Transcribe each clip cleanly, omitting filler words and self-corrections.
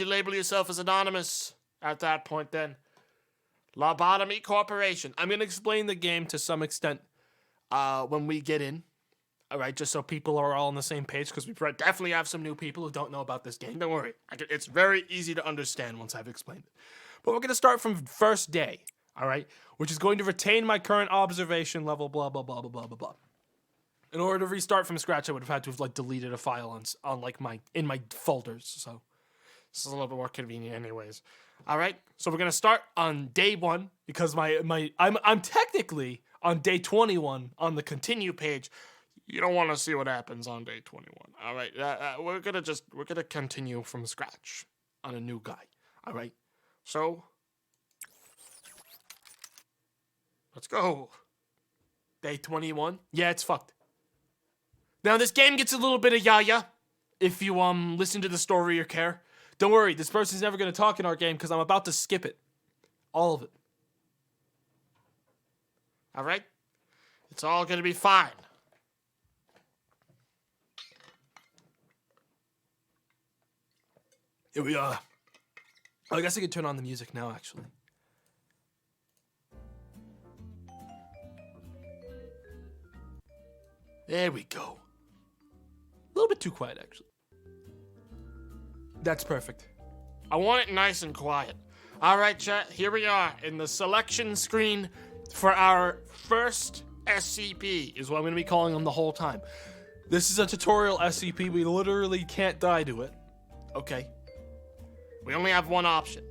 You label yourself as anonymous at that point then. Lobotomy Corporation. I'm going to explain the game to some extent when we get in. Alright, just so people are all on the same page, because we definitely have some new people who don't know about this game. Don't worry. It's very easy to understand once I've explained it. But we're going to start from first day, alright? Which is going to retain my current observation level, blah, blah, blah, blah, blah, blah, blah. In order to restart from scratch, I would have had to have, like, deleted a file on like, in my folders, so this is a little bit more convenient anyways. Alright, so we're going to start on day 1, because I'm technically on day 21 on the continue page. You don't want to see what happens on day 21. All right, we're gonna continue from scratch on a new guy. All right, so let's go. Day 21. Yeah, it's fucked. Now this game gets a little bit of yaya if you listen to the story or care. Don't worry, this person's never gonna talk in our game because I'm about to skip it, all of it. All right, it's all gonna be fine. Here we are. Oh, I guess I could turn on the music now, actually. There we go. A little bit too quiet, actually. That's perfect. I want it nice and quiet. All right, chat, here we are in the selection screen for our first SCP, is what I'm going to be calling them the whole time. This is a tutorial SCP. We literally can't die to it. Okay. We only have one option.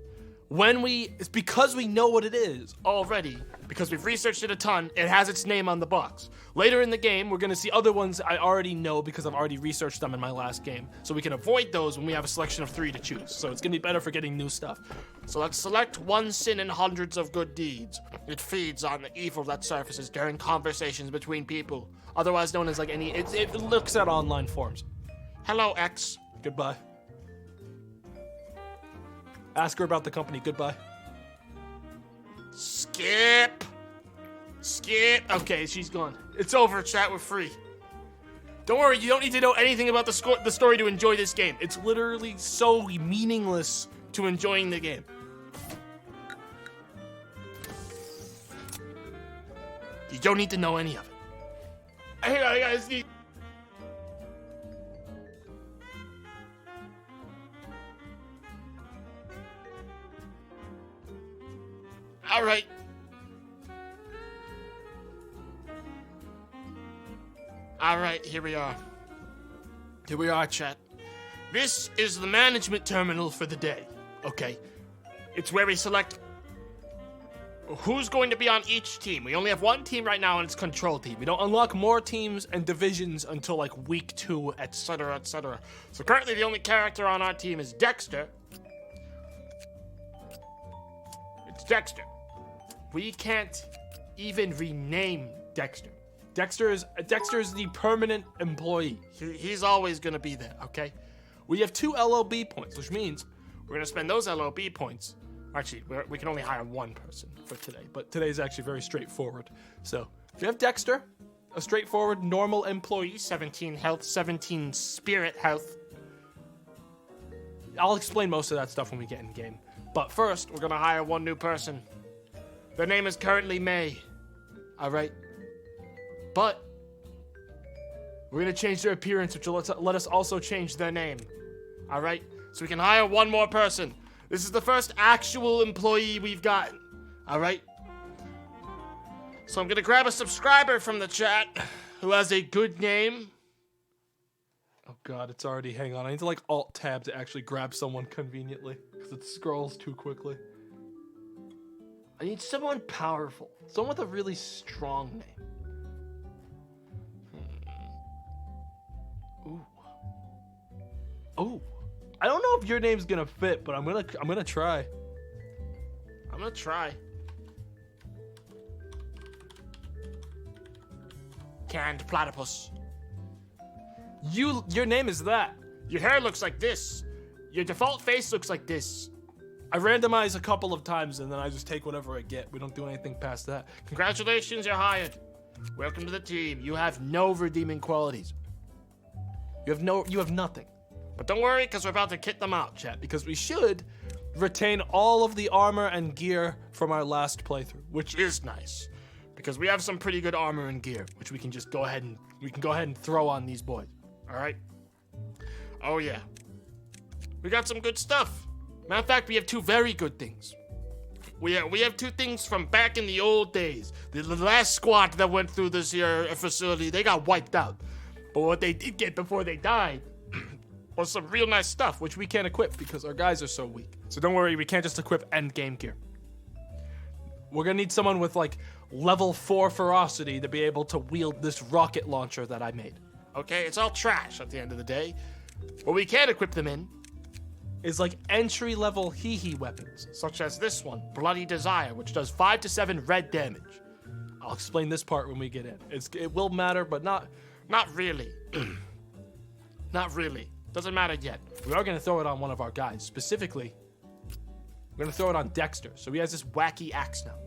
It's because we know what it is already, because we've researched it a ton, it has its name on the box. Later in the game, we're going to see other ones I already know because I've already researched them in my last game. So we can avoid those when we have a selection of 3 to choose. So it's going to be better for getting new stuff. So let's select one sin and hundreds of good deeds. It feeds on the evil that surfaces during conversations between people. Otherwise known as it looks at online forums. Hello, X. Goodbye. Ask her about the company. Goodbye. Skip. Okay, she's gone. It's over, chat. We're free. Don't worry, you don't need to know anything about the story to enjoy this game. It's literally so meaningless to enjoying the game. You don't need to know any of it. Hey, I guys need... Alright. Alright, here we are. Here we are, chat. This is the management terminal for the day. Okay. It's where we select who's going to be on each team. We only have one team right now, and it's control team. We don't unlock more teams and divisions until like week 2, etc., etc. So currently the only character on our team is Dexter. It's Dexter. We can't even rename Dexter. Dexter is the permanent employee. He's always gonna be there, okay? We have 2 LOB points, which means we're gonna spend those LOB points. Actually, we can only hire one person for today, but today's actually very straightforward. So, if you have Dexter, a straightforward, normal employee, 17 health, 17 spirit health. I'll explain most of that stuff when we get in game. But first, we're gonna hire one new person. Their name is currently May. Alright? But we're gonna change their appearance, which will let us also change their name. Alright? So we can hire one more person. This is the first actual employee we've gotten. Alright? So I'm gonna grab a subscriber from the chat who has a good name. Oh god, it's already, hang on. I need to like Alt-Tab to actually grab someone conveniently, because it scrolls too quickly. I need someone powerful. Someone with a really strong name. Ooh. Ooh. I don't know if your name's gonna fit, but I'm gonna try. I'm gonna try. Canned platypus. Your name is that. Your hair looks like this. Your default face looks like this. I randomize a couple of times and then I just take whatever I get. We don't do anything past that. Congratulations, you're hired. Welcome to the team. You have no redeeming qualities. You have nothing. But don't worry, because we're about to kit them out, chat, because we should retain all of the armor and gear from our last playthrough, which is nice, because we have some pretty good armor and gear, which we can just go ahead and throw on these boys. All right. Oh yeah, we got some good stuff. Matter of fact, we have two very good things. We have two things from back in the old days. The last squad that went through this here facility, they got wiped out. But what they did get before they died was some real nice stuff, which we can't equip because our guys are so weak. So don't worry, we can't just equip end game gear. We're gonna need someone with like level 4 ferocity to be able to wield this rocket launcher that I made. Okay, it's all trash at the end of the day. What we can equip them in is like entry-level hee-hee weapons, such as this one, Bloody Desire, which does 5 to 7 red damage. I'll explain this part when we get in. It will matter, but not really. Not really. Doesn't matter yet. We are going to throw it on one of our guys. Specifically, we're going to throw it on Dexter, so he has this wacky axe now.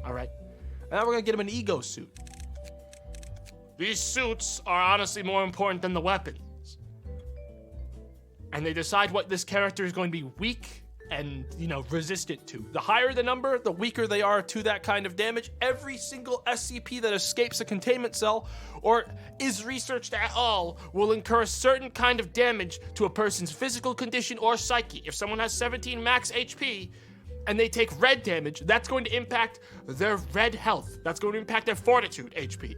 All right? And now we're going to get him an ego suit. These suits are honestly more important than the weapons. And they decide what this character is going to be weak and, resistant to. The higher the number, the weaker they are to that kind of damage. Every single SCP that escapes a containment cell or is researched at all will incur a certain kind of damage to a person's physical condition or psyche. If someone has 17 max HP and they take red damage, that's going to impact their red health. That's going to impact their fortitude HP,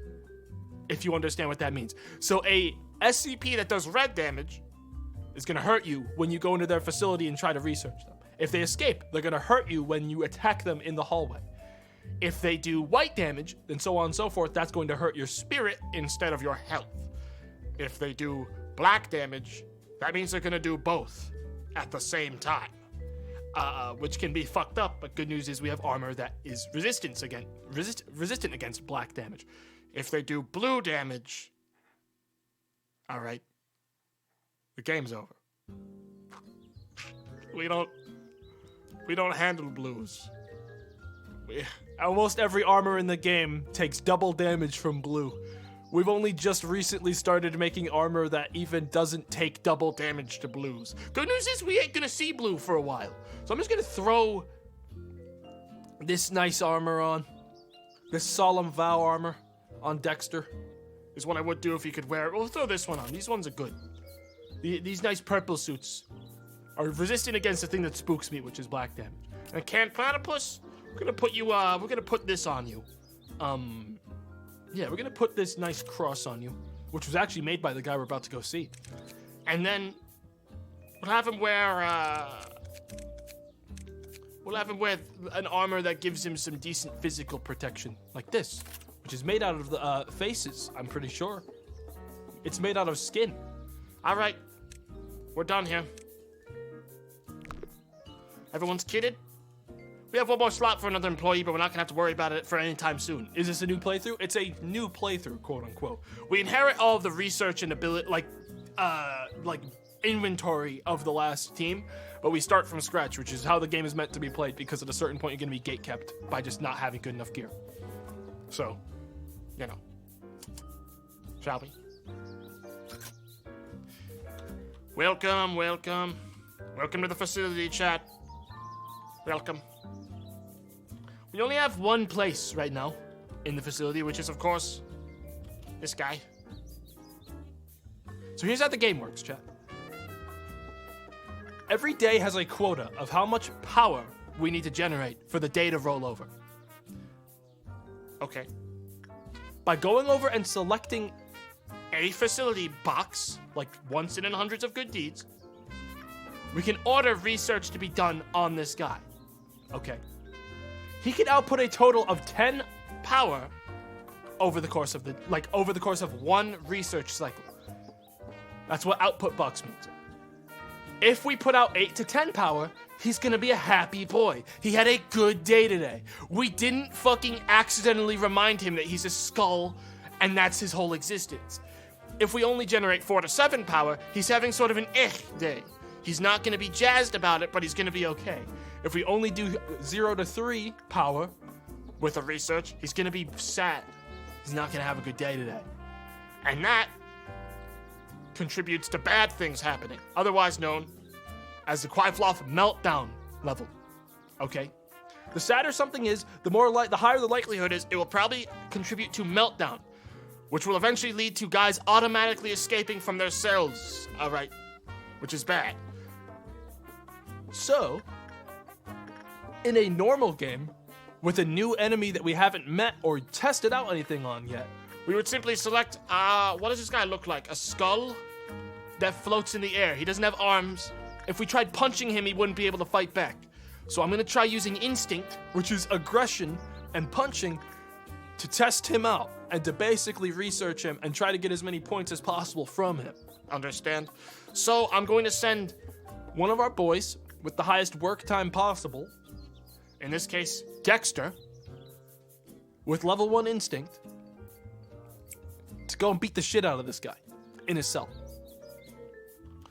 if you understand what that means. So a SCP that does red damage is going to hurt you when you go into their facility and try to research them. If they escape, they're going to hurt you when you attack them in the hallway. If they do white damage, and so on and so forth, that's going to hurt your spirit instead of your health. If they do black damage, that means they're going to do both at the same time, which can be fucked up, but good news is we have armor that is resistant against black damage. If they do blue damage, all right, the game's over. We don't handle blues. Almost every armor in the game takes double damage from blue. We've only just recently started making armor that even doesn't take double damage to blues. Good news is we ain't gonna see blue for a while. So I'm just gonna throw this nice armor on. This Solemn Vow armor on Dexter is what I would do if he could wear it. We'll throw this one on. These ones are good. These nice purple suits are resistant against the thing that spooks me, which is black damage. And Can Platypus, we're gonna put this on you. Yeah, we're gonna put this nice cross on you, which was actually made by the guy we're about to go see. And then we'll have him wear an armor that gives him some decent physical protection, like this, which is made out of the faces, I'm pretty sure. It's made out of skin. All right, we're done here. Everyone's kitted? We have one more slot for another employee, but we're not gonna have to worry about it for any time soon. Is this a new playthrough? It's a new playthrough, quote unquote. We inherit all of the research and ability, like inventory of the last team, but we start from scratch, which is how the game is meant to be played, because at a certain point you're gonna be gatekept by just not having good enough gear. So, shall we? Welcome to the facility, chat. Welcome. We only have one place right now in the facility, which is, of course, this guy. So here's how the game works, chat. Every day has a quota of how much power we need to generate for the day to roll over. Okay. By going over and selecting a facility box, like once in hundreds of good deeds, we can order research to be done on this guy. Okay. He can output a total of 10 power over the course of one research cycle. That's what output box means. If we put out 8 to 10 power, he's gonna be a happy boy. He had a good day today. We didn't fucking accidentally remind him that he's a skull and that's his whole existence. If we only generate 4 to 7 power, he's having sort of an day. He's not gonna be jazzed about it, but he's gonna be okay. If we only do 0 to 3 power with a research, he's gonna be sad. He's not gonna have a good day today. And that contributes to bad things happening, otherwise known as the Quifloff meltdown level. Okay? The sadder something is, the higher the likelihood is it will probably contribute to meltdown, which will eventually lead to guys automatically escaping from their cells, alright? Which is bad. So, in a normal game, with a new enemy that we haven't met or tested out anything on yet, we would simply select, what does this guy look like? A skull that floats in the air. He doesn't have arms. If we tried punching him, he wouldn't be able to fight back. So I'm gonna try using instinct, which is aggression and punching, to test him out and to basically research him and try to get as many points as possible from him. Understand? So I'm going to send one of our boys with the highest work time possible, in this case, Dexter, with level 1 instinct, to go and beat the shit out of this guy in his cell.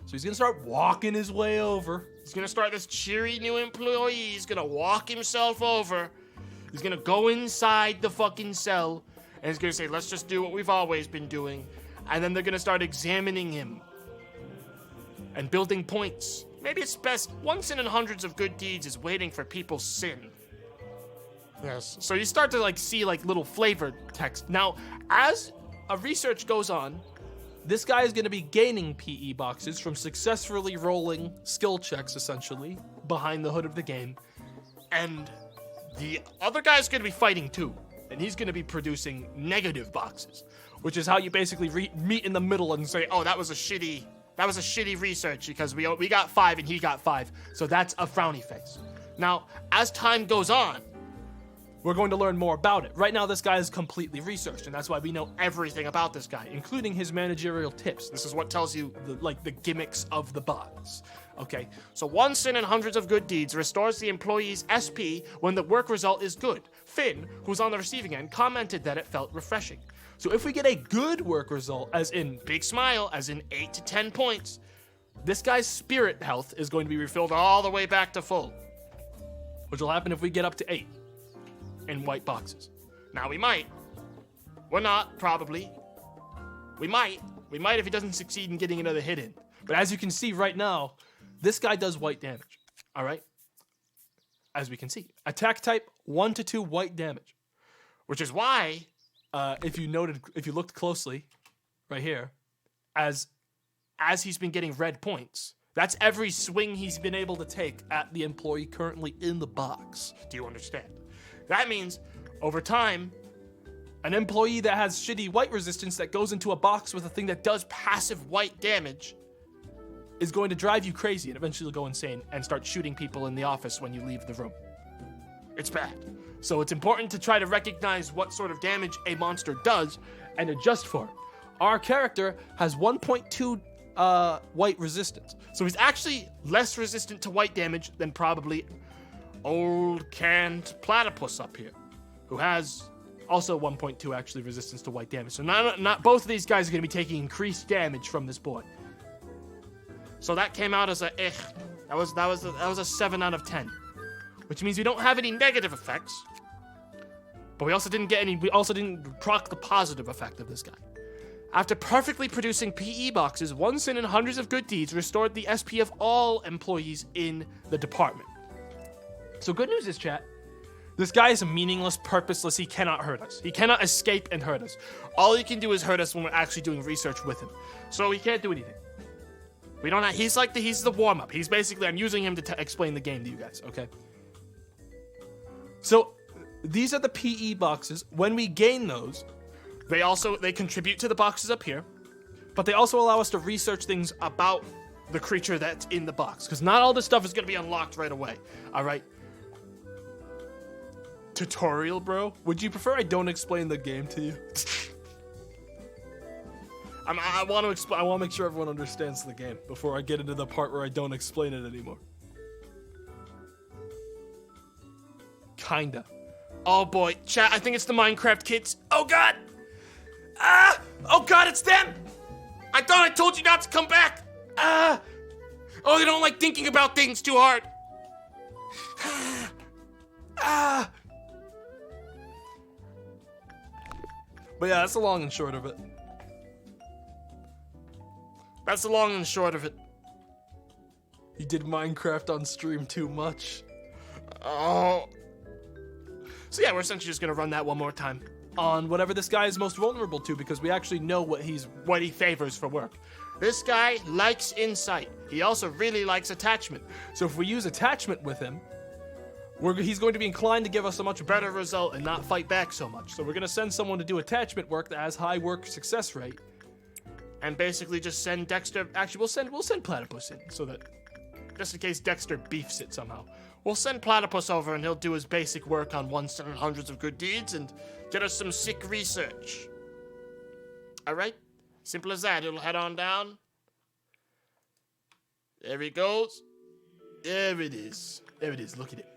So he's gonna start walking his way over. He's gonna start this cheery new employee. He's gonna walk himself over. He's gonna go inside the fucking cell, and he's gonna say, let's just do what we've always been doing. And then they're gonna start examining him and building points. Maybe it's best, one sin in hundreds of good deeds is waiting for people's sin. Yes. So you start to see little flavor text. Now, as a research goes on, this guy is going to be gaining PE boxes from successfully rolling skill checks, essentially, behind the hood of the game. And the other guy's going to be fighting too. And he's going to be producing negative boxes, which is how you basically meet in the middle and say, oh, that was a shitty research because we got 5 and he got 5. So that's a frowny face. Now, as time goes on, we're going to learn more about it. Right now, this guy is completely researched, and that's why we know everything about this guy, including his managerial tips. This is what tells you the gimmicks of the box. Okay, so one sin in hundreds of good deeds restores the employee's SP when the work result is good. Finn, who's on the receiving end, commented that it felt refreshing. So if we get a good work result, as in big smile, as in 8 to 10 points, this guy's spirit health is going to be refilled all the way back to full. Which will happen if we get up to 8 in white boxes. Now we might. We're not, probably. We might. We might if he doesn't succeed in getting another hit in. But as you can see right now, this guy does white damage. All right? As we can see. Attack type, 1 to 2 white damage. Which is why, if you looked closely, right here, as he's been getting red points, that's every swing he's been able to take at the employee currently in the box. Do you understand? That means, over time, an employee that has shitty white resistance that goes into a box with a thing that does passive white damage is going to drive you crazy and eventually go insane and start shooting people in the office when you leave the room. It's bad. So it's important to try to recognize what sort of damage a monster does and adjust for it. Our character has 1.2 white resistance. So he's actually less resistant to white damage than probably old canned platypus up here, who has also 1.2 actually resistance to white damage. So not both of these guys are going to be taking increased damage from this boy. So that came out as a that was a 7 out of 10, which means we don't have any negative effects, but we also didn't proc the positive effect of this guy. After perfectly producing PE boxes, one sin in hundreds of good deeds restored the SP of all employees in the department. So good news is, chat, this guy is meaningless, purposeless. He cannot hurt us. He cannot escape and hurt us. All he can do is hurt us when we're actually doing research with him. So he can't do anything. We don't have, he's the warm-up. He's basically, I'm using him to explain the game to you guys, okay? So these are the PE boxes. When we gain those, they contribute to the boxes up here, but they also allow us to research things about the creature that's in the box, because not all this stuff is going to be unlocked right away, all right? Tutorial, bro? Would you prefer I don't explain the game to you? I want to make sure everyone understands the game before I get into the part where I don't explain it anymore. Kinda. Oh boy, chat, I think it's the Minecraft kids. Oh god! Ah! Oh god, it's them! I thought I told you not to come back! Ah! Oh, they don't like thinking about things too hard. Ah! But yeah, that's the long and short of it. That's the long and short of it. He did Minecraft on stream too much. Oh. So yeah, we're essentially just gonna run that one more time On whatever this guy is most vulnerable to, because we actually know what what he favors for work. This guy likes insight. He also really likes attachment. So if we use attachment with him, he's going to be inclined to give us a much better Better result and not fight back so much. So we're going to send someone to do attachment work that has high work success rate. And basically just send Dexter. Actually, we'll send Platypus in so that just in case Dexter beefs it somehow. We'll send Platypus over and he'll do his basic work on 1/700 of good deeds and get us some sick research. All right? Simple as that. It'll head on down. There he goes. There it is. There it is. Look at it.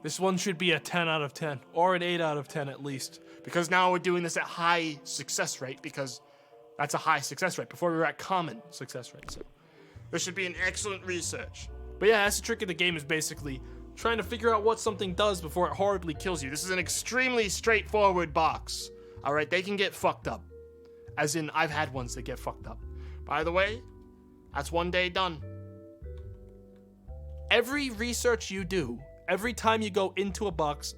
This one should be a 10 out of 10, or an 8 out of 10 at least. Because now we're doing this at high success rate because that's a high success rate. Before we were at common success rate. So this should be an excellent research. But yeah, that's the trick of the game, is basically trying to figure out what something does before it horribly kills you. This is an extremely straightforward box. All right, they can get fucked up. As in, I've had ones that get fucked up. By the way, that's one day done. Every research you do, every time you go into a box,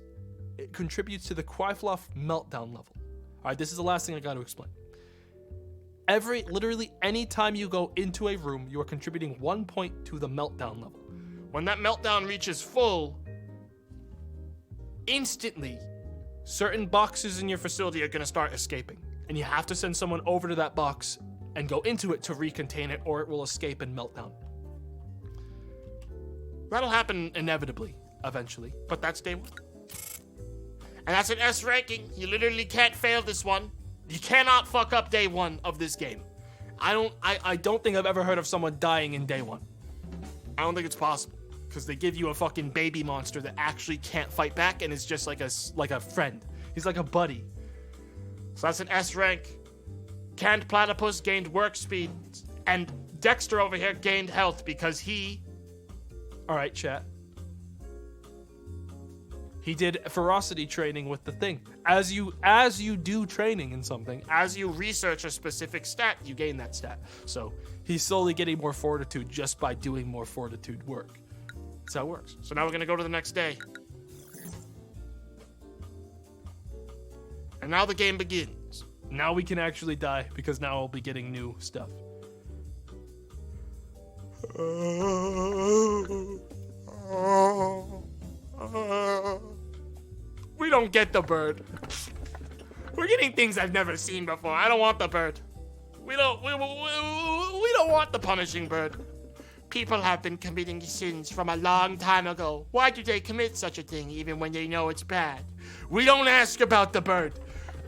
it contributes to the Quifloff meltdown level. All right, this is the last thing I got to explain. Literally any time you go into a room, you are contributing 1 point to the meltdown level. When that meltdown reaches full, instantly, Certain boxes in your facility are going to start escaping, and you have to send someone over to that box and go into it to recontain it, or it will escape and melt down. that'll happen, Inevitably, eventually. but that's day one. And that's an S ranking. You literally can't fail this one. You cannot fuck up day one of this game. I don't think I've ever heard of someone dying in day one. I don't think it's possible. Because they give you a fucking baby monster that actually can't fight back and is just like a friend. He's like a buddy. So that's an S rank. Canned Platypus gained work speed. And Dexter over here gained health because he... Alright, chat. He did ferocity training with the thing. As you do training in something, As you research a specific stat, you gain that stat. so he's slowly getting more fortitude just by doing more fortitude work. That's how it works. So now we're going to go to the next day. And now the game begins. Now we can actually die, because now I'll be getting new stuff. We don't get the bird. We're getting things I've never seen before. I don't want the bird. We don't want the punishing bird. People have been committing sins from a long time ago. Why do they commit such a thing even when they know it's bad? We don't ask about the bird.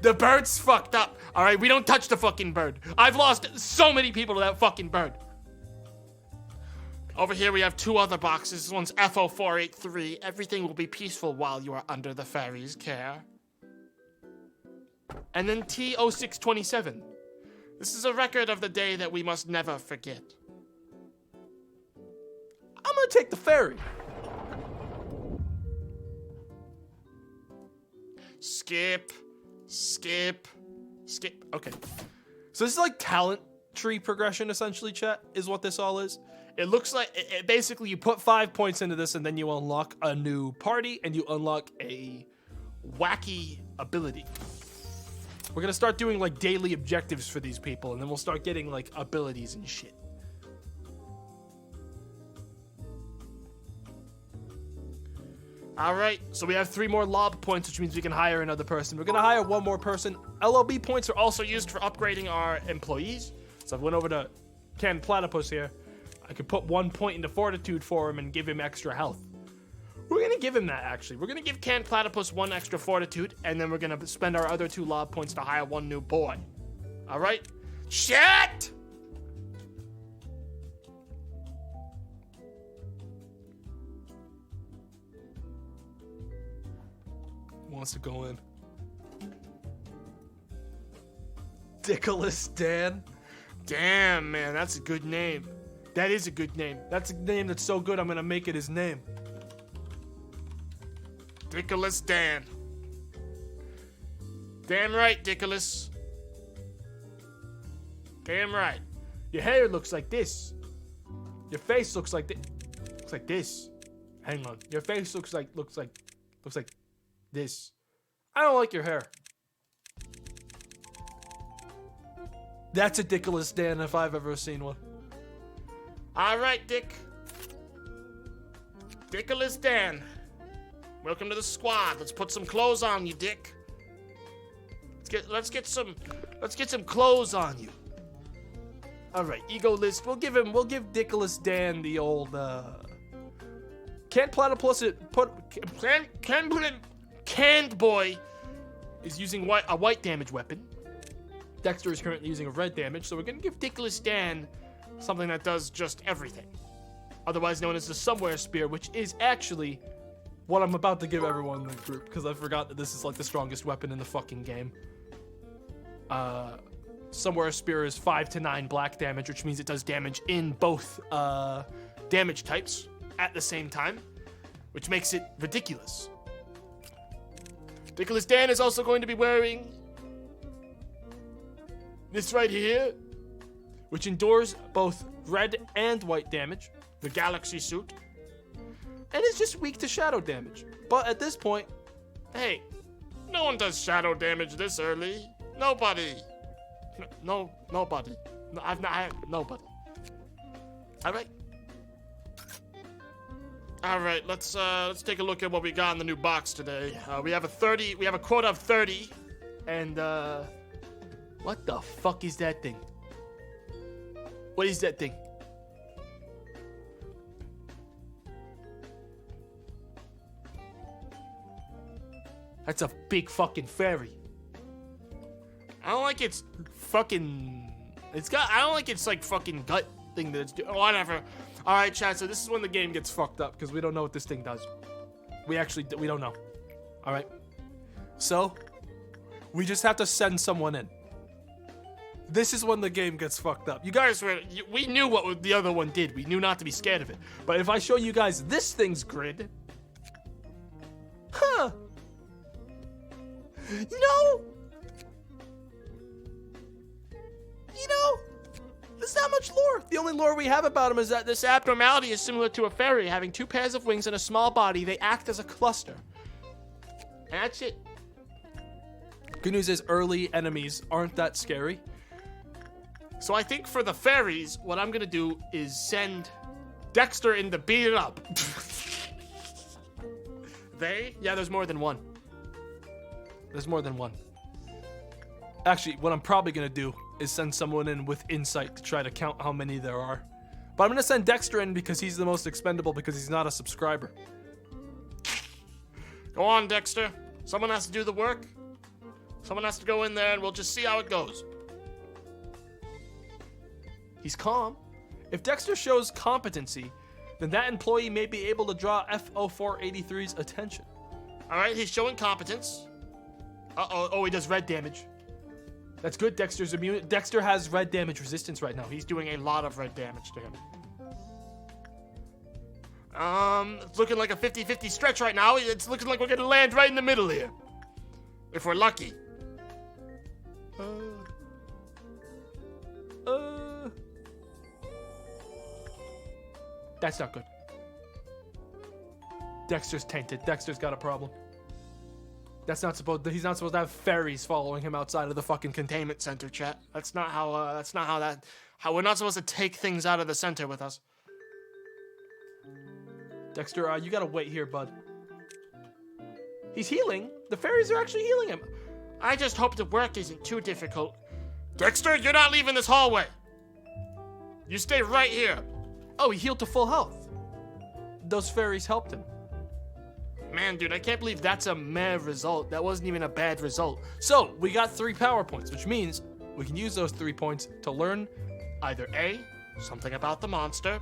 The bird's fucked up. All right, we don't touch the fucking bird. I've lost so many people to that fucking bird. Over here we have two other boxes. This one's FO483. Everything will be peaceful while you are under the fairy's care. And then T0627. This is a record of the day that we must never forget. I'm gonna take the ferry. Skip. Okay. So this is like talent tree progression, essentially, chat, is what this all is. It looks like Basically, you put 5 points into this, and then you unlock a new party, and you unlock a wacky ability. We're gonna start doing like daily objectives for these people, and then we'll start getting like abilities and shit. all right. So we have 3 more lob points, which means we can hire another person. We're gonna hire one more person. LOB points are also Used for upgrading our employees. So I went over to Canned Platypus here. I could put 1 point into fortitude for him and give him extra health. We're gonna give him that, actually. We're gonna give Canned Platypus 1 extra fortitude, and then we're gonna spend our other 2 lob points to hire 1 new boy. All right. Shit! Wants to go in. Dickolas Dan. Damn, man, that's a good name. That is a good name. That's a name that's so good, I'm gonna make it his name. Dickolas Dan. Damn right, Dickolas. Damn right. Your hair looks like this. Your face looks like this. Looks like this. Hang on. Your face looks like this. I don't like your hair. That's ridiculous, Dan, if I've ever seen one. All right, Dick. Dickless Dan. Welcome to the squad. Let's put some clothes on you, Dick. Let's get some clothes on you. All right, ego list. We'll give Dickless Dan the old Can't platypus it put Canned boy is using a white damage weapon. Dexter is currently using a red damage, so we're gonna give Dickless Dan something that does just everything. Otherwise known as the Somewhere Spear, which is actually what I'm about to give everyone in the group, because I forgot that this is like the strongest weapon in the fucking game. Somewhere Spear is 5 to 9 black damage, which means it does damage in both damage types at the same time, which makes it ridiculous. Dickless Dan is also going to be wearing this right here, which endures both red and white damage, the Galaxy suit, and is just weak to shadow damage. But at this point, hey, no one does shadow damage this early. Nobody. Nobody. No, nobody. All right, let's take a look at what we got in the new box today. We have a quota of 30, and what the fuck is that thing? What is that thing? That's a big fucking fairy. I don't like its fucking. I don't like its like fucking gut thing that it's doing. Whatever. All right, chat. So this is when the game gets fucked up because we don't know what this thing does. We don't know. All right. So we just have to send someone in. This is when the game gets fucked up. You guys we knew what the other one did. We knew not to be scared of it. But if I show you guys this thing's grid, there's not much lore. The only lore we have about him is that this abnormality is similar to a fairy, having 2 pairs of wings and a small body. They act as a cluster. And that's it. Good news is early enemies aren't that scary. So I think for the fairies, what I'm gonna do is send Dexter in to beat it up. Yeah, there's more than one. Actually, what I'm probably gonna do is send someone in with insight to try to count how many there are. But I'm gonna send Dexter in because he's the most expendable because he's not a subscriber. Go on, Dexter. Someone has to do the work. Someone has to go in there and we'll just see how it goes. He's calm. If Dexter shows competency, then that employee may be able to draw F0483's attention. All right, he's showing competence. Oh, he does red damage. That's good. Dexter's immune. Dexter has red damage resistance right now. He's doing a lot of red damage to him. It's looking like a 50-50 stretch right now. It's looking like we're gonna land right in the middle here. If we're lucky. That's not good. Dexter's tainted. Dexter's got a problem. He's not supposed to have fairies following him outside of the fucking containment center, chat. That's not how we're not supposed to take things out of the center with us. Dexter, you gotta wait here, bud. He's healing. The fairies are actually healing him. I just hope the work isn't too difficult. Dexter, you're not leaving this hallway. You stay right here. Oh, he healed to full health. Those fairies helped him. Man, dude, I can't believe that's a meh result. That wasn't even a bad result. So, we got 3 power points, which means we can use those 3 points to learn either A, something about the monster,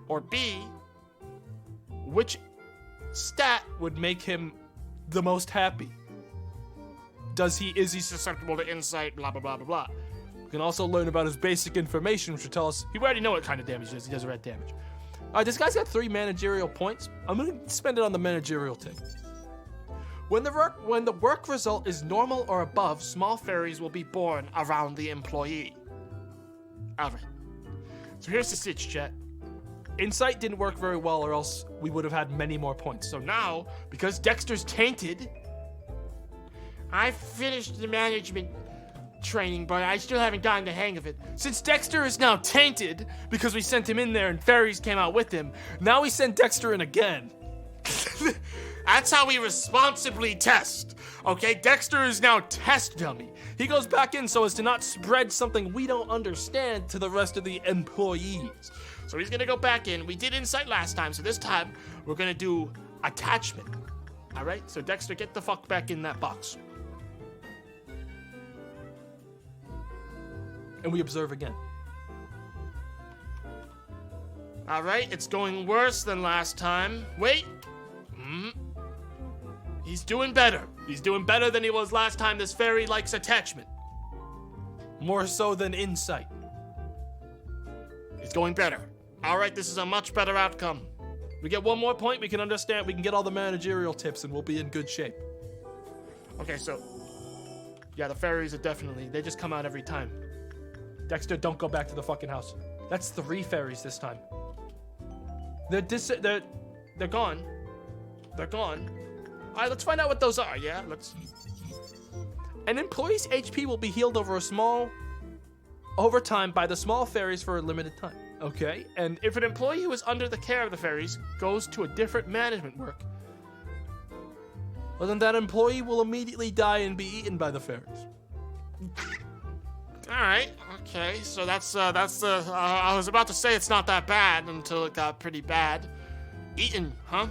or B, which stat would make him the most happy. Is he susceptible to insight, blah, blah, blah, blah, blah. We can also learn about his basic information, which will tell us, we already know what kind of damage he does. He does red damage. All right, this guy's got 3 managerial points. I'm going to spend it on the managerial thing. When the work result is normal or above, small Fairies will be born around the employee. All right. So here's the sitch, chat. Insight didn't work very well, or else we would have had many more points. So now, because Dexter's tainted, I finished the management training, but I still haven't gotten the hang of it. Since Dexter is now tainted, because we sent him in there and fairies came out with him, now we send Dexter in again. That's how we responsibly test. Okay, Dexter is now test dummy. He goes back in so as to not spread something we don't understand to the rest of the employees. So he's gonna go back in. We did insight last time, so this time we're gonna do attachment. All right, so Dexter, get the fuck back in that box. And we observe again. All right, it's going worse than last time. Wait. He's doing better. He's doing better than he was last time. This fairy likes attachment. More so than insight. It's going better. All right, this is a much better outcome. We get one more point, we can understand, we can get all the managerial tips, and we'll be in good shape. Okay, so yeah, the fairies are definitely, they just come out every time. Dexter, don't go back to the fucking house. That's 3 fairies this time. They're gone. They're gone. All right, let's find out what those are. Yeah, let's. An employee's HP will be healed over time by the small fairies for a limited time. Okay, and if an employee who is under the care of the fairies goes to a different management work, well, then that employee will immediately die and be eaten by the fairies. All right. Okay. So that's the. I was about to say it's not that bad until it got pretty bad. Eaten, huh?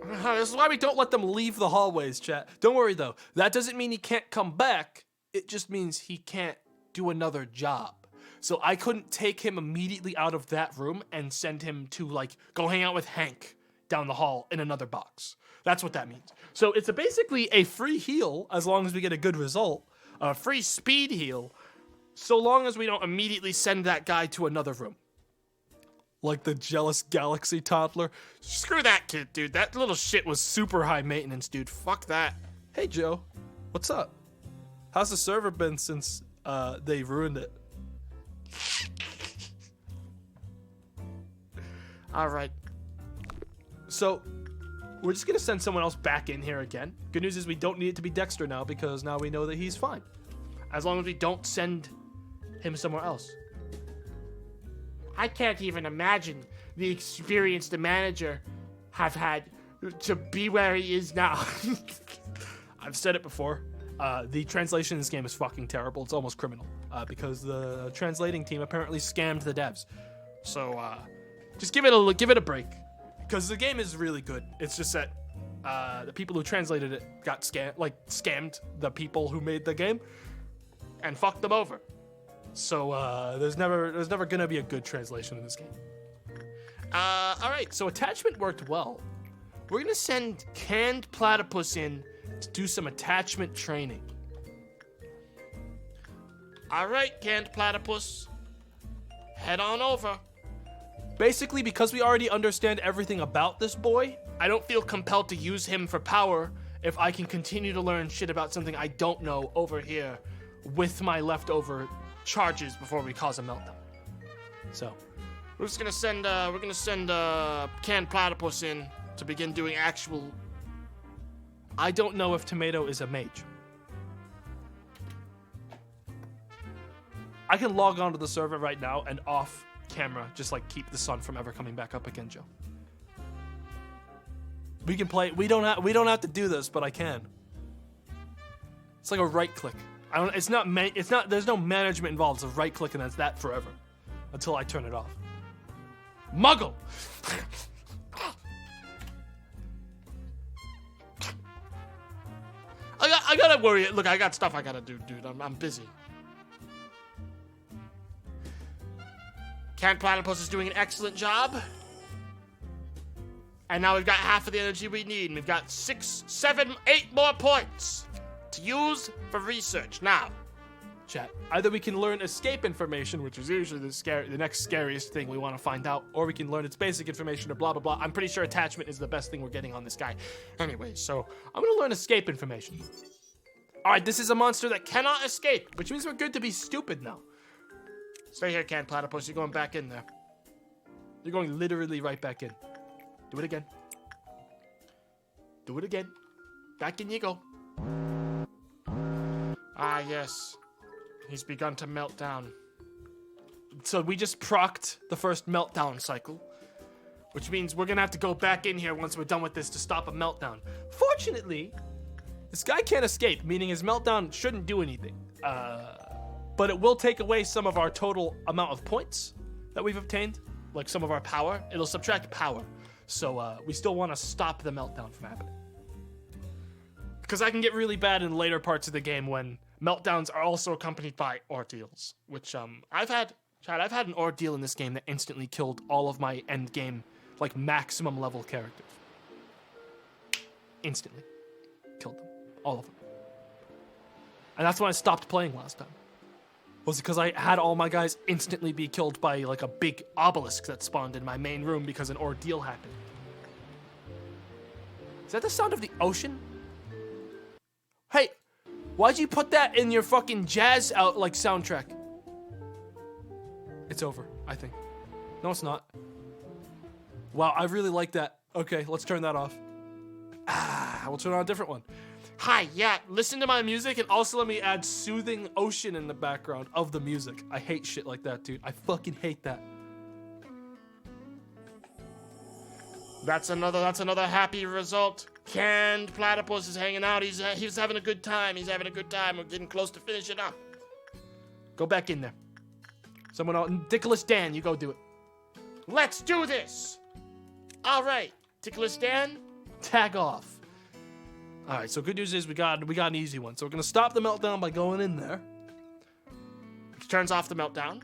This is why we don't let them leave the hallways, chat. Don't worry though. That doesn't mean he can't come back. It just means he can't do another job. So I couldn't take him immediately out of that room and send him to like go hang out with Hank down the hall in another box. That's what that means. So it's basically a free heal as long as we get a good result. A free speed heal, so long as we don't immediately send that guy to another room. Like the jealous galaxy toddler. Screw that kid, dude. That little shit was super high maintenance, dude. Fuck that. Hey, Joe. What's up? How's the server been since they ruined it? All right. So, we're just going to send someone else back in here again. Good news is we don't need it to be Dexter now because now we know that he's fine. As long as we don't send him somewhere else. I can't even imagine the experience the manager have had to be where he is now. I've said it before. The translation in this game is fucking terrible. It's almost criminal because the translating team apparently scammed the devs. So just give it a break because the game is really good. It's just that the people who translated it got scammed the people who made the game and fucked them over. So there's never gonna be a good translation in this game. All right. So attachment worked well. We're gonna send Canned Platypus in to do some attachment training. All right, Canned Platypus, head on over. Basically, because we already understand everything about this boy, I don't feel compelled to use him for power if I can continue to learn shit about something I don't know over here with my leftover charges before we cause a meltdown. So we're gonna send Canned Platypus in to begin doing actual. I don't know if Tomato is a mage. I can log onto the server right now and off camera just like keep the sun from ever coming back up again, Joe. We can play. We don't have to do this, but I can. It's like a right click. It's not. There's no management involved. It's a right click, and that's that forever, until I turn it off. Muggle. I gotta worry. Look, I got stuff I gotta do, dude. I'm busy. Canned Platypus is doing an excellent job. And now we've got half of the energy we need. And we've got 6, 7, 8 more points to use for research. Now, chat, either we can learn escape information, which is usually the next scariest thing we want to find out, or we can learn its basic information or blah, blah, blah. I'm pretty sure attachment is the best thing we're getting on this guy. Anyway, so I'm going to learn escape information. Alright, this is a monster that cannot escape, which means we're good to be stupid now. Stay here, canned platypus. You're going back in there. You're going literally right back in. Do it again. Do it again. Back in you go. Ah, yes. He's begun to melt down. So we just procced the first meltdown cycle, which means we're gonna have to go back in here once we're done with this to stop a meltdown. Fortunately, this guy can't escape, meaning his meltdown shouldn't do anything. But it will take away some of our total amount of points that we've obtained, like some of our power. It'll subtract power. So we still want to stop the meltdown from happening. Because I can get really bad in later parts of the game when meltdowns are also accompanied by ordeals, which I've had an ordeal in this game that instantly killed all of my end game, like maximum level characters. Instantly killed them, all of them. And that's when I stopped playing last time. Was because I had all my guys instantly be killed by like a big obelisk that spawned in my main room because an ordeal happened. Is that the sound of the ocean? Hey, why'd you put that in your fucking jazz out like soundtrack? It's over, I think. No, it's not. Wow, I really like that. Okay, let's turn that off. We'll turn on a different one. Hi, yeah, listen to my music and Also, let me add soothing ocean in the background of the music. I hate shit like that, dude. I fucking hate that. That's another happy result. Canned platypus is hanging out. He's having a good time. He's having a good time. We're getting close to finishing up. Go back in there. Someone else. Dickless Dan, you go do it. Let's do this. All right, Dickless Dan, Tag off. All right, so good news is we got an easy one. So we're gonna stop the meltdown by going in there. which turns off the meltdown.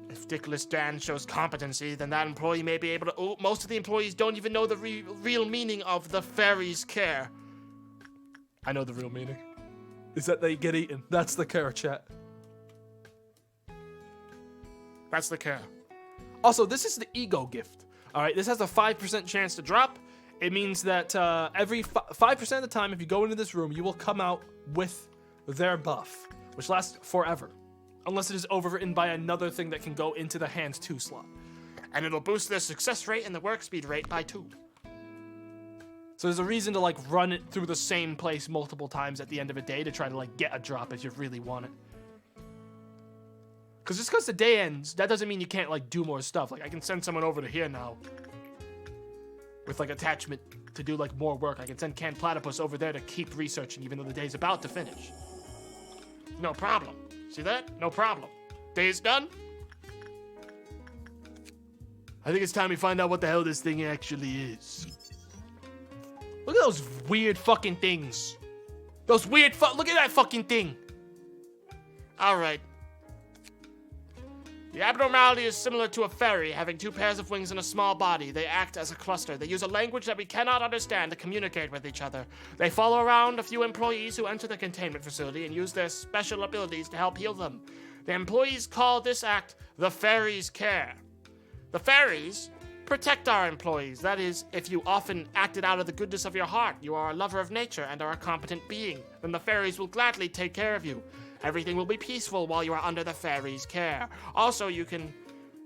If Dickless Dan shows competency, then that employee may be able to... Oh, most of the employees don't even know the real meaning of the fairy's care. I know the real meaning. Is that they get eaten. That's the care, chat. That's the care. Also, this is the ego gift. All right, this has a 5% chance to drop. It means that every 5% of the time, if you go into this room, you will come out with their buff, which lasts forever. Unless it is overwritten by another thing that can go into the hands 2 slot. And it'll boost their success rate and the work speed rate by 2. So there's a reason to like run it through the same place multiple times at the end of a day to try to like get a drop if you really want it. Because just because the day ends, that doesn't mean you can't like do more stuff. Like I can send someone over to here now with like attachment to do like more work. I can send Canned Platypus over there to keep researching even though the day's about to finish. No problem. See that? No problem. Day's done? I think it's time we find out what the hell this thing actually is. Look at those weird fucking things. Those weird look at that fucking thing. Alright. The abnormality is similar to a fairy, having 2 pairs of wings and a small body. They act as a cluster. They use a language that we cannot understand to communicate with each other. They follow around a few employees who enter the containment facility and use their special abilities to help heal them. The employees call this act the fairy's care. The fairies protect our employees. That is, if you often acted out of the goodness of your heart, you are a lover of nature and are a competent being, then the fairies will gladly take care of you. Everything will be peaceful while you are under the fairy's care. Also, you can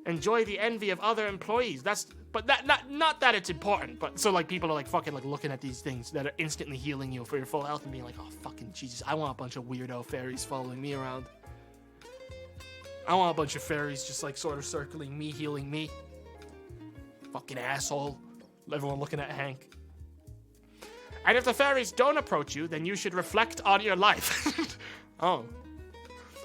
enjoy the envy of other employees. Not that it's important, but so like people are like fucking like looking at these things that are instantly healing you for your full health and being like, oh fucking Jesus, I want a bunch of weirdo fairies following me around. I want a bunch of fairies just like sort of circling me, healing me. Fucking asshole. Everyone looking at Hank. And if the fairies don't approach you, then you should reflect on your life. Oh.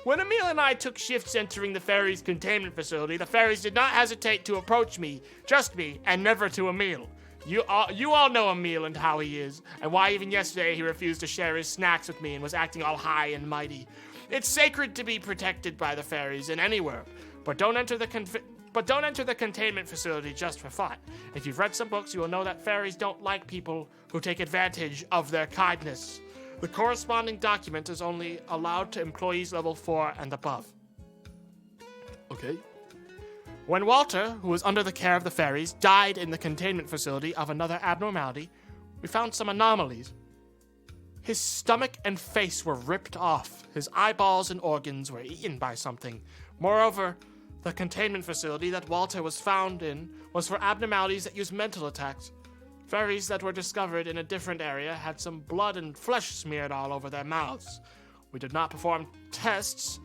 When Emil and I took shifts entering the fairies' containment facility, the fairies did not hesitate to approach me, just me, and never to Emil. You all know Emil and how he is, and why even yesterday he refused to share his snacks with me and was acting all high and mighty. It's sacred to be protected by the fairies in anywhere, but don't enter the containment facility just for fun. If you've read some books, you will know that fairies don't like people who take advantage of their kindness. The corresponding document is only allowed to employees level 4 and above. Okay. When Walter, who was under the care of the fairies, died in the containment facility of another abnormality, we found some anomalies. His stomach and face were ripped off. His eyeballs and organs were eaten by something. Moreover, the containment facility that Walter was found in was for abnormalities that use mental attacks. Fairies that were discovered in a different area had some blood and flesh smeared all over their mouths. We did not perform tests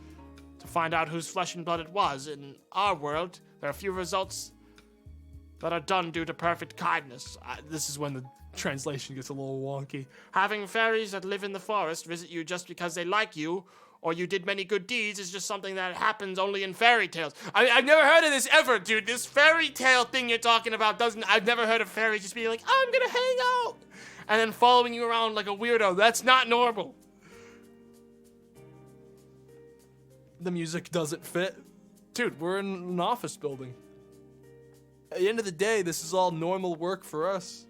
to find out whose flesh and blood it was. In our world, there are few results that are done due to perfect kindness. This is when the translation gets a little wonky. Having fairies that live in the forest visit you just because they like you, or you did many good deeds, is just something that happens only in fairy tales. I've never heard of this ever, dude. This fairy tale thing you're talking about I've never heard of fairies just being like, oh, I'm gonna hang out, and then following you around like a weirdo. That's not normal. The music doesn't fit. Dude, we're in an office building. At the end of the day, this is all normal work for us.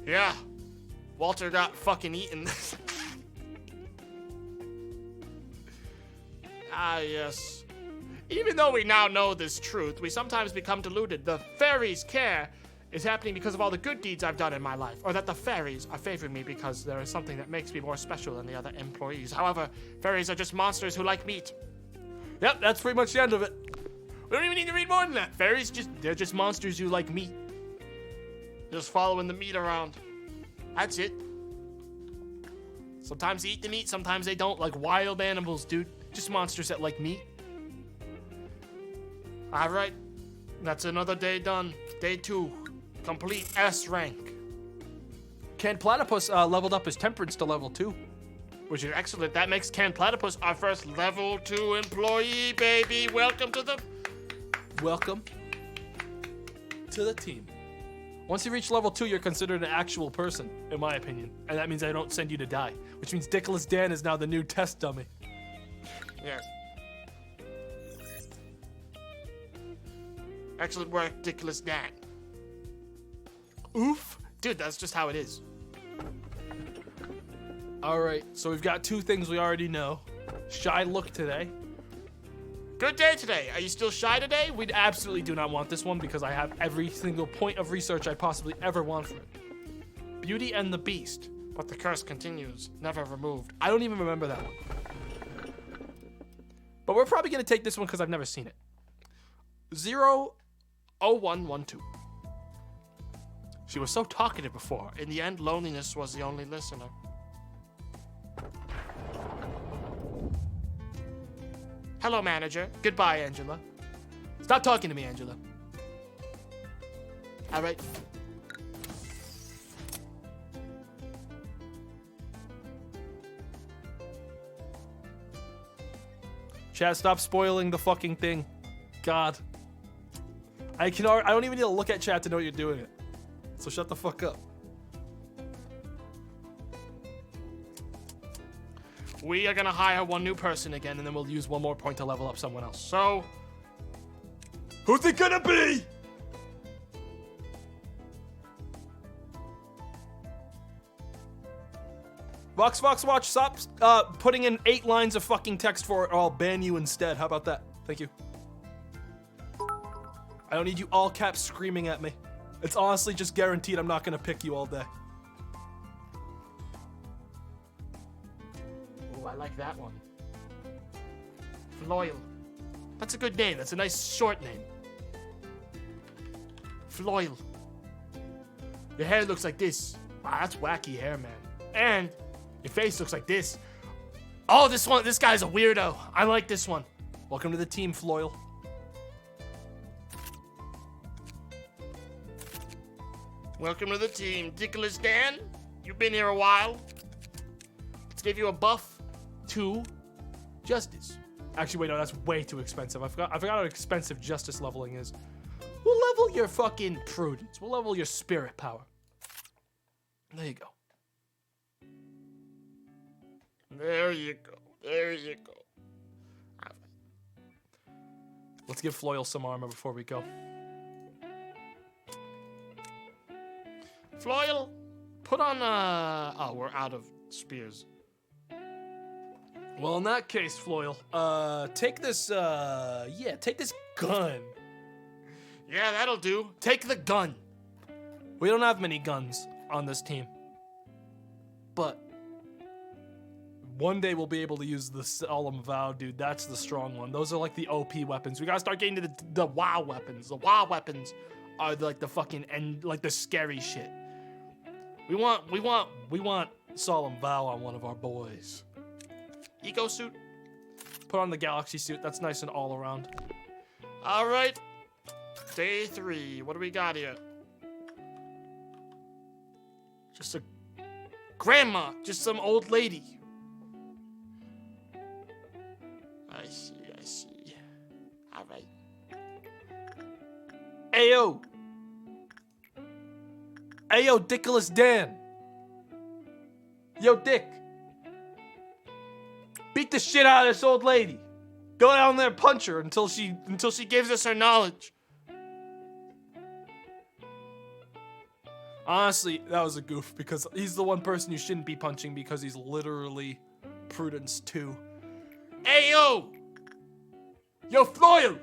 Yeah. Walter got fucking eaten. Yes. Even though we now know this truth, we sometimes become deluded. The fairies' care is happening because of all the good deeds I've done in my life, or that the fairies are favoring me because there is something that makes me more special than the other employees. However, fairies are just monsters who like meat. Yep, that's pretty much the end of it. We don't even need to read more than that. Fairies they're just monsters who like meat. Just following the meat around. That's it. Sometimes they eat the meat, sometimes they don't, like wild animals, dude. Just monsters that like meat. Alright. That's another day done. Day 2. Complete S rank. Canned Platypus leveled up his temperance to level 2. Which is excellent. That makes Canned Platypus our first level 2 employee, baby. Welcome to the team. Once you reach level 2, you're considered an actual person, in my opinion. And that means I don't send you to die. Which means Dickless Dan is now the new test dummy. Yes. Excellent work, Dickless Dan. Oof. Dude, that's just how it is. Alright, so we've got 2 things we already know. Shy look today. Good day today. Are you still shy today? We absolutely do not want this one because I have every single point of research I possibly ever want for it. Beauty and the Beast. But the curse continues, never removed. I don't even remember that one. But we're probably going to take this one because I've never seen it. 00112. She was so talkative before. In the end, loneliness was the only listener. Hello, manager. Goodbye, Angela. Stop talking to me, Angela. All right. Chad, stop spoiling the fucking thing. God. I don't even need to look at chat to know you're doing it. So shut the fuck up. We are gonna hire one new person again, and then we'll use one more point to level up someone else. So, who's it gonna be? Vox Watch, stop putting in 8 lines of fucking text for it, or I'll ban you instead. How about that? Thank you. I don't need you all caps screaming at me. It's honestly just guaranteed I'm not gonna pick you all day. oh, I like that one. Floyle. That's a good name. That's a nice short name. Floyle. Your hair looks like this. Wow, that's wacky hair, man. And your face looks like this. Oh, this guy's a weirdo. I like this one. Welcome to the team, Floyle. Welcome to the team, Dickless Dan. You've been here a while. Let's give you a buff to justice. Actually, wait, no, that's way too expensive. I forgot how expensive justice leveling is. We'll level your fucking prudence. We'll level your spirit power. There you go. There you go. There you go. Let's give Floyle some armor before we go. Floyle, put on, oh, we're out of spears. Well, in that case, Floyle, take this, take this gun. Yeah, that'll do. Take the gun. We don't have many guns on this team. But one day we'll be able to use the Solemn Vow, dude. That's the strong one. Those are like the OP weapons. We gotta start getting to the WoW weapons. The WoW weapons are like the fucking and like the scary shit. We want Solemn Vow on one of our boys. Eco suit. Put on the Galaxy suit. That's nice and all around. All right. Day 3. What do we got here? Just a grandma. Just some old lady. I see. All right. Ayo, Dickolas Dan. Yo, Dick. Beat the shit out of this old lady. Go down there and punch her until she Gives us her knowledge. Honestly, that was a goof because he's the one person you shouldn't be punching because he's literally Prudence 2. Ayo! Yo, Floyle!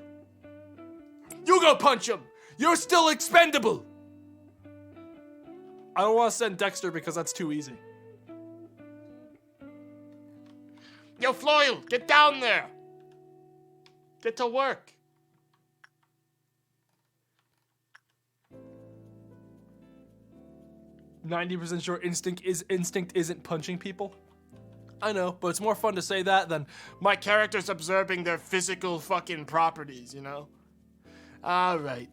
You go punch him! You're still expendable! I don't want to send Dexter because that's too easy. Yo, Floyle, get down there. Get to work. %sure instinct isn't punching people. I know, but it's more fun to say that than My character's observing their physical fucking properties, you know? All right.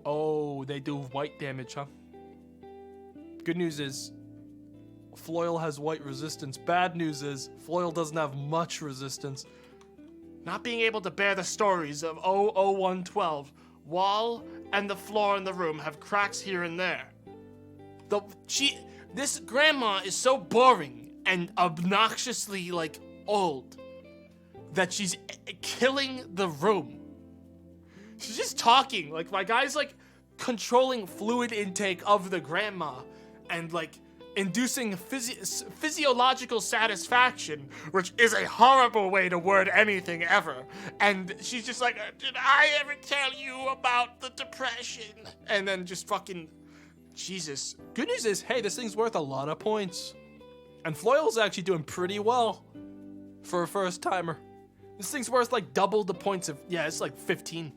Oh, they do white damage, huh? Good news is Floyle has white resistance. Bad news is Floyle doesn't have much resistance. Not being able to bear the stories of 00112, wall and the floor in the room have cracks here and there. This grandma is so boring and obnoxiously, like, old that she's killing the room. She's just talking. Like, my guy's, like, controlling fluid intake of the grandma and, like, inducing physiological satisfaction, which is a horrible way to word anything ever. And she's just like, did I ever tell you about the depression? And then just fucking, Jesus. Good news is, hey, this thing's worth a lot of points. And Floyle's actually doing pretty well for a first timer. This thing's worth like double the points of, yeah, it's like 15.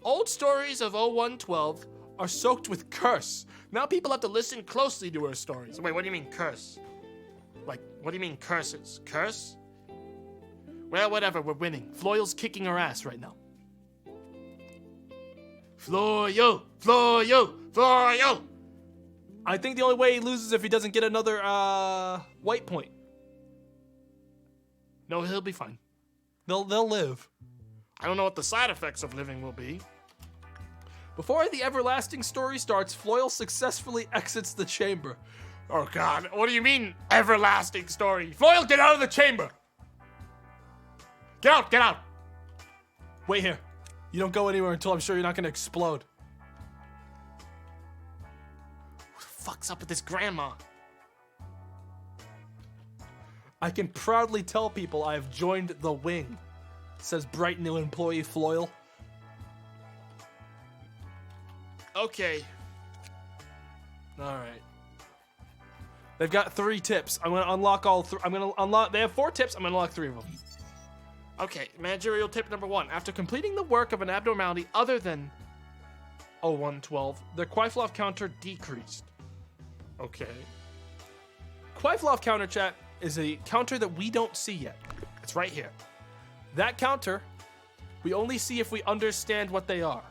Old stories of 0112 are soaked with curse. Now people have to listen closely to her stories. Wait, what do you mean curse? Like, what do you mean curses? Curse? Well, whatever, we're winning. Floyle's kicking her ass right now. Floyle! I think the only way he loses is if he doesn't get another white point. No, he'll be fine. They'll live. I don't know what the side effects of living will be. Before the everlasting story starts, Floyle successfully exits the chamber. Oh God, what do you mean, everlasting story? Floyle, get out of the chamber! Get out! Wait here. You don't go anywhere until I'm sure you're not gonna explode. What the fuck's up with this grandma? I can proudly tell people I have joined the wing, says bright new employee Floyle. Okay. Alright. They've got 3 tips. I'm gonna unlock all 3. They have 4 tips. I'm gonna unlock 3 of them. Okay, managerial tip number 1. After completing the work of an abnormality other than 0112, their Quiflov counter decreased. Okay. Quiflov counter, chat, is a counter that we don't see yet. It's right here. That counter, we only see if we understand what they are.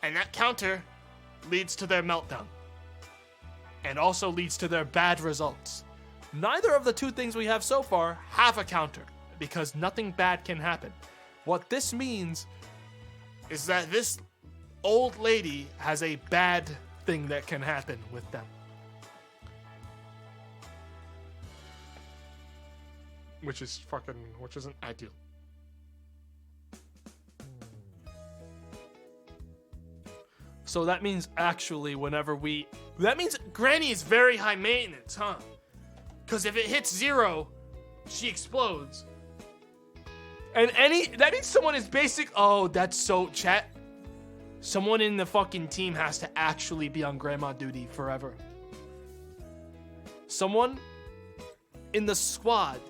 And that counter leads to their meltdown. And also leads to their bad results. Neither of the 2 things we have so far Have a counter. because nothing bad can happen. What this means Is that this old lady has a bad thing that can happen with them. Which isn't ideal. so that means actually That means Granny is very high maintenance, huh? Because if it hits 0, she explodes. And that means someone is basic. Oh, that's so chat. Someone in the fucking team has to actually be on grandma duty forever. Someone in the squad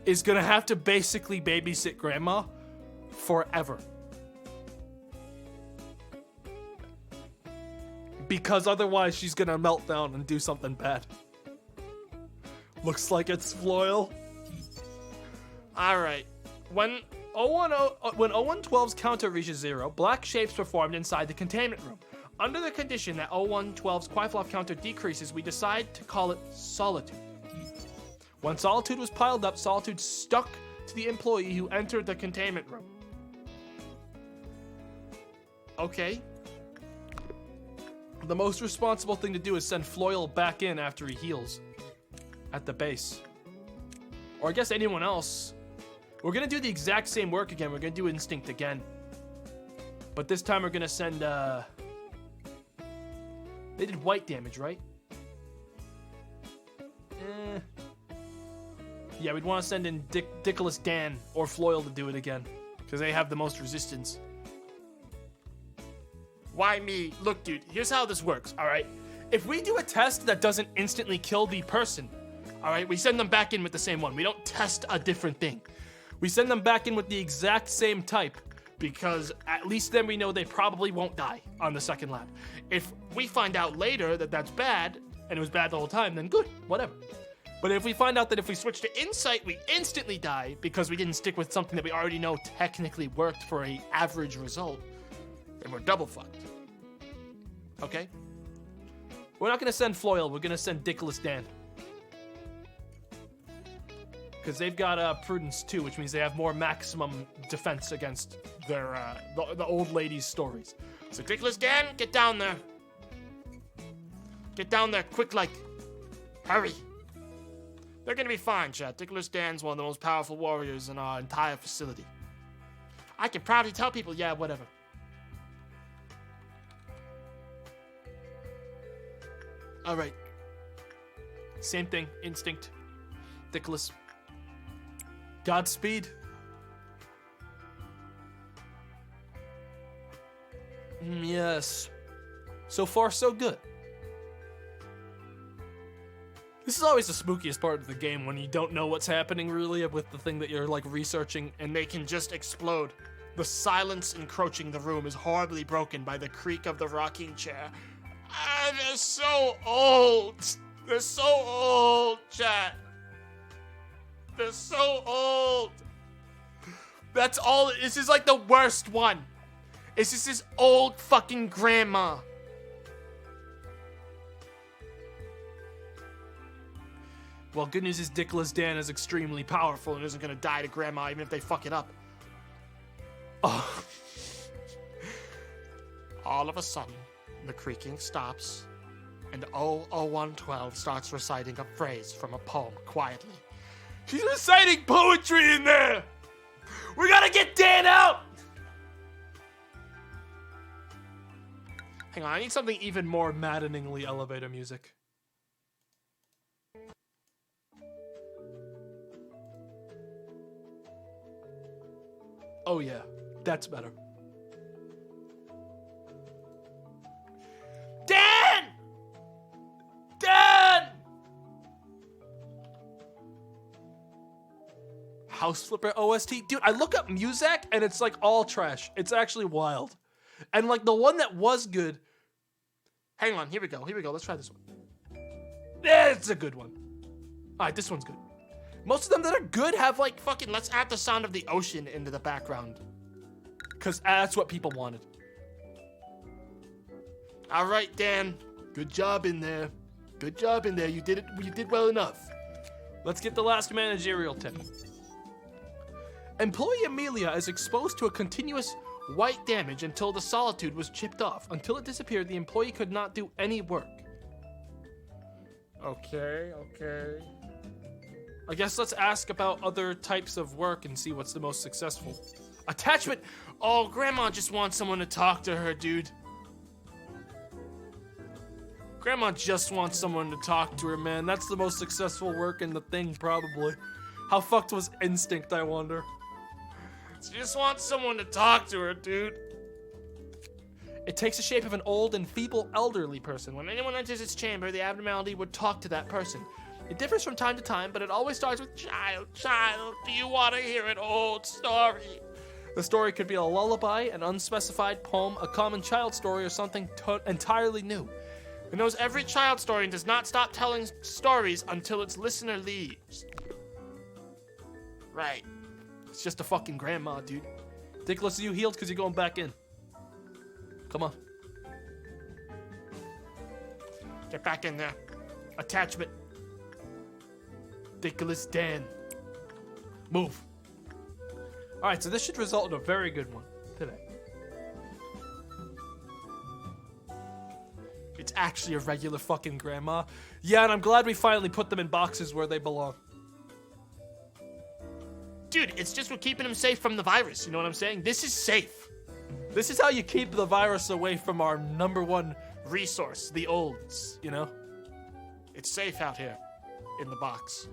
is gonna have to basically babysit grandma forever. Because otherwise she's gonna melt down and do something bad. Looks like it's Floyle. Alright. When 0112's counter reaches 0, black shapes performed inside the containment room. Under the condition that 0112's Quiflof counter decreases, we decide to call it Solitude. When Solitude was piled up, Solitude stuck to the employee who entered the containment room. Okay. The most responsible thing to do is send Floyle back in after he heals at the base. Or I guess anyone else. We're gonna do the exact same work again. We're gonna do Instinct again. But this time we're gonna send, they did white damage, right? Yeah, we'd want to send in Dickolas Dan or Floyle to do it again. Because they have the most resistance. Why me? Look, dude, here's how this works, alright? If we do a test that doesn't instantly kill the person, Alright, we send them back in with the same one. We don't test a different thing. we send them back in with the exact same type. Because at least then we know they probably won't die on the second lap. If we find out later that that's bad, and it was bad the whole time, then good, whatever. But if we find out that if we switch to Insight, we instantly die because we didn't stick with something that we already know technically worked for an average result, then we're double fucked. Okay? We're not going to send Floyle, we're going to send Dickolas Dan. Because they've got Prudence too, which means they have more maximum defense against their the old lady's stories. So Dickolas Dan, get down there. Get down there quick like. Hurry. They're gonna be fine, chat. Dickolas Dan's one of the most powerful warriors in our entire facility. I can proudly tell people, yeah, whatever. Alright. Same thing, Instinct. Dickolas. Godspeed. Yes. So far, so good. This is always the spookiest part of the game when you don't know what's happening really with the thing that you're like researching. And they can just explode. The silence encroaching the room is horribly broken by the creak of the rocking chair. Ah, they're so old. They're so old, chat. They're so old. That's all. This is like the worst one. It's just this old fucking grandma. Well, good news is Dickolas Dan is extremely powerful And isn't gonna die to grandma even if they fuck it up. Oh. All of a sudden, the creaking stops, and 00112 starts reciting a phrase from a poem quietly. She's reciting poetry in there! We gotta get Dan out! Hang on, I need something even More maddeningly elevator music. Oh yeah, that's better. Dan! Dan! House Flipper OST. Dude, I look up Muzak and it's like all trash. It's actually wild. And like the one that was good. Hang on, here we go. Let's try this one. Yeah, it's a good one. Alright, this one's good. Most of them that are good have like Fucking let's add the sound of the ocean into the background. because that's what people wanted. All right, Dan. Good job in there. Good job in there. You did it. You did well enough. Let's get the last managerial tip. Employee Amelia is exposed to a continuous white damage until the solitude was chipped off. Until it disappeared, the employee could not do any work. Okay. I guess let's ask about other types of work and see what's the most successful. Attachment. Oh, Grandma just wants someone to talk to her, dude. Grandma just wants someone to talk to her, man. That's the most successful work in the thing, probably. How fucked was Instinct, I wonder? She just wants someone to talk to her, dude. It takes the shape of an old and feeble elderly person. When anyone enters its chamber, the abnormality would talk to that person. It differs from time to time, but it always starts with, "Child, child, do you want to hear an old story?" The story could be a lullaby, an unspecified poem, a common child story, or something entirely new. It knows every child story and does not stop telling stories until its listener leaves. Right. It's just a fucking grandma, dude. Nicholas, are you healed? Because you're going back in. Come on. Get back in there. Attachment. Nicholas Dan. Move. Alright, so this should result in a very good one today. It's actually a regular fucking grandma. Yeah, and I'm glad we finally put them in boxes where they belong. Dude, it's just we're keeping them safe from the virus. You know what I'm saying? This is safe. This is how you keep the virus away from our number one Resource, the olds, you know? it's safe out here in the box.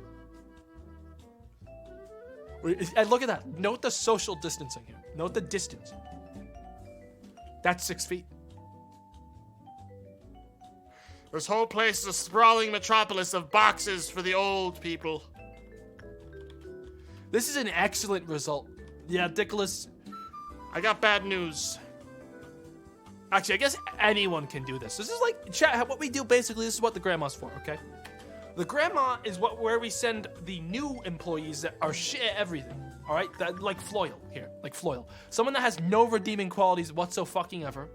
And look at that. Note the social distancing here. Note the distance. That's 6 feet. This whole place is a sprawling metropolis of boxes for the old people. This is an excellent result. Yeah, Nicholas. I got bad news. Actually, I guess anyone can do this. This is like, chat, what we do basically, this is what the grandma's for, okay? The grandma is where we send the new employees that are shit at everything, all right? That, like Floyle here, like Floyle. Someone that has no redeeming qualities whatsoever,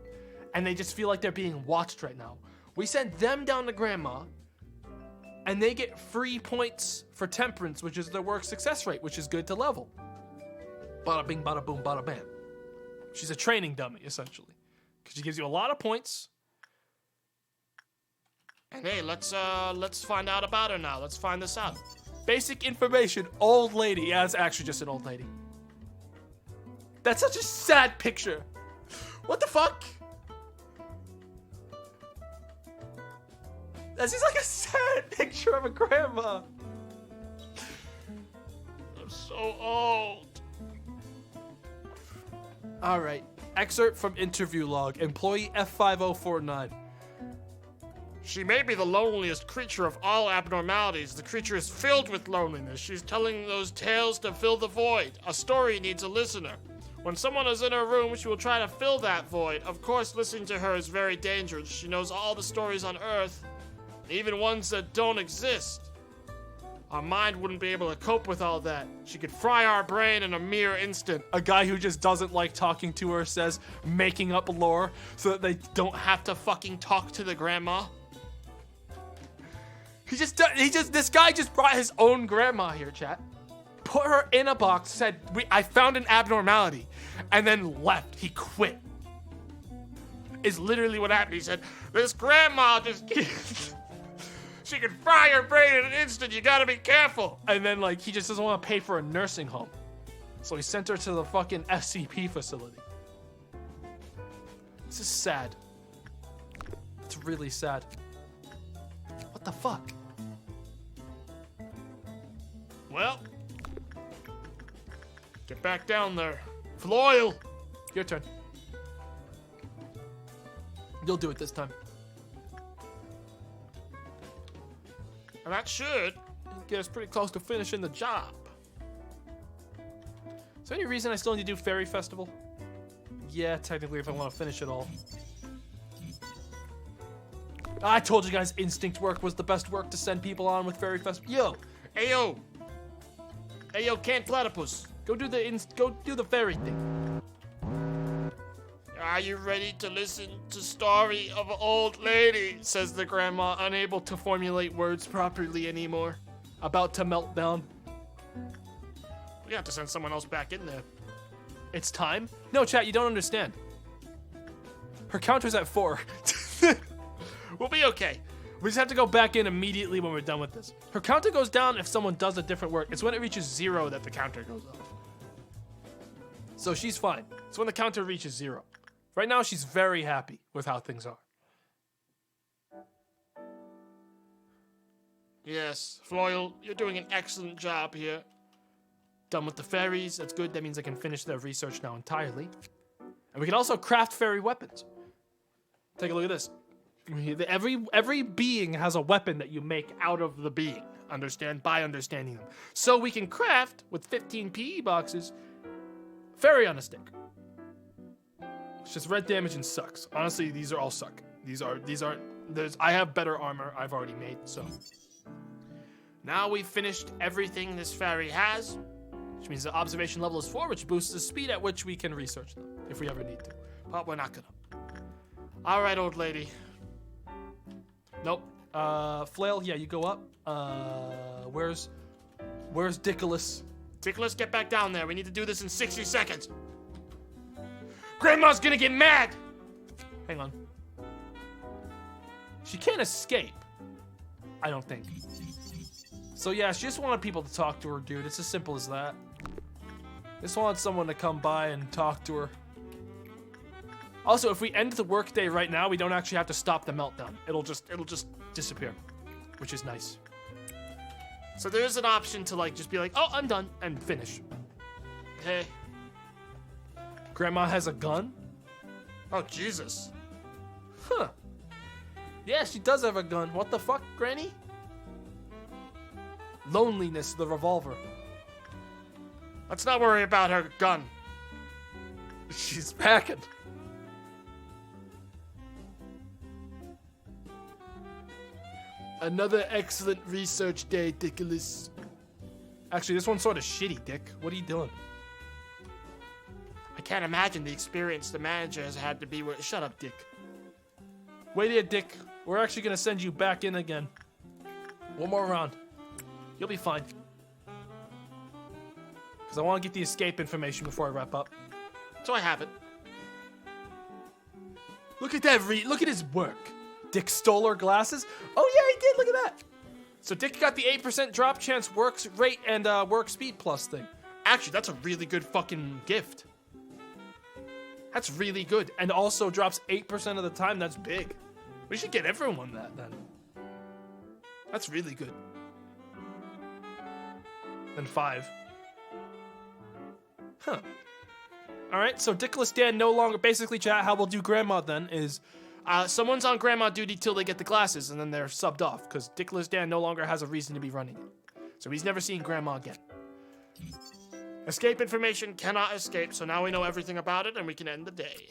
and they just feel like they're being watched right now. We send them down to grandma, and they get free points for temperance, which is their work success rate, which is good to level. Bada bing, bada boom, bada bam. She's a training dummy, essentially. Because she gives you a lot of points. And hey, let's find out about her now. Let's find this out. Basic information, old lady. Yeah, it's actually just an old lady. That's such a sad picture. What the fuck? That's just like a sad picture of a grandma. I'm so old. All right. Excerpt from interview log. Employee F5049. She may be the loneliest creature of all abnormalities. The creature is filled with loneliness. She's telling those tales to fill the void. A story needs a listener. When someone is in her room, she will try to fill that void. Of course, listening to her is very dangerous. She knows all the stories on Earth, even ones that don't exist. Our mind wouldn't be able to cope with all that. She could fry our brain in a mere instant. A guy who just doesn't like talking to her says making up lore so that they don't have to fucking talk to the grandma. This guy just brought his own grandma here, chat. Put her in a box, said, I found an abnormality, and then left. He quit. Is literally what happened. He said, this grandma just... she could fry your brain in an instant. You gotta be careful. And then, like, he just doesn't want to pay for a nursing home. So he sent her to the fucking SCP facility. This is sad. It's really sad. What the fuck? Well, get back down there. Floyle! Your turn. You'll do it this time. And that should Get us pretty close to finishing the job. Is there any reason I still need to do Fairy Festival? Yeah, technically, if I want to finish it all. I told you guys instinct work was the best work to send people on with Fairy Festival. Yo! Ayo! Ayo, Can't Platypus. Go do the fairy thing. Are you ready to listen to story of an old lady? Says the grandma, unable to formulate words properly anymore. About to melt down. We have to send someone else back in there. It's time? No, chat, you don't understand. Her counter's at 4. We'll be okay. We just have to go back in immediately when we're done with this. Her counter goes down if someone does a different work. It's when it reaches 0 that the counter goes off. So she's fine. It's when the counter reaches 0. Right now, she's very happy with how things are. Yes, Floyle, you're doing an excellent job here. Done with the fairies. That's good. That means I can finish their research now entirely. And we can also craft fairy weapons. Take a look at this. Every being has a weapon that you make out of the being. By understanding them. So we can craft, with 15 PE boxes, fairy on a stick. It's just red damage and sucks. Honestly, these are all suck. I have better armor I've already made, so. Now we've finished everything this fairy has. Which means the observation level is 4, which boosts the speed at which we can research them, if we ever need to. But we're not gonna. All right, old lady. Nope. Flail, yeah, you go up. Where's Dickolas? Dickolas, get back down there. We need to do this in 60 seconds. Grandma's gonna get mad. Hang on. She can't escape. I don't think. So yeah, she just wanted people to talk to her, dude. It's as simple as that. Just wanted someone to come by and talk to her. Also, if we end the workday right now, we don't actually have to stop the meltdown. It'll just disappear, which is nice. So there is an option to like just be like, oh, I'm done, and finish. Hey. Grandma has a gun? Oh, Jesus. Huh. Yeah, she does have a gun. What the fuck, Granny? Loneliness, the revolver. Let's not worry about her gun. She's packing. Another excellent research day, Dickolas. Actually, this one's sort of shitty, Dick. What are you doing? I can't imagine the experience the manager has had to be with. Shut up, Dick. Wait here, Dick. We're actually going to send you back in again. One more round. You'll be fine. Because I want to get the escape information before I wrap up. So I have it. Look at that. Look at his work. Dick stole her glasses. Oh, yeah, he did. Look at that. So Dick got the 8% drop chance, work rate, and work speed plus thing. Actually, that's a really good fucking gift. That's really good. And also drops 8% of the time. That's big. We should get everyone that then. That's really good. And 5. Huh. Alright, so Dickolas Dan no longer, basically chat, how we'll do Grandma then is, someone's on Grandma duty till they get the glasses and then they're subbed off, because Dickolas Dan no longer has a reason to be running it. So he's never seen Grandma again. Escape information cannot escape, so now we know everything about it and we can end the day.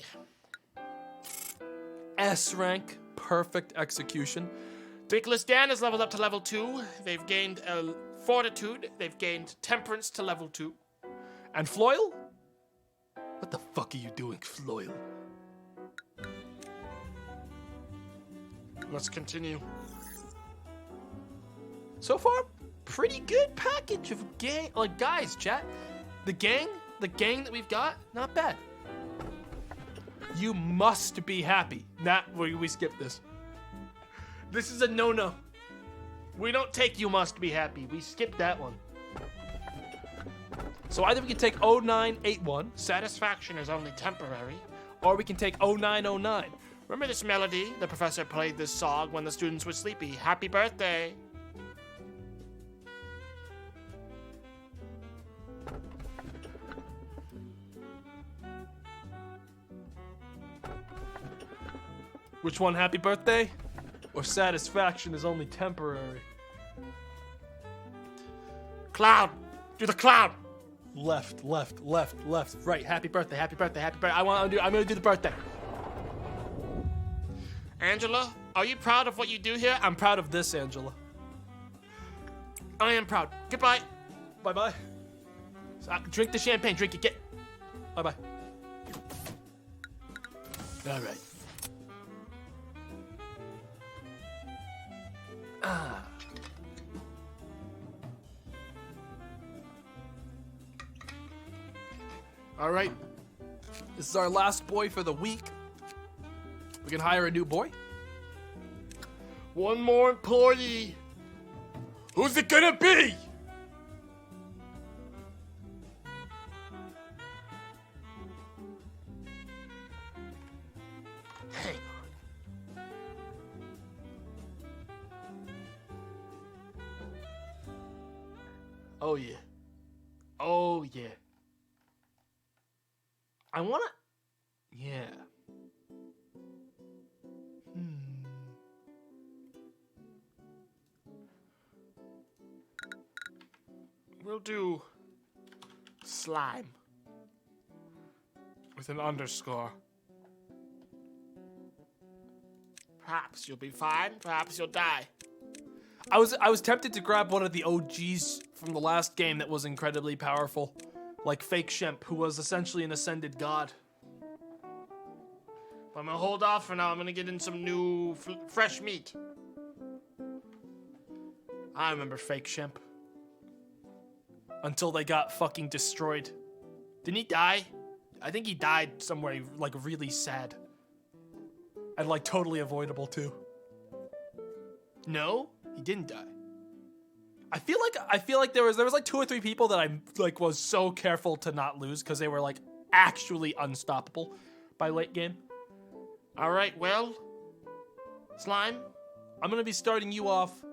S rank, perfect execution. Dickolas Dan is leveled up to level 2. They've gained fortitude. They've gained temperance to level 2. And Floyle? What the fuck are you doing, Floyle? Let's continue. So far, pretty good package of gang. Like, guys, chat. The gang that we've got, not bad. You must be happy. We skip this. This is a no-no. We don't take you must be happy. We skip that one. So either we can take 0981. Satisfaction is only temporary. Or we can take 0909. Remember this melody? The professor played this song when the students were sleepy. Happy birthday. Which one, happy birthday? Or satisfaction is only temporary? Cloud! Do the cloud! Left, left, left, left, right. Happy birthday, happy birthday, happy birthday. I'm gonna do the birthday. Angela, are you proud of what you do here? I'm proud of this, Angela. I am proud. Goodbye. Bye-bye. Drink the champagne, drink it, get. Bye-bye. All right. All right. This is our last boy for the week. We can hire a new boy. One more employee. Who's it gonna be? Hang on. Oh yeah. Oh, yeah. I want to... Yeah. We'll do slime with an underscore. Perhaps you'll be fine. Perhaps you'll die. I was tempted to grab one of the OGs from the last game that was incredibly powerful, like Fake Shemp, who was essentially an ascended god. But I'm gonna hold off for now. I'm gonna get in some new fresh meat. I remember Fake Shemp. Until they got fucking destroyed. Didn't he die? I think he died somewhere like really sad. And like totally avoidable too. No, he didn't die. I feel like there was like 2 or 3 people that I like was so careful to not lose because they were like actually unstoppable by late game. All right, well, slime. I'm gonna be starting you off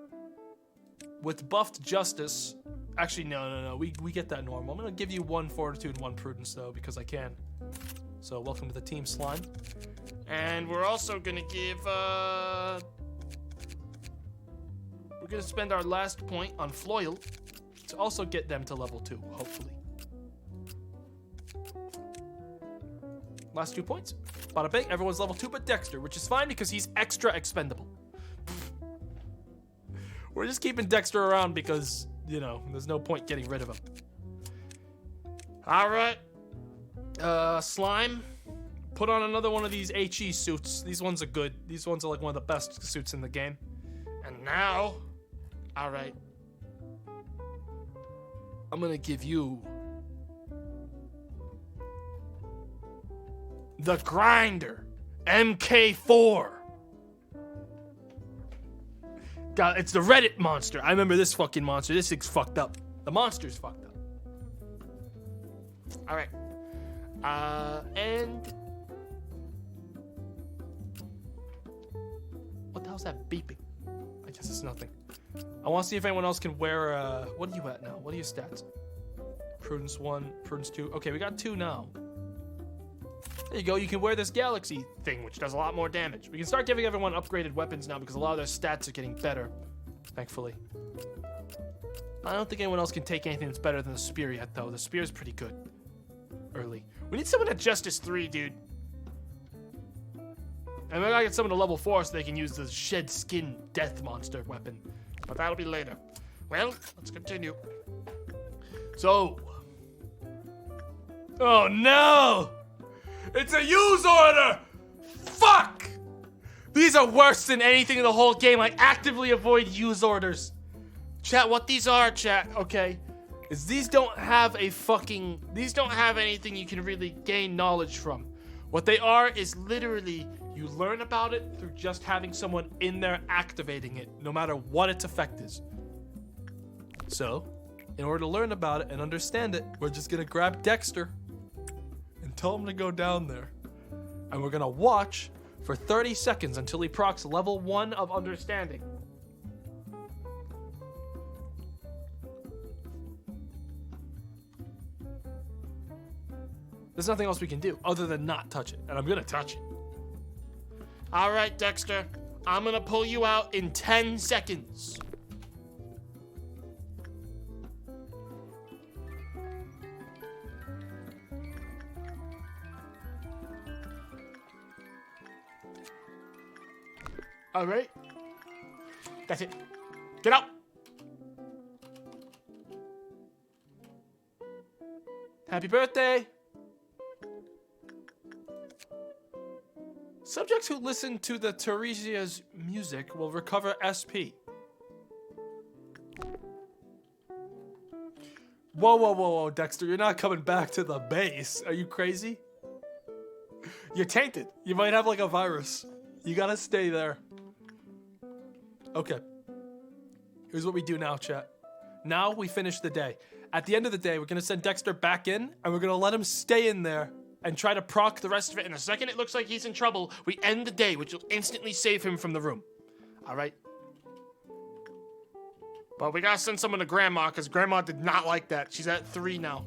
with buffed justice. Actually, no. We get that normal. I'm gonna give you 1 fortitude and 1 prudence though because I can. So welcome to the team, slime. And we're also gonna give we're gonna spend our last point on Floyle to also get them to level 2, hopefully. Last 2 points. Bada bing, everyone's level 2 but Dexter, which is fine because he's extra expendable. We're just keeping Dexter around because, you know, there's no point getting rid of him. All right. Slime, put on another one of these HE suits. These ones are good. These ones are like one of the best suits in the game. And now, all right. I'm gonna give you the Grinder MK4. God, it's the Reddit monster. I remember this fucking monster. This thing's fucked up. The monster's fucked up. All right. And what the hell's that beeping? I guess it's nothing. I want to see if anyone else can wear. What are you at now? What are your stats? Prudence 1, Prudence 2. Okay, we got 2 now. There you go. You can wear this Galaxy thing, which does a lot more damage. We can start giving everyone upgraded weapons now because a lot of their stats are getting better, thankfully. I don't think anyone else can take anything that's better than the Spear yet, though. The Spear is pretty good. Early. We need someone at Justice 3, dude. And we gotta get someone to level 4 so they can use the Shed Skin Death Monster weapon. But that'll be later. Well, let's continue. So. Oh no! It's a use order! Fuck! These are worse than anything in the whole game. I actively avoid use orders. Chat, what these are, chat, okay, is these don't have anything you can really gain knowledge from. What they are is literally you learn about it through just having someone in there activating it, no matter what its effect is. So, in order to learn about it and understand it, we're just gonna grab Dexter and tell him to go down there. And we're gonna watch for 30 seconds until he procs level 1 of understanding. There's nothing else we can do other than not touch it, and I'm gonna touch it. All right, Dexter, I'm gonna pull you out in 10 seconds. All right. That's it. Get out. Happy birthday. Subjects who listen to the Teresia's music will recover SP. Whoa, Dexter, you're not coming back to the base. Are you crazy? You're tainted. You might have like a virus. You gotta stay there. Okay. Here's what we do now, chat. Now we finish the day. At the end of the day, we're gonna send Dexter back in, and we're gonna let him stay in there and try to proc the rest of it. And the second it looks like he's in trouble, we end the day, which will instantly save him from the room. All right? But we gotta send someone to Grandma, because Grandma did not like that. She's at 3 now.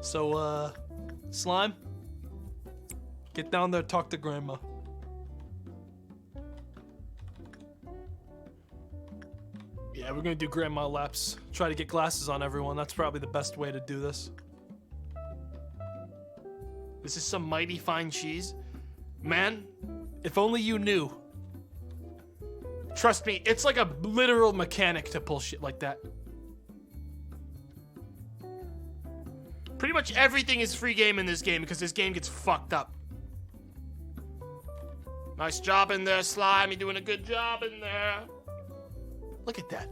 So, Slime, get down there, talk to Grandma. Yeah, we're gonna do Grandma laps. Try to get glasses on everyone. That's probably the best way to do this. This is some mighty fine cheese. Man, If only you knew. trust me, it's like a Literal mechanic to pull shit like that. pretty much everything is free game in this game because this game gets fucked up. Nice job in there, Slime. You're doing a good job in there. Look at that.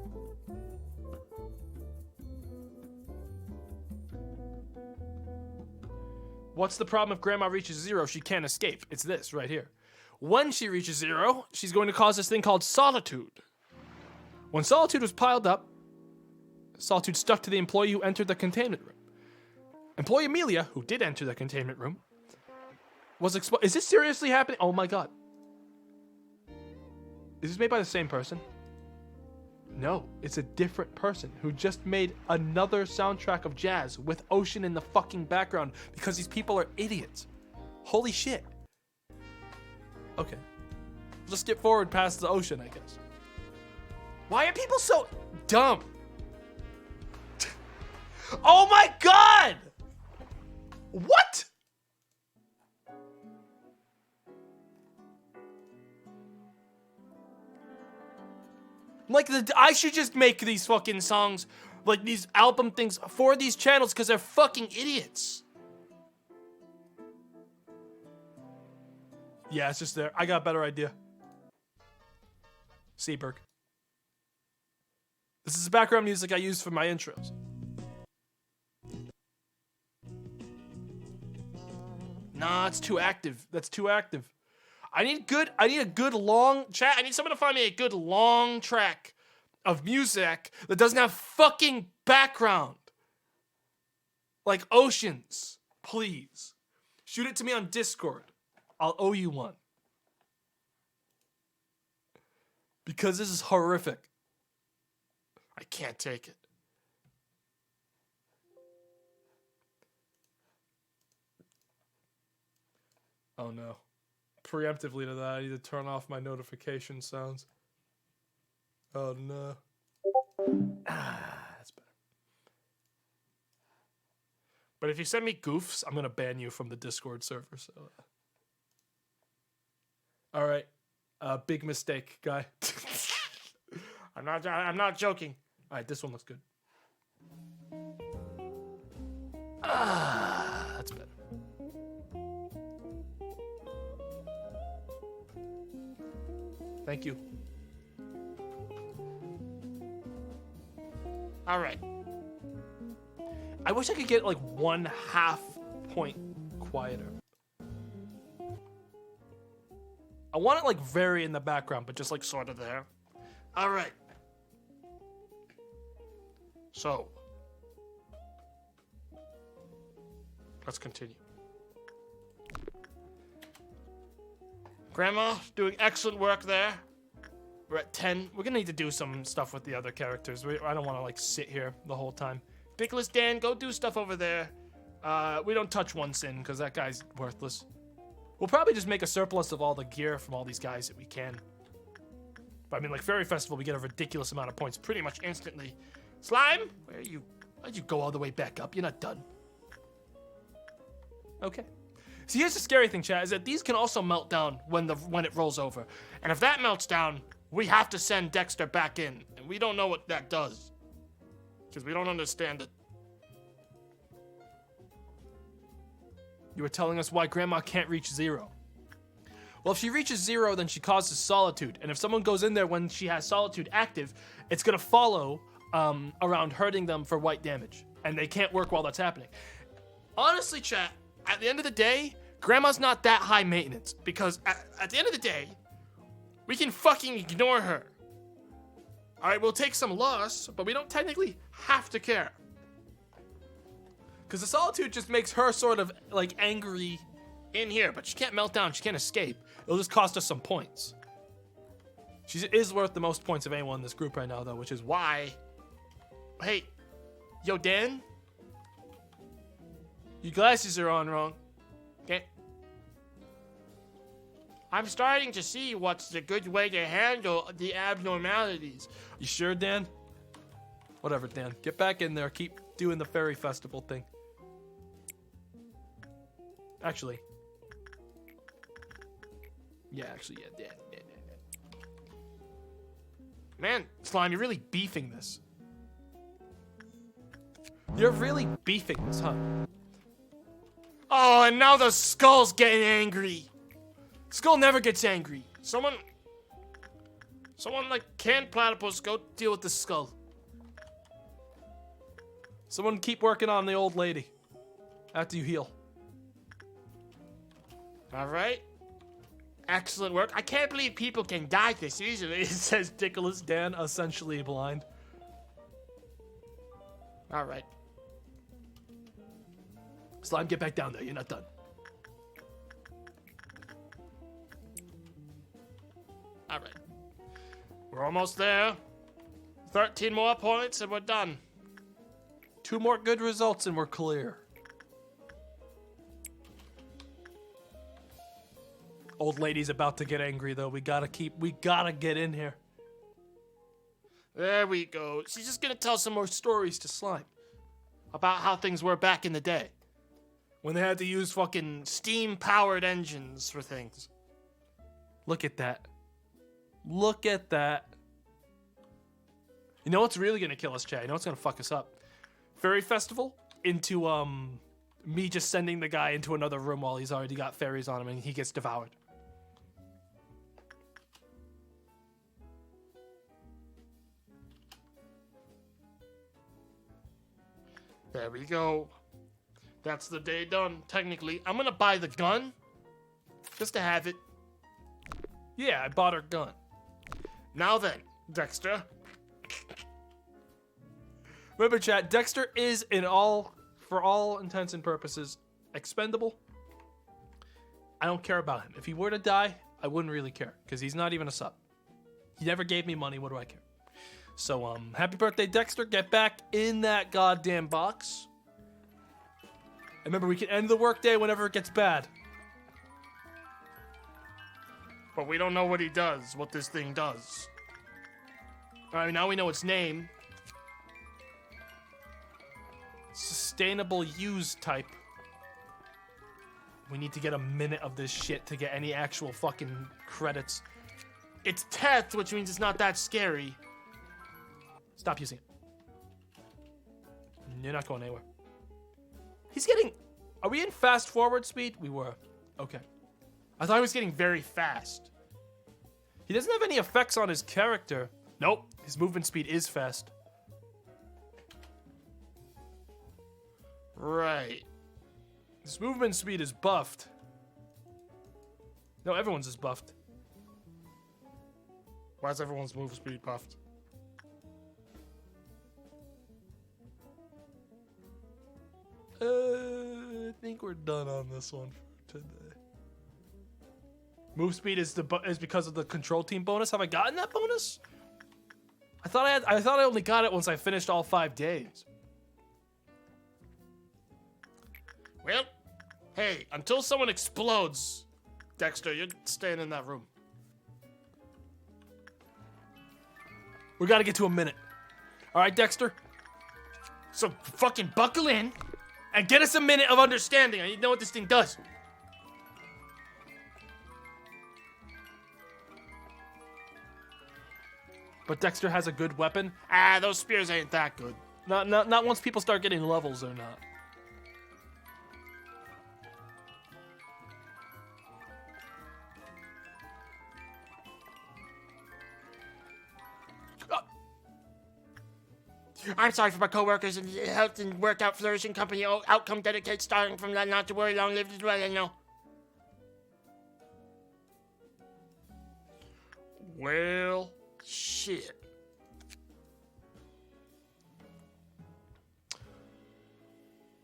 What's the problem if Grandma reaches 0? She can't escape. It's this right here. When she reaches 0, she's going to cause this thing called solitude. When solitude was piled up, solitude stuck to the employee who entered the containment room. Employee Amelia, who did enter the containment room, was exposed. Is this seriously happening? Oh my god. Is this made by the same person? No, it's a different person who just made another soundtrack of jazz with ocean in the fucking background because these people are idiots. Holy shit. Okay. Let's skip forward past the ocean, I guess. Why are people so dumb? Oh my god! What? Like, I should just make these fucking songs, like these album things for these channels because they're fucking idiots. Yeah, it's just there. I got a better idea. Seaberg. This is the background music I use for my intros. Nah, it's too active. That's too active. I need a good long chat. I need someone to find me a good long track of music that doesn't have fucking background. Like oceans. Please. Shoot it to me on Discord. I'll owe you one. Because this is horrific. I can't take it. Oh no. Preemptively to that, I need to turn off my notification sounds. Oh no. That's better. But if you send me Goofs, I'm gonna ban you from the Discord server. So, all right, big mistake, guy. I'm not joking. All right, this one looks good. That's better. Thank you. All right. I wish I could get like 1/2 point quieter. I want it like very in the background, but just like sort of there. All right. So, let's continue. Grandma, doing excellent work there. We're at 10. We're gonna need to do some stuff with the other characters. I don't want to like sit here the whole time. Bickless Dan, go do stuff over there. We don't touch one sin because that guy's worthless. We'll probably just make a surplus of all the gear from all these guys that we can. But I mean, like Fairy Festival, we get a ridiculous amount of points pretty much instantly. Slime, Where are you? Why'd you go all the way back up? You're not done. Okay. See, here's the scary thing, chat, is that these can also melt down when it rolls over. and if that melts down, we have to send Dexter back in. And we don't know what that does. Because we don't understand it. You were telling us why Grandma can't reach 0. Well, if she reaches 0, then she causes solitude. And if someone goes in there when she has solitude active, it's going to follow around hurting them for white damage. And they can't work while that's happening. Honestly, chat, at the end of the day, Grandma's not that high maintenance. Because at the end of the day, we can fucking ignore her. Alright, we'll take some loss, but we don't technically have to care. Because the solitude just makes her sort of like angry In here, but she can't melt down, she can't escape. It'll just cost us some points. She is worth the most points of anyone in this group right now, though, which is why. Hey, yo, Dan? Your glasses are on wrong. Okay. I'm starting to see what's the good way to handle the abnormalities. You sure, Dan? Whatever, Dan. Get back in there. Keep doing the fairy festival thing. Actually. Yeah, Dan. Man, Slime, you're really beefing this. You're really beefing this, huh? oh, and now the skull's getting angry. Skull never gets angry. Someone like canned platypus, go deal with the skull. Someone keep working on the old lady. After you heal. All right. Excellent work. I can't believe people can die this easily. Says Nicholas Dan, essentially blind. All right. Slime, get back down there. You're not done. All right. We're almost there. 13 more points and we're done. 2 more good results and we're clear. Old lady's about to get angry though. We gotta get in here. There we go. She's just gonna tell some more stories to Slime about how things were back in the day when they had to use fucking steam-powered engines for things. Look at that. Look at that. You know what's really gonna kill us, Chad? You know what's gonna fuck us up? Fairy Festival into me just sending the guy into another room while he's already got fairies on him and he gets devoured. There we go. That's the day done, technically. I'm gonna buy the gun just to have it. Yeah, I bought her gun. Now then, Dexter. Remember, chat, Dexter is for all intents and purposes, expendable. I don't care about him. If he were to die, I wouldn't really care, because he's not even a sub. He never gave me money, what do I care? So, happy birthday, Dexter. Get back in that goddamn box. And remember, we can end the workday whenever it gets bad. But we don't know what he does, what this thing does. Alright, now we know its name. Sustainable use type. We need to get a minute of this shit to get any actual fucking credits. It's Teth, which means it's not that scary. Stop using it. You're not going anywhere. He's getting... Are we in fast forward speed? We were. Okay. I thought he was getting very fast. He doesn't have any effects on his character. Nope. His movement speed is fast. Right. His movement speed is buffed. No, everyone's is buffed. Why is everyone's move speed buffed? I think we're done on this one for today. Move speed is because of the control team bonus. Have I gotten that bonus? I thought I only got it once I finished all 5 days. Well, hey, until someone explodes, Dexter, you're staying in that room. We gotta get to a minute. Alright, Dexter? So fucking buckle in and get us a minute of understanding. I need to know what this thing does. But Dexter has a good weapon. Ah, those spears ain't that good. Not once people start getting levels, they're not. I'm sorry for my coworkers and the health and workout flourishing company. Outcome dedicated starting from that. Not to worry, long live as well. I know. Well, shit.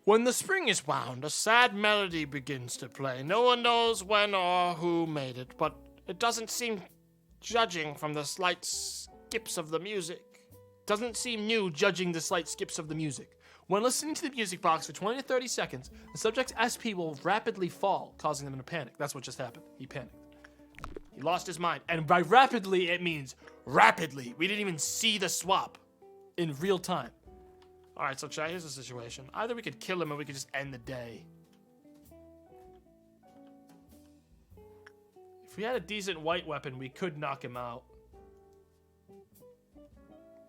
When the spring is wound, a sad melody begins to play. No one knows when or who made it, but it doesn't seem Judging from the slight skips of the music. Doesn't seem new judging the slight skips of the music. When listening to the music box for 20 to 30 seconds, the subject's SP will rapidly fall, causing them to panic. That's what just happened. He panicked. He lost his mind. And by rapidly, it means rapidly. We didn't even see the swap in real time. All right, so chat, here's the situation. Either we could kill him or we could just end the day. If we had a decent white weapon, we could knock him out.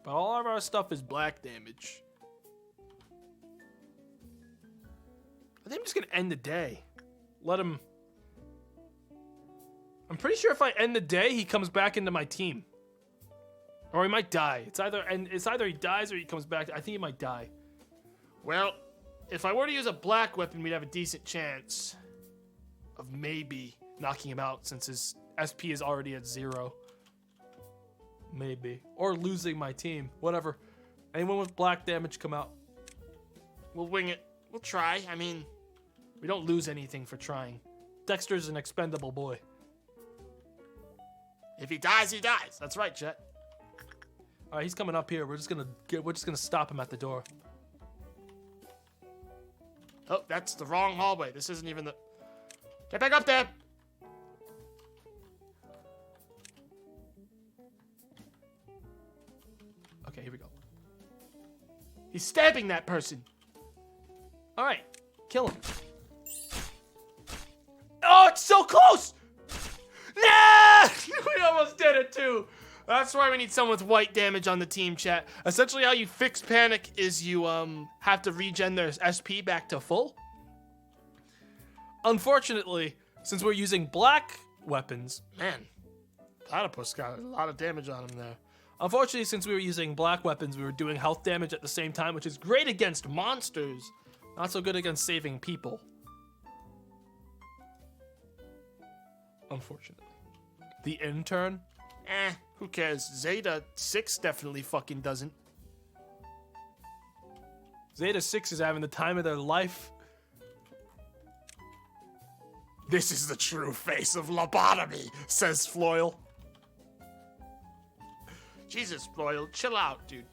But all of our stuff is black damage. I think I'm just going to end the day. Let him... I'm pretty sure if I end the day, he comes back into my team. Or he might die. It's either he dies or he comes back. I think he might die. Well, if I were to use a black weapon, we'd have a decent chance of maybe knocking him out since his SP is already at 0. Maybe. Or losing my team. Whatever. Anyone with black damage come out. We'll wing it. We'll try. I mean, we don't lose anything for trying. Dexter's an expendable boy. If he dies, he dies. That's right, Jet. All right, he's coming up here. We're just gonna stop him at the door. Oh, that's the wrong hallway. This isn't even the... Get back up there! Okay, here we go. He's stabbing that person. All right, kill him. Oh, it's so close! Nah! We almost did it too. That's why we need someone with white damage on the team, chat. Essentially, how you fix panic is you have to regen their SP back to full. Unfortunately, since we're using black weapons, man, Platypus got a lot of damage on him there. Unfortunately, since we were using black weapons, we were doing health damage at the same time, which is great against monsters, not so good against saving people. Unfortunately. The intern? Who cares? Zeta 6 definitely fucking doesn't. Zeta 6 is having the time of their life. This is the true face of lobotomy, says Floyle. Jesus, Floyle, chill out, dude.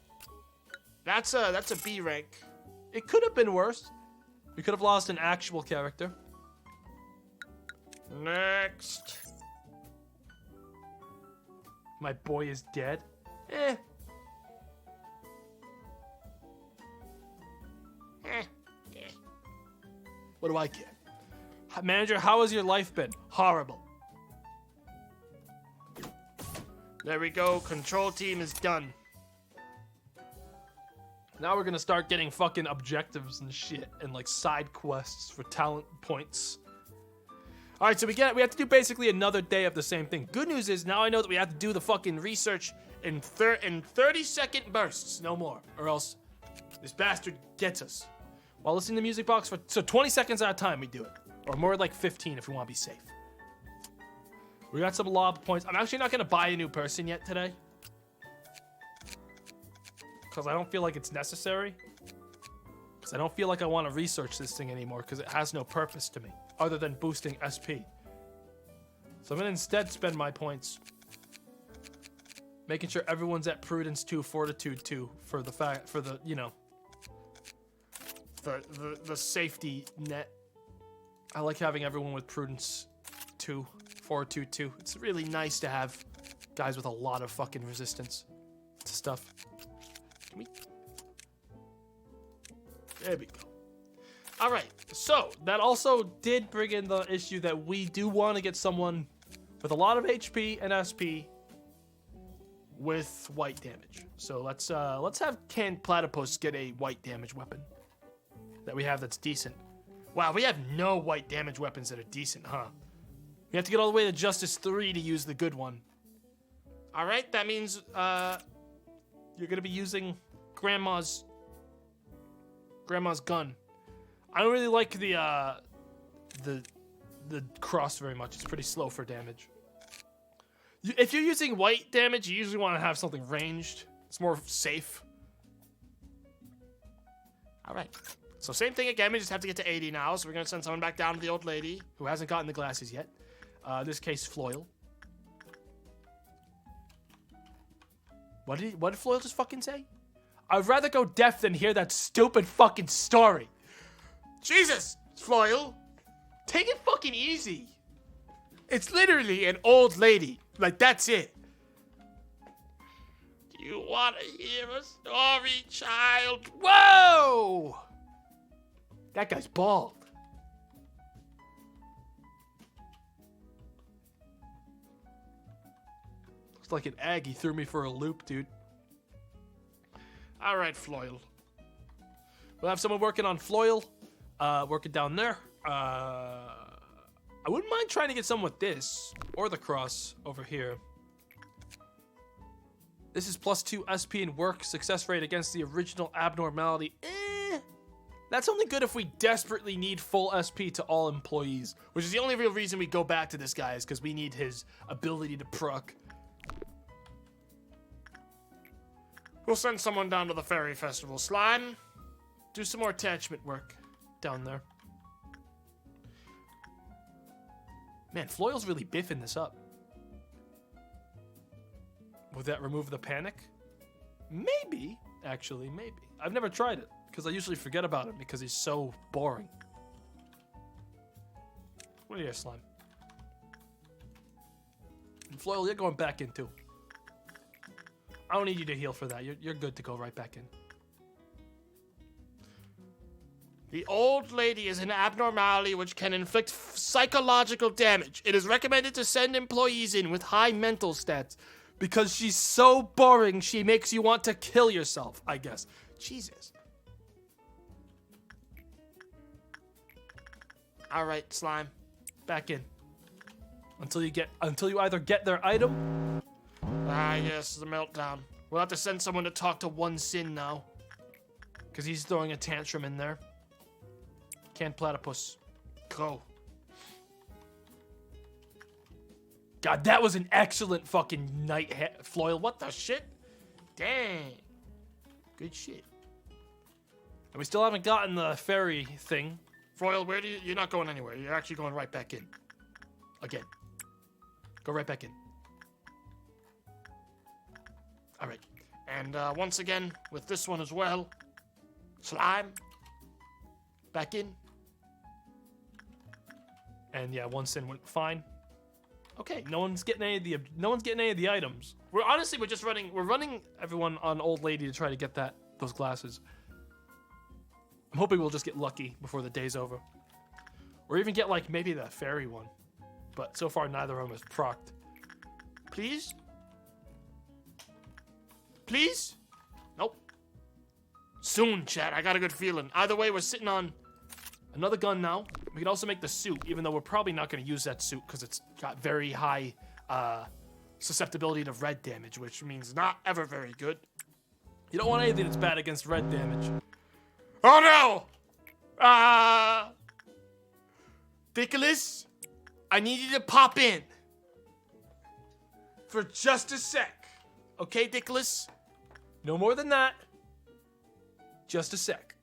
That's a B rank. It could have been worse. We could have lost an actual character. Next. My boy is dead? What do I care? Manager, how has your life been? Horrible. There we go. Control team is done. Now we're gonna start getting fucking objectives and shit and like side quests for talent points. All right, so we have to do basically another day of the same thing. Good news is now I know that we have to do the fucking research in 30-second bursts, no more, or else this bastard gets us. While listening to the music box for 20 seconds at a time, we do it, or more like 15 if we want to be safe. We got some lob points. I'm actually not gonna buy a new person yet today because I don't feel like it's necessary. Because I don't feel like I want to research this thing anymore because it has no purpose to me other than boosting SP. So I'm gonna instead spend my points making sure everyone's at Prudence 2, Fortitude 2 for the you know, the safety net. I like having everyone with Prudence 2, Fortitude 2. It's really nice to have guys with a lot of fucking resistance to stuff. Can we? There we go. All right, so that also did bring in the issue that we do want to get someone with a lot of HP and SP with white damage. So let's have Canned Platypus get a white damage weapon that we have that's decent. Wow, we have no white damage weapons that are decent, huh? We have to get all the way to Justice 3 to use the good one. All right, that means you're gonna be using Grandma's gun. I don't really like the cross very much. It's pretty slow for damage. If you're using white damage, you usually want to have something ranged. It's more safe. All right. So same thing again. We just have to get to 80 now. So we're going to send someone back down to the old lady who hasn't gotten the glasses yet. In this case, Floyle. What did Floyle just fucking say? I'd rather go deaf than hear that stupid fucking story. Jesus, Floyle. Take it fucking easy. It's literally an old lady. Like, that's it. Do you want to hear a story, child? Whoa! That guy's bald. Looks like an egg. He threw me for a loop, dude. All right, Floyle. We'll have someone working on Floyle, working down there. I wouldn't mind trying to get someone with this, or the cross over here. This is +2 SP in work success rate against the original abnormality. That's only good if we desperately need full SP to all employees, Which is the only real reason we go back to this guy is because we need his ability to proc. We'll send someone down to the Fairy Festival. Slime, do some more attachment work down there. Man, Floyle's really biffing this up. Would that remove the panic? Maybe, actually, maybe. I've never tried it, because I usually forget about him because he's so boring. What are you, Slime? And Floyle, you're going back in too. I don't need you to heal for that. You're good to go right back in. The old lady is an abnormality which can inflict psychological damage. It is recommended to send employees in with high mental stats. Because she's so boring, she makes you want to kill yourself, I guess. Jesus. All right, Slime. Back in. Until you either get their item. Ah, yes, the meltdown. We'll have to send someone to talk to One Sin now. Because he's throwing a tantrum in there. Canned platypus. Go. God, that was an excellent fucking night, Floyle. What the shit? Dang. Good shit. And we still haven't gotten the fairy thing. Foyle, where do you're not going anywhere. You're actually going right back in. Again. Go right back in. All right. And once again, with this one as well, Slime, back in. And yeah, One Sin went fine. Okay, no one's getting any of the items. We're running everyone on Old Lady to try to get those glasses. I'm hoping we'll just get lucky before the day's over. Or even get like maybe the fairy one. But so far neither of them is procced. Please? Please? Nope. Soon, chat. I got a good feeling. Either way, we're sitting on another gun now. We can also make the suit, even though we're probably not going to use that suit because it's got very high susceptibility to red damage, which means not ever very good. You don't want anything that's bad against red damage. Oh no! Nicholas, I need you to pop in. For just a sec. Okay, Nicholas? No more than that. Just a sec.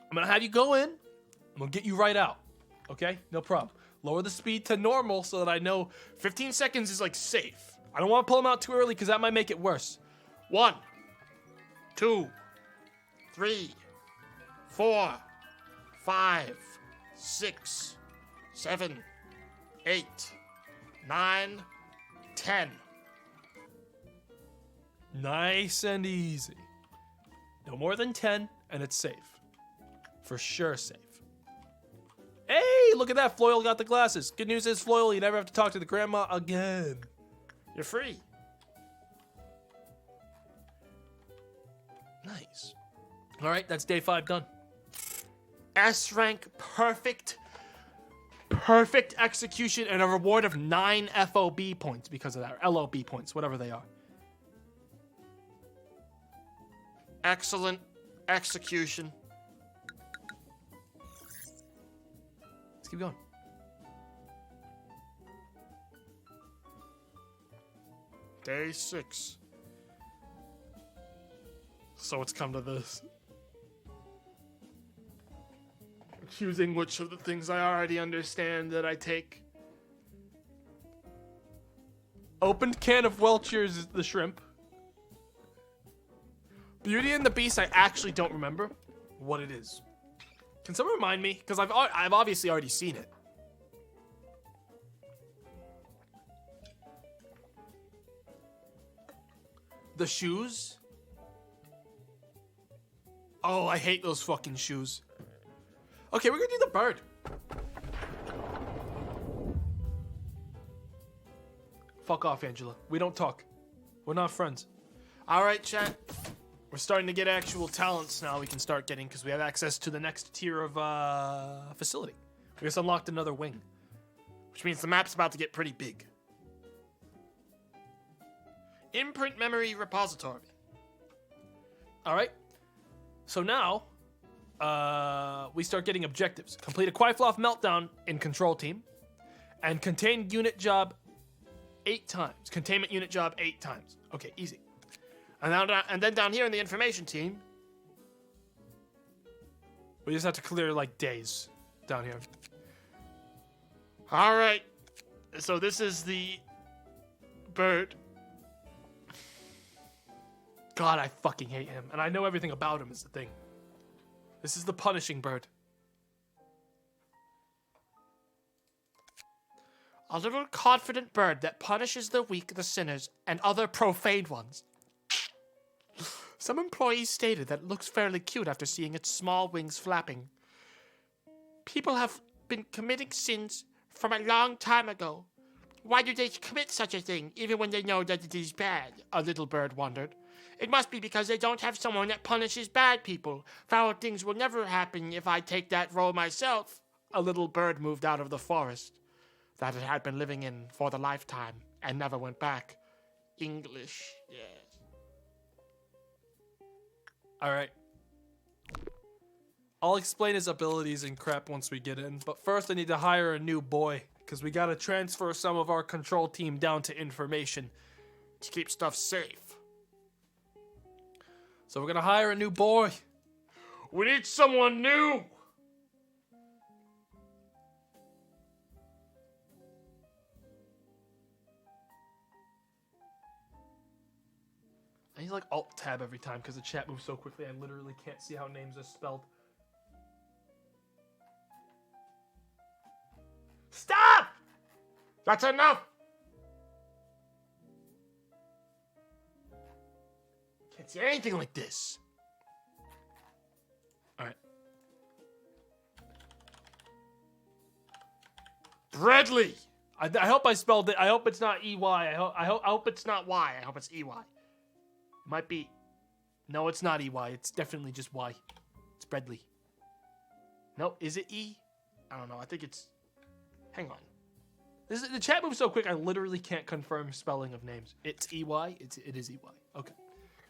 I'm gonna have you go in. I'm gonna get you right out. Okay? No problem. Lower the speed to normal so that I know 15 seconds is like safe. I don't want to pull him out too early because that might make it worse. 1, 2, 3, 4, 5, 6, 7, 8, 9, 10. Nice and easy. No more than 10, and it's safe. For sure safe. Hey, look at that. Floyle got the glasses. Good news is, Floyle, you never have to talk to the grandma again. You're free. Nice. All right, that's day 5 done. S rank, perfect execution, and a reward of 9 FOB points because of that, or LOB points, whatever they are. Excellent execution. Let's keep going. Day 6. So it's come to this. Choosing which of the things I already understand that I take. Opened can of Welch's the shrimp. Beauty and the Beast, I actually don't remember what it is. Can someone remind me? Because I've obviously already seen it. The shoes? Oh, I hate those fucking shoes. Okay, we're gonna do the bird. Fuck off, Angela. We don't talk. We're not friends. All right, chat. We're starting to get actual talents now we can start getting because we have access to the next tier of facility. We just unlocked another wing. Which means the map's about to get pretty big. Imprint memory repository. All right. So now, we start getting objectives. Complete a Quifloff meltdown in control team, and contain unit job 8 times. Containment unit job 8 times. Okay, easy. And then down here in the information team, We just have to clear like days down here. all right. So this is the bird. God, I fucking hate him, and I know everything about him is the thing. This is the punishing bird. A little confident bird that punishes the weak, the sinners, and other profane ones. Some employees stated that it looks fairly cute after seeing its small wings flapping. People have been committing sins from a long time ago. Why do they commit such a thing, even when they know that it is bad? A little bird wondered. It must be because they don't have someone that punishes bad people. Foul things will never happen if I take that role myself. A little bird moved out of the forest that it had been living in for the lifetime and never went back. English, yes. All right. I'll explain his abilities and crap once we get in, but first I need to hire a new boy, because we gotta transfer some of our control team down to information To keep stuff safe. So we're gonna hire a new boy. We need someone new. I need like Alt-Tab every time because the chat moves so quickly I literally can't see how names are spelled. Stop! That's enough. Can't see anything like this. All right. Bradley. I hope I spelled it. I hope it's not EY. I hope it's not Y. I hope it's EY. Might be. No, it's not EY. It's definitely just Y. It's Bradley. No, is it E? I don't know. I think it's... Hang on. The chat moves so quick I literally can't confirm spelling of names. It's EY. It is EY. Okay.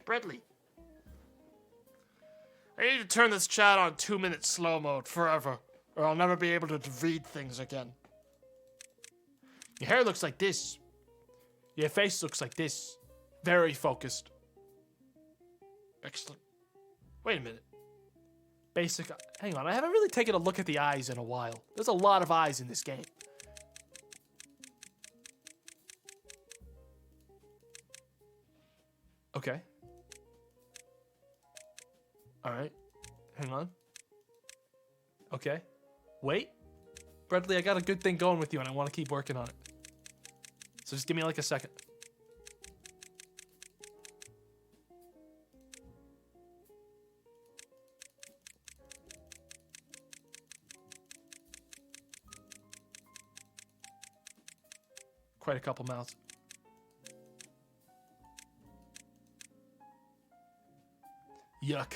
Bradley. I need to turn this chat on 2-minute slow mode forever, or I'll never be able to read things again. Your hair looks like this. Your face looks like this. Very focused. Excellent. Wait a minute. Basic. Hang on, I haven't really taken a look at the eyes in a while. There's a lot of eyes in this game. Okay. Alright. Hang on. Okay. Wait. Bradley, I got a good thing going with you and I want to keep working on it. So just give me like a second. Quite a couple mouths. Yuck.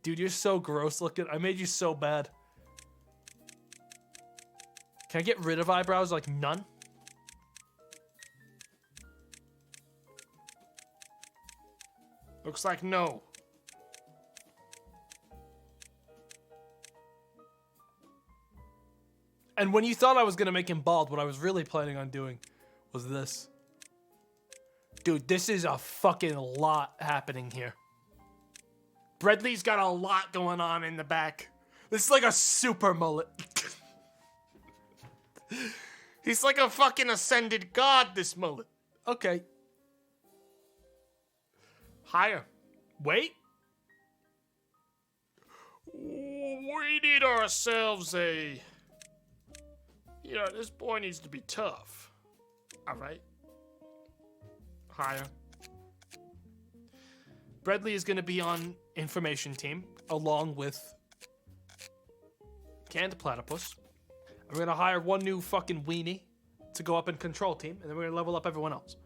Dude, you're so gross looking. I made you so bad. Can I get rid of eyebrows? Like none? Looks like no. And when you thought I was going to make him bald, what I was really planning on doing was this. Dude, this is a fucking lot happening here. Bradley's got a lot going on in the back. This is like a super mullet. He's like a fucking ascended god, this mullet. Okay. Higher. Wait. We need ourselves a... You know, this boy needs to be tough. Alright. Hire. Bradley is going to be on information team, along with Canned Platypus. We're going to hire one new fucking weenie to go up in control team, and then we're going to level up everyone else.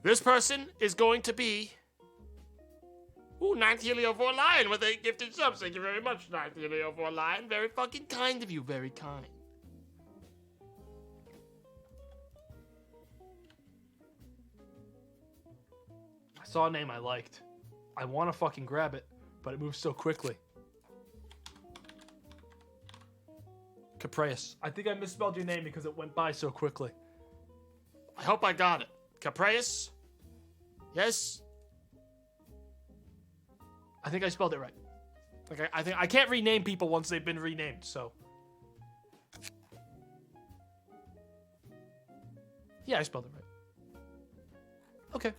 This person is going to be... Ooh, 9th Helio 4 Lion with 8 gifted subs. Thank you very much, 9th Helio 4 Lion. Very fucking kind of you. Very kind. I saw a name I liked. I want to fucking grab it, but it moves so quickly. Capreus. I think I misspelled your name because it went by so quickly. I hope I got it. Capreus? Yes? I think I spelled it right. Like I think I can't rename people once they've been renamed, so. Yeah, I spelled it right. Okay.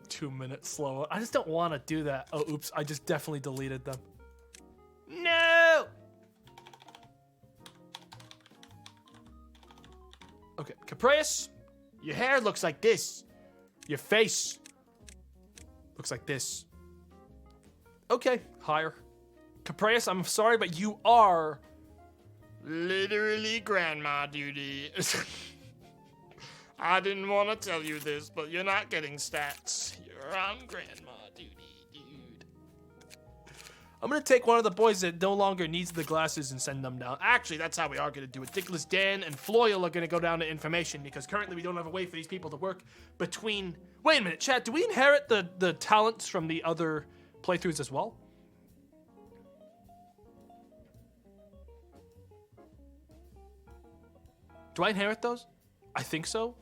2 minutes slower. I just don't want to do that. Oh, oops. I just definitely deleted them. No! Okay, Capreus, Your hair looks like this. your face looks like this. Okay, higher. Capreus, I'm sorry, but you are... Literally grandma duty. I didn't want to tell you this, but you're not getting stats. You're on grandma duty, dude. I'm going to take one of the boys that no longer needs the glasses and send them down. Actually, that's how we are going to do it. Dickless Dan and Floyle are going to go down to information because currently we don't have a way for these people to work between... Wait a minute, chat. Do we inherit the talents from the other playthroughs as well? Do I inherit those? I think so.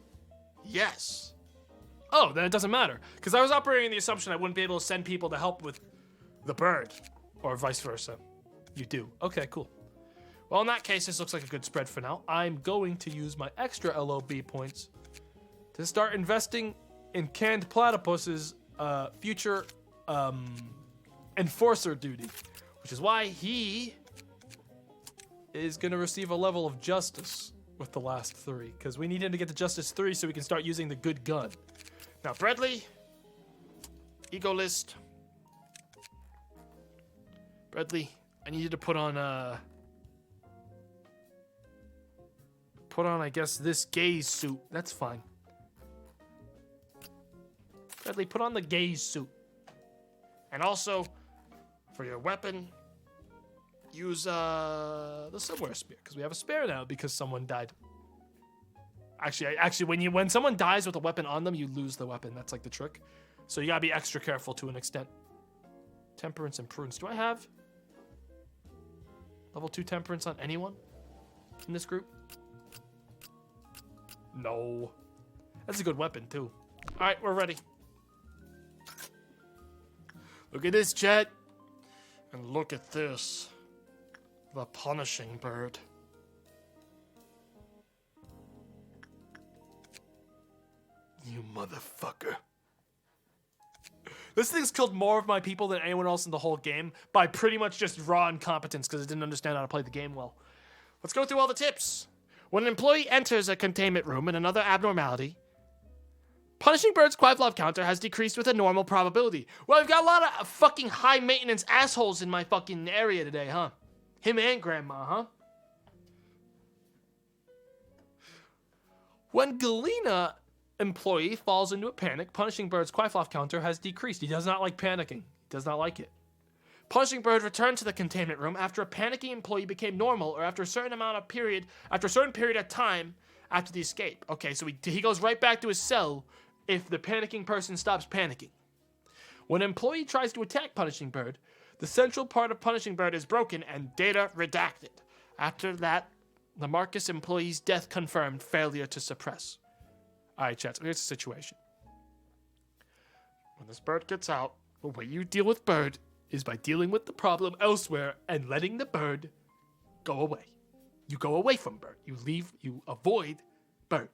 Yes. Oh, then it doesn't matter. Because I was operating the assumption I wouldn't be able to send people to help with The bird. or vice versa. You do. Okay, cool. Well, in that case, this looks like a good spread for now. I'm going to use my extra LOB points to start investing in Canned Platypus's future enforcer duty, which is why he is going to receive a level of justice with the last 3, because we need him to get to justice 3 so we can start using the good gun. Now, Bradley. Ego list. Bradley, I need you to put on, I guess, this gaze suit. That's fine. Bradley, put on the gaze suit. And also, for your weapon, use the somewhere spear, Because we have a spare now because someone died. Actually, when someone dies with a weapon on them, you lose the weapon. That's like the trick. So you gotta be extra careful to an extent. Temperance and prudence. Do I have level 2 temperance on anyone in this group? No. That's a good weapon too. All right, we're ready. Look at this, chat. And look at this. The punishing bird. You motherfucker. This thing's killed more of my people than anyone else in the whole game by pretty much just raw incompetence because it didn't understand how to play the game well. Let's go through all the tips. When an employee enters a containment room in another abnormality, punishing bird's Quivlov counter has decreased with a normal probability. Well, we've got a lot of fucking high maintenance assholes in my fucking area today, huh? Him and Grandma, huh? When Galena employee falls into a panic, punishing bird's Quivlov counter has decreased. He does not like panicking. He does not like it. Punishing bird returned to the containment room after a panicking employee became normal or after a certain period of time after the escape. Okay, so he goes right back to his cell if the panicking person stops panicking. When an employee tries to attack punishing bird, the central part of punishing bird is broken and data redacted. After that, the Marcus employee's death confirmed, failure to suppress. All right, chat, so here's the situation. When this bird gets out, the way you deal with bird is by dealing with the problem elsewhere and letting the bird go away. You go away from bird. You avoid bird.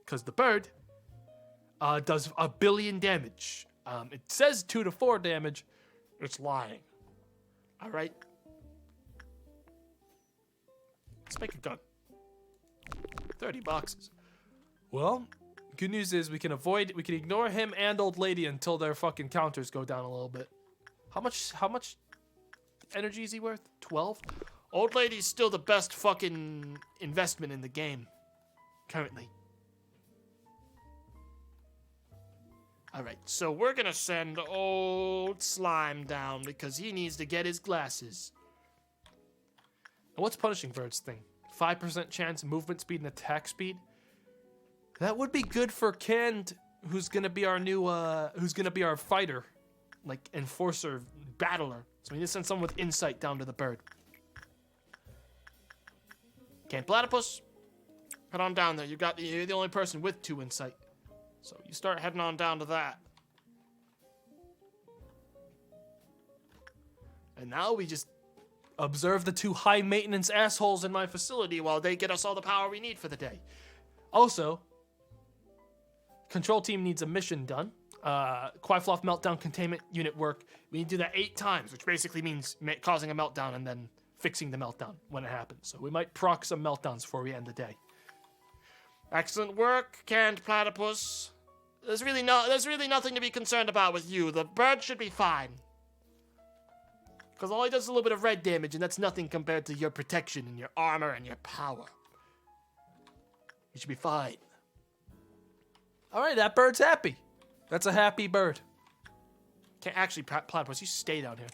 Because the bird does 1 billion damage. It says 2 to 4 damage, It's lying. All right? Let's make a gun. 30 boxes. Well, good news is we can ignore him and old lady until their fucking counters go down a little bit. How much energy is he worth? 12? Old lady's still the best fucking investment in the game. Currently. Alright, so we're gonna send old Slime down because he needs to get his glasses. And what's Punishing Bird's thing? 5% chance movement speed and attack speed? That would be good for Canned, who's gonna be our new, who's gonna be our fighter. Like, enforcer, battler. So we need to send someone with insight down to the bird. Canned Platypus, head on down there. You're the only person with 2 insight. So you start heading on down to that. And now we just Observe the 2 high-maintenance assholes in my facility while they get us all the power we need for the day. Also, control team needs a mission done. Quifloff meltdown containment unit work. We need to do that 8 times, which basically means causing a meltdown and then Fixing the meltdown when it happens. So we might proc some meltdowns before we end the day. excellent work, Canned Platypus. There's really nothing to be concerned about with you. The bird should be fine. Because all he does is a little bit of red damage, and that's nothing compared to your protection and your armor and your power. You should be fine. All right, that bird's happy. That's a happy bird. Can't actually, Platypus, you stay down here.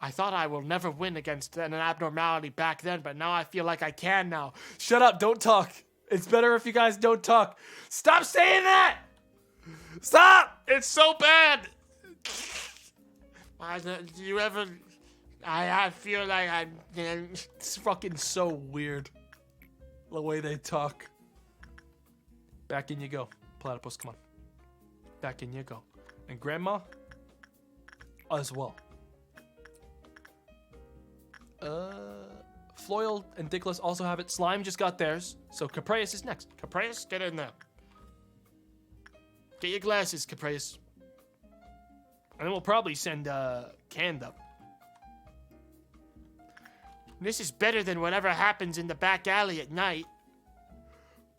I thought I will never win against an abnormality back then, but now I feel like I can now. Shut up, don't talk. It's better if you guys don't talk. Stop saying that! Stop! It's so bad! Do you ever... I feel like I'm... It's fucking so weird. The way they talk. Back in you go. Platypus, come on. Back in you go. And Grandma? As well. Floyle and Dickless also have it. Slime just got theirs. So Capreus is next. Capreus, get in there. Get your glasses, Capreus. And then we'll probably send Canned up. This is better than whatever happens in the back alley at night.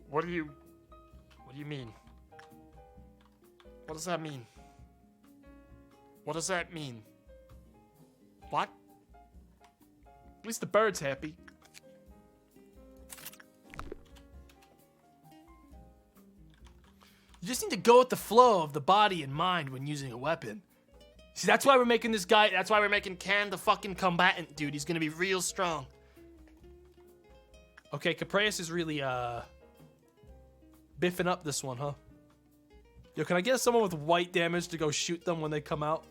What do you mean? What does that mean? What does that mean? What? At least the bird's happy. You just need to go with the flow of the body and mind when using a weapon. See, that's why we're making this guy... That's why we're making Canned the fucking combatant, dude. He's gonna be real strong. Okay, Capreus is really, biffing up this one, huh? Yo, can I get someone with white damage to go shoot them when they come out?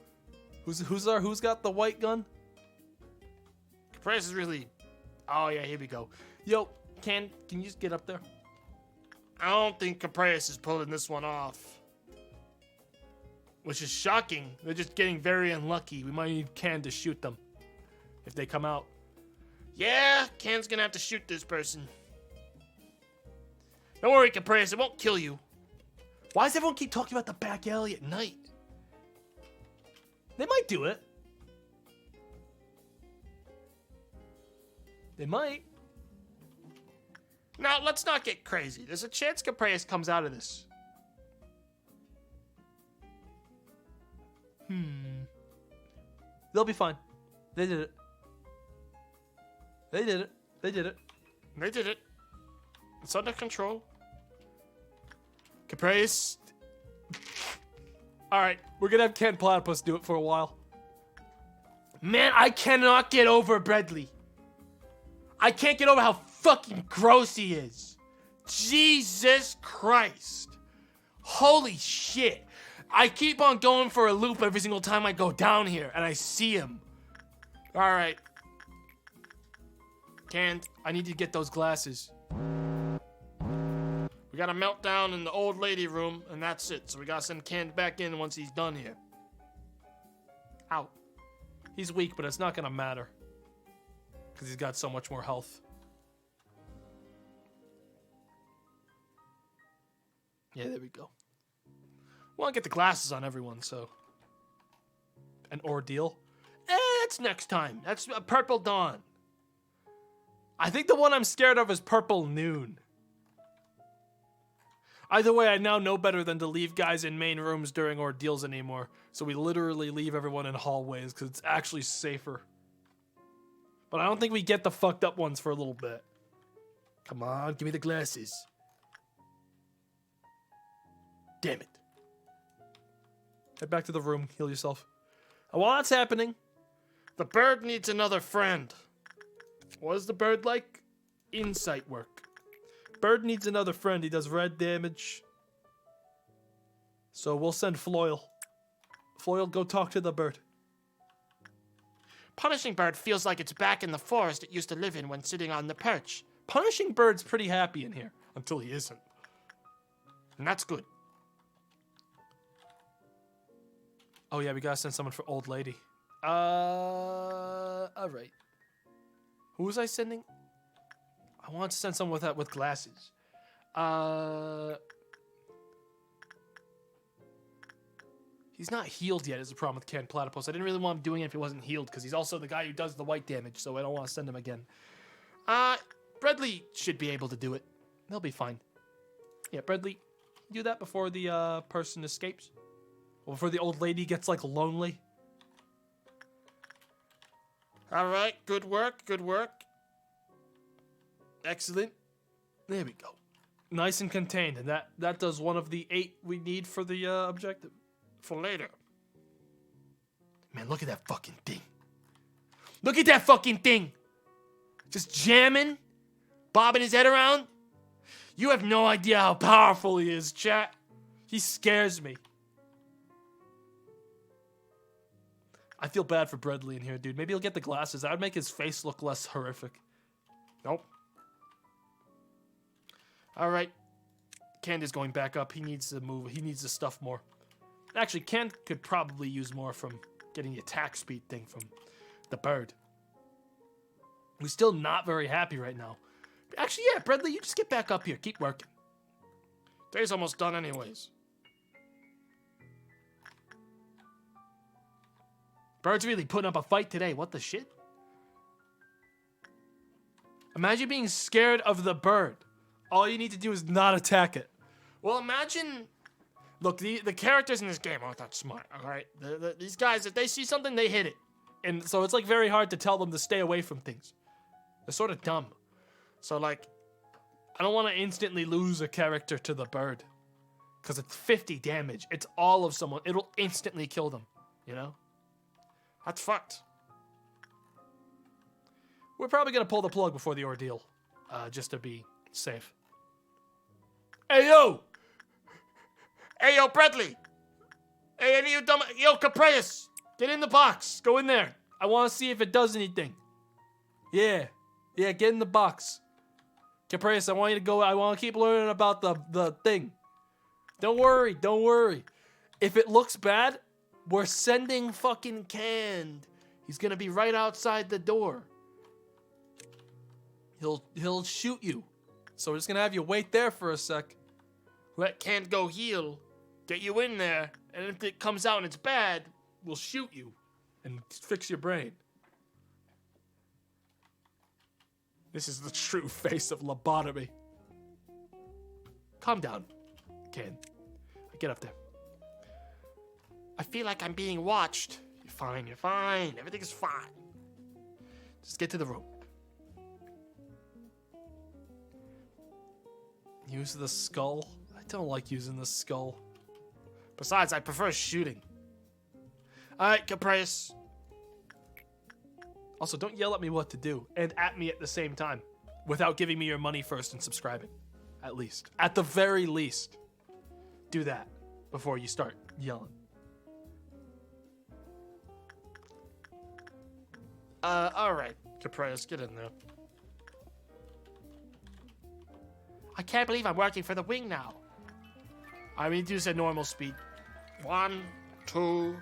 Who's got the white gun? Capreus is really... Oh, yeah, here we go. Yo, can you just get up there? I don't think Capreus is pulling this one off. Which is shocking. They're just getting very unlucky. We might need Can to shoot them if they come out. Yeah, Can's gonna have to shoot this person. Don't worry, Capreus, it won't kill you. Why does everyone keep talking about the back alley at night? They might do it. They might. Now, let's not get crazy. There's a chance Capreus comes out of this. They'll be fine. They did it. They did it. They did it. They did it. It's under control. Capreus. Alright, we're gonna have Ken Platypus do it for a while. Man, I cannot get over Bradley. I can't get over how fucking gross he is. Jesus Christ. Holy shit. I keep on going for a loop every single time I go down here and I see him. Alright. Can't. I need to get those glasses. We got a meltdown in the old lady room, and that's it. So we gotta send Canned back in once he's done here. Ow. He's weak, but it's not gonna matter. Because he's got so much more health. Yeah, there we go. We want to get the glasses on everyone, so... An ordeal. That's next time. That's Purple Dawn. I think the one I'm scared of is Purple Noon. Either way, I now know better than to leave guys in main rooms during ordeals anymore. So we literally leave everyone in hallways because it's actually safer. But I don't think we get the fucked up ones for a little bit. Come on, give me the glasses. Damn it. Head back to the room, heal yourself. And while that's happening, The bird needs another friend. what is the bird like? Insight work. Bird needs another friend. He does red damage. So we'll send Floyle. Floyle, go talk to the bird. Punishing Bird feels like it's back in the forest it used to live in when sitting on the perch. Punishing Bird's pretty happy in here. Until he isn't. And that's good. Oh yeah, we gotta send someone for Old Lady. Alright. Who was I sending? I want to send someone with glasses. He's not healed yet is the problem with Canned Platypus. I didn't really want him doing it if he wasn't healed, because he's also the guy who does the white damage, so I don't want to send him again. Bradley should be able to do it. They'll be fine. Yeah, Bradley, do that before the person escapes. Or before the old lady gets, like, lonely. Alright, good work, good work. Excellent. There we go. Nice and contained, and that does one of the 8 we need for the objective. For later. Man, look at that fucking thing. Look at that fucking thing! Just jamming, bobbing his head around. You have no idea how powerful he is, chat. He scares me. I feel bad for Bradley in here, dude. Maybe he'll get the glasses. That would make his face look less horrific. Nope. Alright. Cand is going back up. He needs to move. He needs to stuff more. Actually, Cand could probably use more from getting the attack speed thing from the bird. He's still not very happy right now. Actually, yeah, Bradley, you just get back up here. Keep working. Day's almost done anyways. Bird's really putting up a fight today. What the shit? Imagine being scared of the bird. All you need to do is not attack it. Well, imagine... Look, the characters in this game aren't that smart, alright? These guys, if they see something, they hit it. And so it's like very hard to tell them to stay away from things. They're sort of dumb. So like, I don't want to instantly lose a character to the bird. Because it's 50 damage. It's all of someone. It'll instantly kill them. You know? That's fucked. We're probably going to pull the plug before the ordeal. Just to be safe. Hey, yo! Hey, yo, Bradley! Hey, any of you dumb... Yo, Caprius! Get in the box. Go in there. I want to see if it does anything. Yeah. Yeah, get in the box. Caprius, I want you to go. I want to keep learning about the thing. Don't worry. Don't worry. If it looks bad, we're sending fucking Canned. He's going to be right outside the door. He'll shoot you. So we're just going to have you wait there for a sec. Let Canned go heal. Get you in there. And if it comes out and it's bad, We'll shoot you and fix your brain. This is the true face of lobotomy. Calm down, Ken. Get up there. I feel like I'm being watched. You're fine, you're fine. Everything is fine. Just get to the room. Use the skull? I don't like using the skull. Besides, I prefer shooting. Alright, Caprius. Also, don't yell at me what to do, and at me at the same time, without giving me your money first and subscribing. At least. At the very least. Do that before you start yelling. Alright, Caprius, get in there. I can't believe I'm working for the wing now. I mean, do this at normal speed. 1, 2,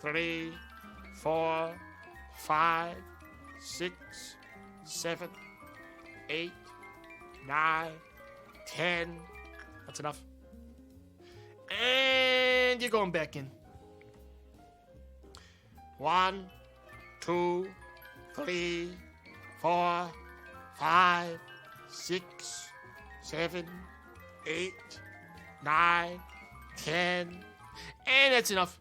3, 4, 5, 6, 7, 8, 9, 10. That's enough. And you're going back in. 1, 2, 3, 4, 5, 6, 7, 8, 9, 10. And that's enough.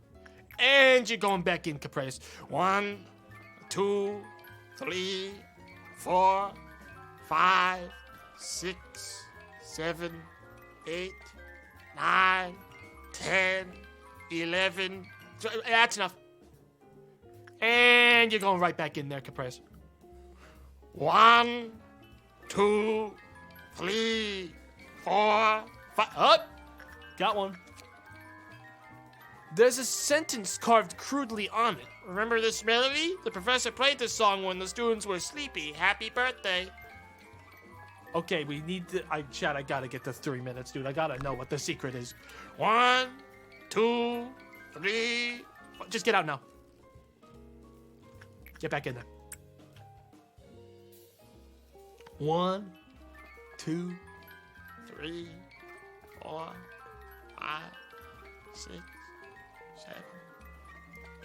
And you're going back in, Caprice. 1, 2, 3, 4, 5, 6, 7, 8, 9, 10, 11. That's enough. And you're going right back in there, Caprice. 1, 2, 3, 4, 5. Up. Got one. There's a sentence carved crudely on it. Remember this melody? The professor played this song when the students were sleepy. Happy birthday. Okay, we need to. Chad, I gotta get to 3 minutes, dude. I gotta know what the secret is. 1, 2, 3. Just get out now. Get back in there. 1, 2, 3, 4, 5, 6, 7,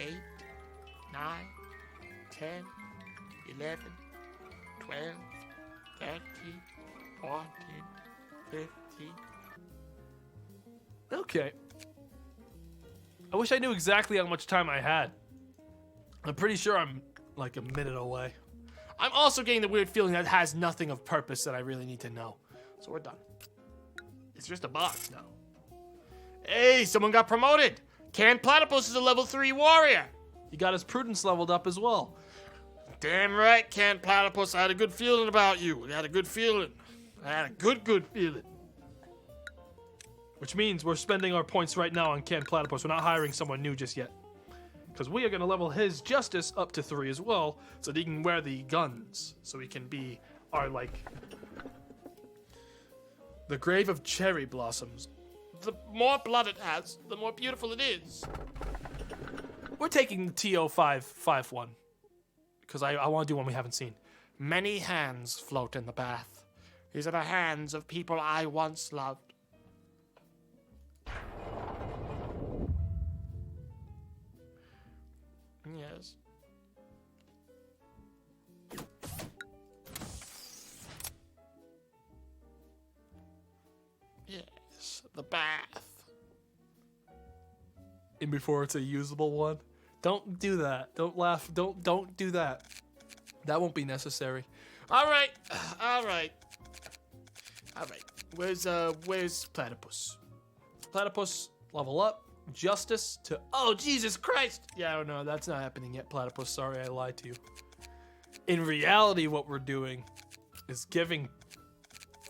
8, 9, 10, 11, 12, 13, 14, 15. Okay. I wish I knew exactly how much time I had. I'm pretty sure I'm like a minute away. I'm also getting the weird feeling that has nothing of purpose that I really need to know. So we're done. It's just a box now. Hey, someone got promoted. Canned Platypus is a level 3 warrior. He got his prudence leveled up as well. Damn right, Canned Platypus. I had a good feeling about you. I had a good feeling. I had a good feeling. Which means we're spending our points right now on Canned Platypus. We're not hiring someone new just yet. Because we are going to level his justice up to 3 as well, so that he can wear the guns. So he can be our, like, the grave of cherry blossoms. The more blood it has, the more beautiful it is. We're taking the TO551. Because I want to do one we haven't seen. Many hands float in the bath. These are the hands of people I once loved. Yes. Yes, the bath. And before it's a usable one. Don't do that. Don't laugh. Don't do that. That won't be necessary. All right. Where's Platypus? Platypus, level up. Justice to... Oh, Jesus Christ! Yeah, no, that's not happening yet, Platypus. Sorry, I lied to you. In reality, what we're doing is giving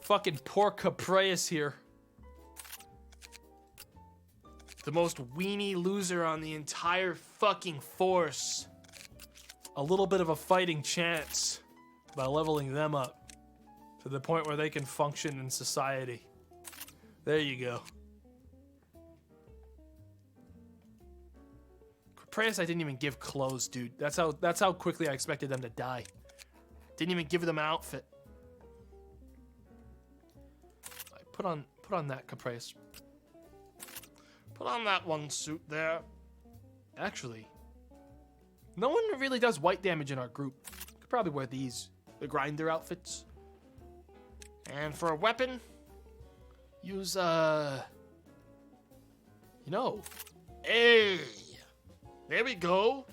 fucking poor Caprius here, The most weenie loser on the entire fucking force, a little bit of a fighting chance by leveling them up to the point where they can function in society. There you go. Caprius, I didn't even give clothes, dude. That's how quickly I expected them to die. Didn't even give them an outfit. Put on that, Caprius. Put on that one suit there. Actually, no one really does white damage in our group. Could probably wear these, The grinder outfits. And for a weapon, use hey, there we go.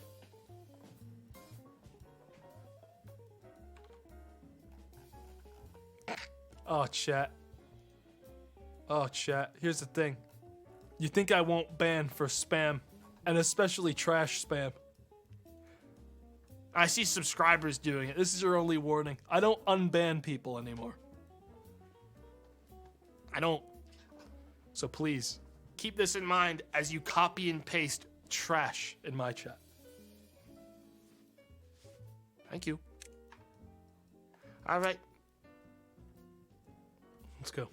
Oh, chat. Here's the thing. You think I won't ban for spam, and especially trash spam. I see subscribers doing it. This is your only warning. I don't unban people anymore. I don't. So please, keep this in mind as you copy and paste trash In my chat. Thank you. All right. Let's go.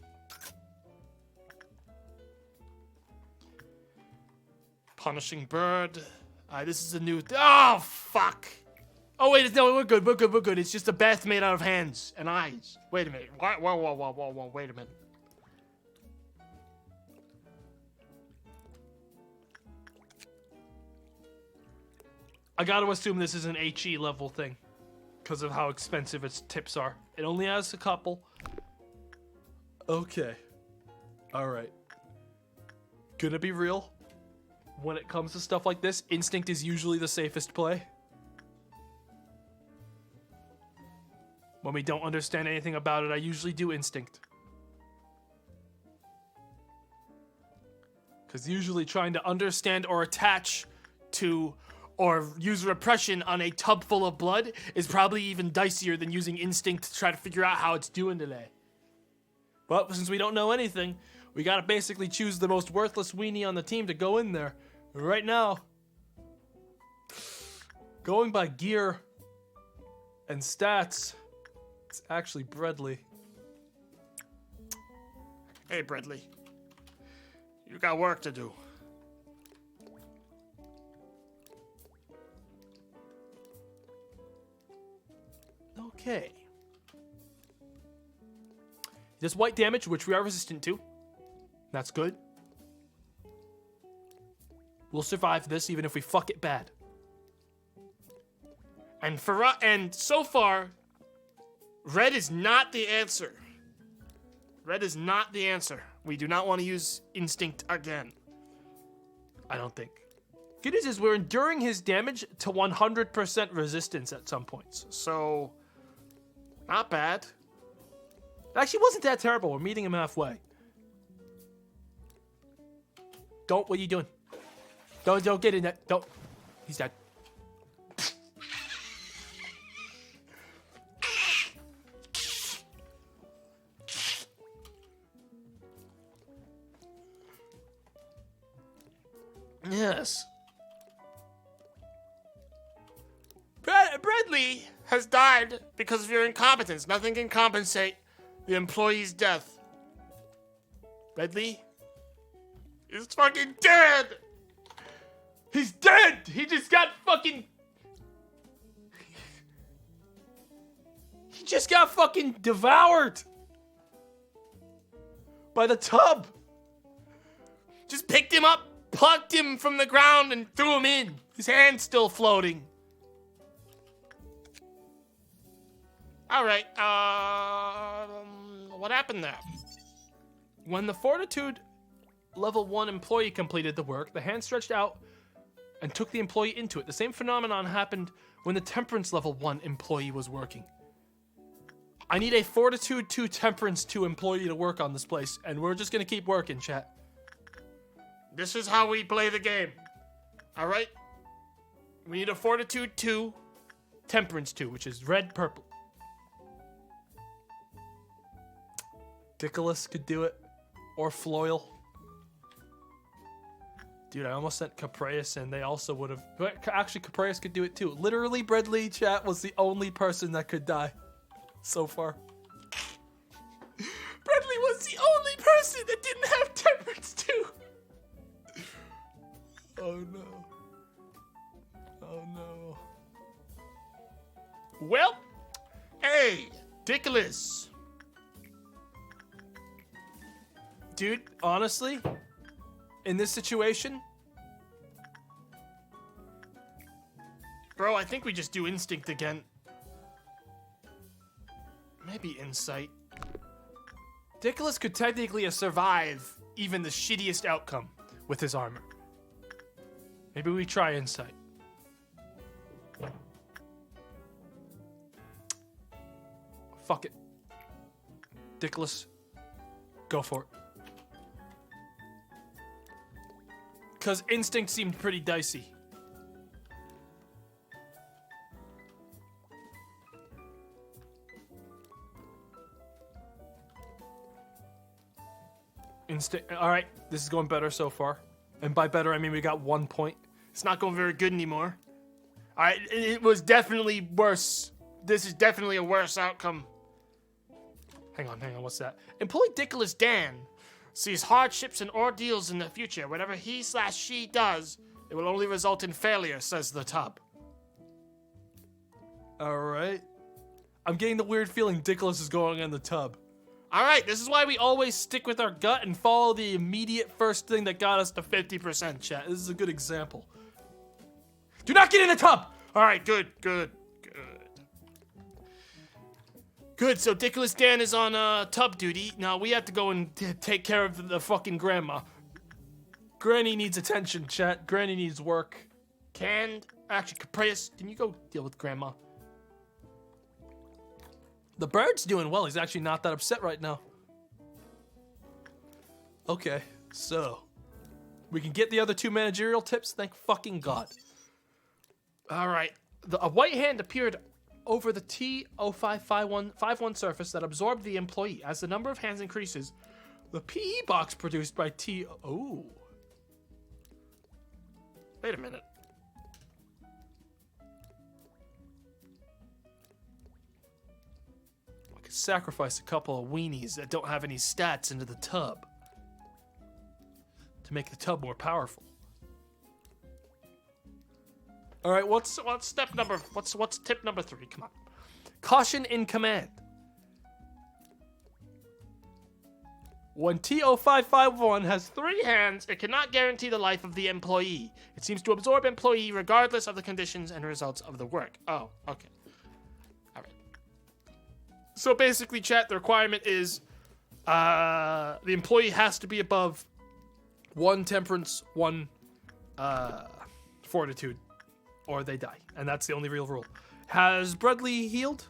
Punishing bird. This is a new. Oh fuck. Oh wait, no, we're good. It's just a bath made out of hands and eyes. Wait a minute. Whoa. Wait a minute. I gotta assume this is an HE level thing because of how expensive its tips are. It only has a couple. Okay. Alright. Gonna be real. When it comes to stuff like this, instinct is usually the safest play. When we don't understand anything about it, I usually do instinct. Because usually trying to understand or attach to or use repression on a tub full of blood is probably even dicier than using instinct to try to figure out how it's doing today. But since we don't know anything, we gotta basically choose the most worthless weenie on the team to go in there. Right now, going by gear and stats, it's actually Bradley. Hey, Bradley. You got work to do. Okay. He does white damage, which we are resistant to. That's good. We'll survive this even if we fuck it bad. And so far, red is not the answer. Red is not the answer. We do not want to use instinct again. I don't think. Good news is we're enduring his damage to 100% resistance at some points. So, not bad. It actually wasn't that terrible. We're meeting him halfway. What are you doing? Don't get in that. Don't. He's dead. Yes. Bradley has died because of your incompetence. Nothing can compensate the employee's death. Bradley is fucking dead! He's dead! He just got fucking... He just got fucking devoured! By the tub! Just picked him up, plucked him from the ground, and threw him in. His hand's still floating. Alright, what happened there? When the Fortitude level 1 employee completed the work, the hand stretched out and took the employee into it. The same phenomenon happened when the Temperance level 1 employee was working. I need a Fortitude 2 Temperance 2 employee to work on this place, and we're just gonna keep working, chat. This is how we play the game. Alright? We need a Fortitude 2, Temperance 2, which is red, purple. Dickolas could do it. Or Floyle. Dude, I almost sent Capreus and they also would have... Actually, Capreus could do it too. Literally, Bradley, chat, was the only person that could die. So far. Bradley was the only person that didn't have Temperance 2. Oh no. Oh no. Well, hey, Dickolas. Dude, honestly, in this situation... Bro, I think we just do instinct again. Maybe insight. Dickolas could technically survive even the shittiest outcome with his armor. Maybe we try insight. Fuck it. Dickolas, go for it. Because instinct seemed pretty dicey. Alright, this is going better so far. And by better, I mean we got 1 point. It's not going very good anymore. Alright, it was definitely worse. This is definitely a worse outcome. Hang on, what's that? Employee Dickolas Dan sees hardships and ordeals in the future. Whatever he/she does, it will only result in failure, says the tub. Alright. I'm getting the weird feeling Dickolas is going in the tub. Alright, this is why we always stick with our gut and follow the immediate first thing that got us to 50%, chat. This is a good example. Do not get in the tub! All right, good. So Dickless Dan is on tub duty. Now we have to go and take care of the fucking grandma. Granny needs attention, chat. Granny needs work. Actually, Caprius, can you go deal with grandma? The bird's doing well. He's actually not that upset right now. Okay, so we can get the other 2 managerial tips. Thank fucking God. All right. A white hand appeared over the T0551 surface that absorbed the employee. As the number of hands increases, the PE box produced by T... Oh. Wait a minute. I could sacrifice a couple of weenies that don't have any stats into the tub to make the tub more powerful. All right, what's tip number 3? Come on. Caution in command. When T0551 has 3 hands, it cannot guarantee the life of the employee. It seems to absorb employee regardless of the conditions and results of the work. Oh, okay. All right. So basically, chat, the requirement is the employee has to be above 1 temperance, 1 fortitude, or they die. And that's the only real rule. Has Bradley healed?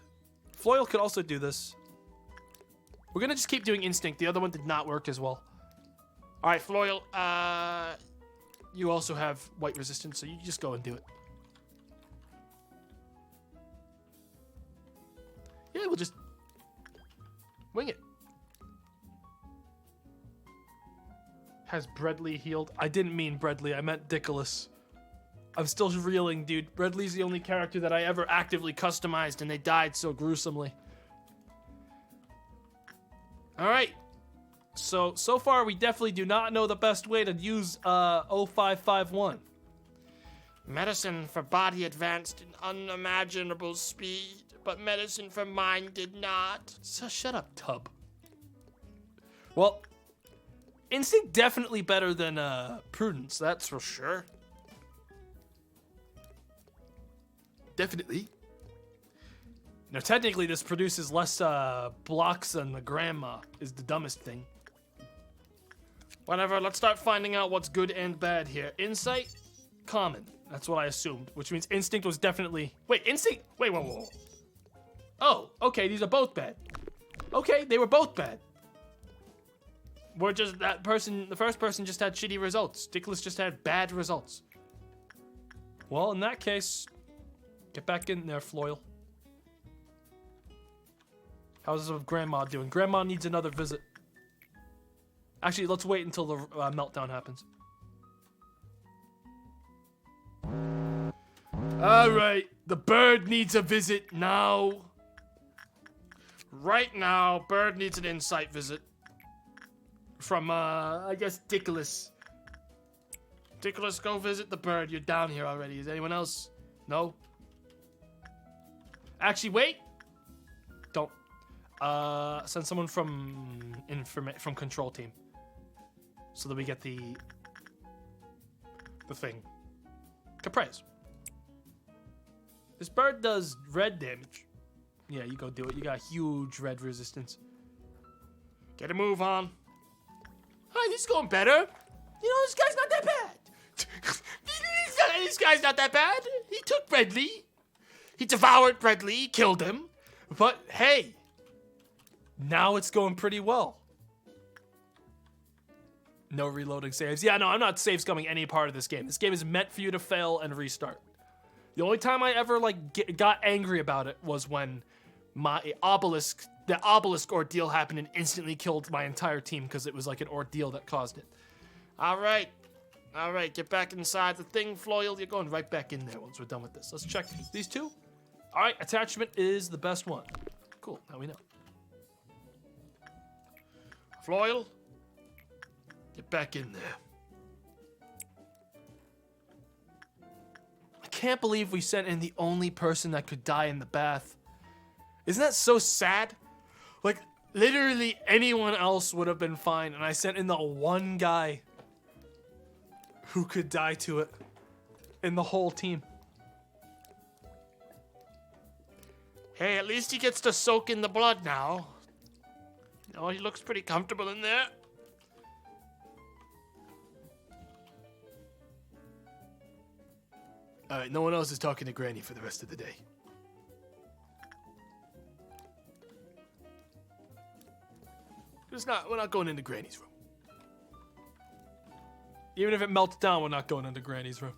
Floyle could also do this. We're going to just keep doing instinct. The other one did not work as well. All right, Floyle, you also have white resistance, so you just go and do it. Yeah, we'll just wing it. Has Bradley healed? I didn't mean Bradley. I meant Dickless. I'm still reeling, dude. Bradley's the only character that I ever actively customized, and they died so gruesomely. All right. So far, we definitely do not know the best way to use 0551. Medicine for body advanced in unimaginable speed, but medicine for mind did not. So shut up, Tub. Well, instinct definitely better than prudence, that's for sure. Definitely. Now, technically, this produces less blocks than the grandma, is the dumbest thing. Whatever, let's start finding out what's good and bad here. Insight, common. That's what I assumed, which means instinct was definitely... Wait, instinct... Wait, whoa. Oh, okay, these are both bad. Okay, they were both bad. We're just... That person... The first person just had shitty results. Dickless just had bad results. Well, in that case, get back in there, Floyle. How's Grandma doing? Grandma needs another visit. Actually, let's wait until the meltdown happens. Alright, the bird needs a visit now. Right now, bird needs an insight visit. From, I guess, Dickless. Dickless, go visit the bird. You're down here already. Is anyone else? No? Actually, wait. Don't. Send someone from control team. So that we get the thing. Caprice. This bird does red damage. Yeah, you go do it. You got huge red resistance. Get a move on. Hi, this is going better. You know, this guy's not that bad. This guy's not that bad. He took Bradley. He devoured Bradley, killed him. But, hey. Now it's going pretty well. No reloading saves. Yeah, no, I'm not save scumming any part of this game. This game is meant for you to fail and restart. The only time I ever got angry about it was when the obelisk ordeal happened and instantly killed my entire team because it was like an ordeal that caused it. All right, get back inside the thing, Floyle. You're going right back in there once we're done with this. Let's check these two. All right, attachment is the best one. Cool, now we know. Floyle, get back in there. I can't believe we sent in the only person that could die in the bath. Isn't that so sad? Like, literally anyone else would have been fine, and I sent in the one guy who could die to it in the whole team. Hey, at least he gets to soak in the blood now. Oh, he looks pretty comfortable in there. Alright, no one else is talking to Granny for the rest of the day. We're not going into Granny's room. Even if it melts down, we're not going into Granny's room.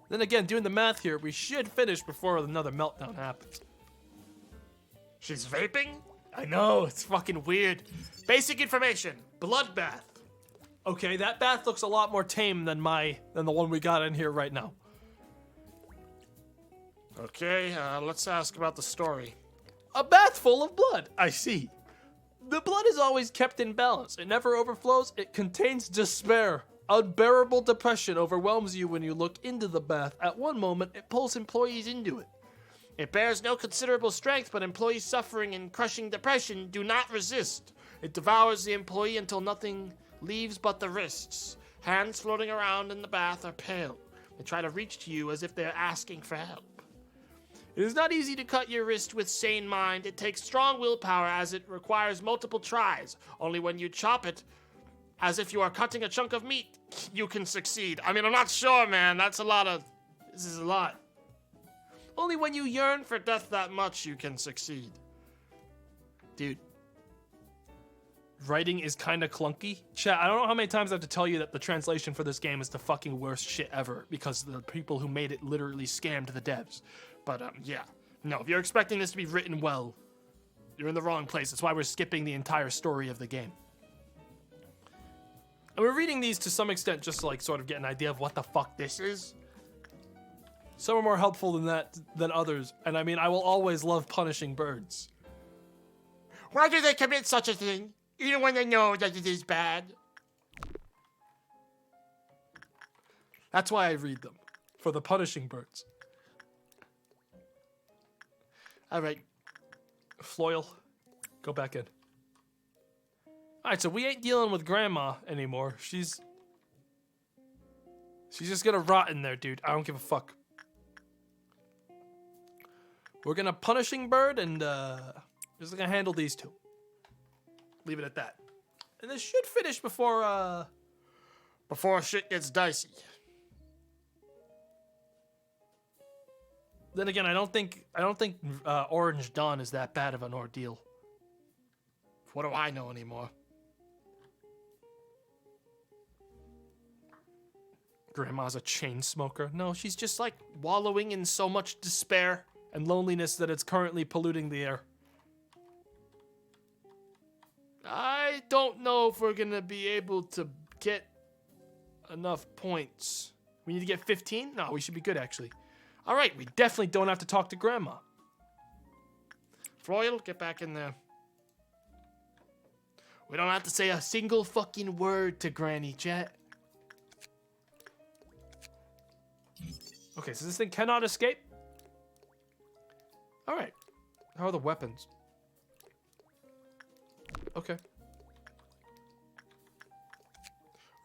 Then again, doing the math here, we should finish before another meltdown happens. She's vaping? I know, it's fucking weird. Basic information. Bloodbath. Okay, that bath looks a lot more tame than the one we got in here right now. Okay, let's ask about the story. A bath full of blood. I see. The blood is always kept in balance. It never overflows. It contains despair. Unbearable depression overwhelms you when you look into the bath. At one moment, it pulls employees into it. It bears no considerable strength, but employees suffering in crushing depression do not resist. It devours the employee until nothing leaves but the wrists. Hands floating around in the bath are pale. They try to reach to you as if they're asking for help. It is not easy to cut your wrist with sane mind. It takes strong willpower as it requires multiple tries. Only when you chop it, as if you are cutting a chunk of meat, you can succeed. I mean, I'm not sure, man. This is a lot. Only when you yearn for death that much, you can succeed. Dude. Writing is kind of clunky. Chat, I don't know how many times I have to tell you that the translation for this game is the fucking worst shit ever because the people who made it literally scammed the devs. But, yeah. No, if you're expecting this to be written well, you're in the wrong place. That's why we're skipping the entire story of the game. And we're reading these to some extent just to, like, sort of get an idea of what the fuck this is. Some are more helpful than others. And, I mean, I will always love punishing birds. Why do they commit such a thing, even when they know that it is bad? That's why I read them. For the punishing birds. Alright. Floyle, go back in. Alright, so we ain't dealing with Grandma anymore. She's just gonna rot in there, dude. I don't give a fuck. We're gonna punishing bird and just gonna handle these two. Leave it at that. And this should finish before shit gets dicey. Then again, I don't think Orange Dawn is that bad of an ordeal. What do I know anymore? Grandma's a chain smoker. No, she's just like wallowing in so much despair and loneliness that it's currently polluting the air. I don't know if we're gonna be able to get enough points. We need to get 15? No, we should be good actually. All right, we definitely don't have to talk to Grandma. Floyle, get back in there. We don't have to say a single fucking word to Granny, chat. Okay, so this thing cannot escape? All right. How are the weapons? Okay.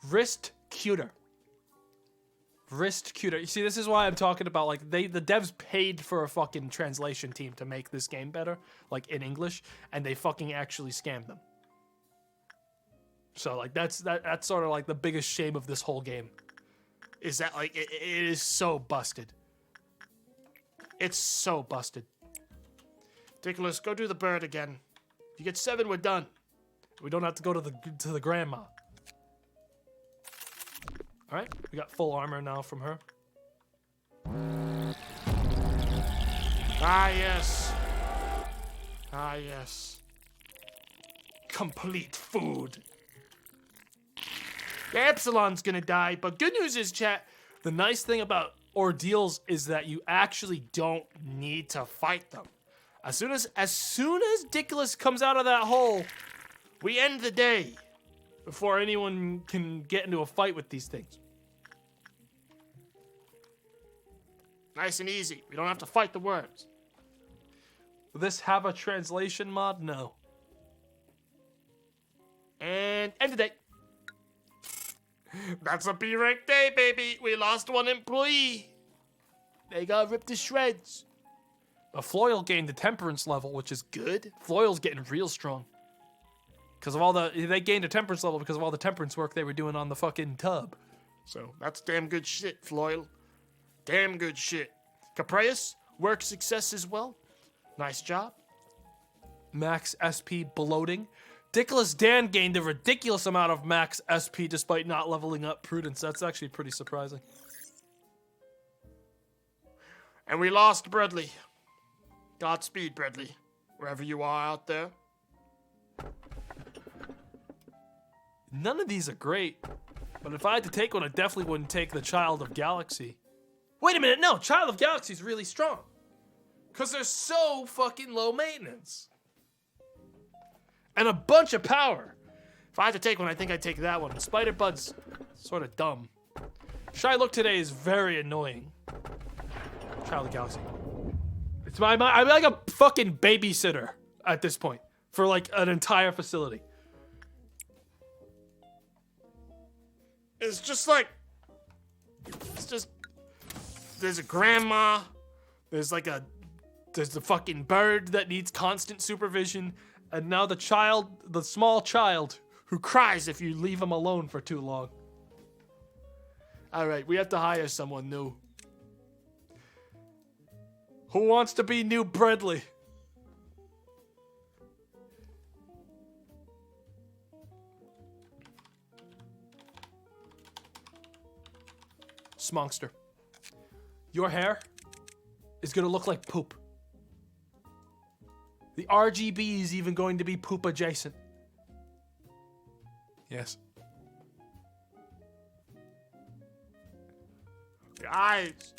Wrist cuter. Wrist cuter. You see, this is why I'm talking about, like, the devs paid for a fucking translation team to make this game better, like, in English, and they fucking actually scammed them. So, like, that's sort of, like, the biggest shame of this whole game. Is that, like, it is so busted. It's so busted. Nicholas, go do the bird again. If you get 7, we're done. We don't have to go to the grandma. All right, we got full armor now from her. Ah, yes. Ah, yes. Complete food. The Epsilon's gonna die, but good news is, chat, the nice thing about ordeals is that you actually don't need to fight them. As soon as Dickless comes out of that hole, we end the day before anyone can get into a fight with these things. Nice and easy. We don't have to fight the worms. Will this have a translation mod? No. And end the day. That's a B-rank day, baby. We lost 1 employee. They got ripped to shreds. But Floyle gained the temperance level, which is good. Floyle's getting real strong. Because of all they gained a temperance level because of all the temperance work they were doing on the fucking tub. So that's damn good shit, Floyle. Damn good shit. Caprius, work success as well. Nice job. Max SP bloating. Dickless Dan gained a ridiculous amount of max SP despite not leveling up Prudence. That's actually pretty surprising. And we lost Bradley. Godspeed, Bradley. Wherever you are out there. None of these are great. But if I had to take one, I definitely wouldn't take the Child of Galaxy. Wait a minute, no. Child of Galaxy is really strong. Because they're so fucking low maintenance. And a bunch of power. If I had to take one, I think I'd take that one. Spider Bud's sort of dumb. Shy Look today is very annoying. Child of Galaxy. It's I'm like a fucking babysitter at this point for like an entire facility. It's just like, there's a grandma, there's the fucking bird that needs constant supervision, and now the small child who cries if you leave him alone for too long. Alright, we have to hire someone new. Who wants to be new Bradley? Smongster. Your hair is gonna look like poop. The RGB is even going to be poop adjacent. Yes. The eyes.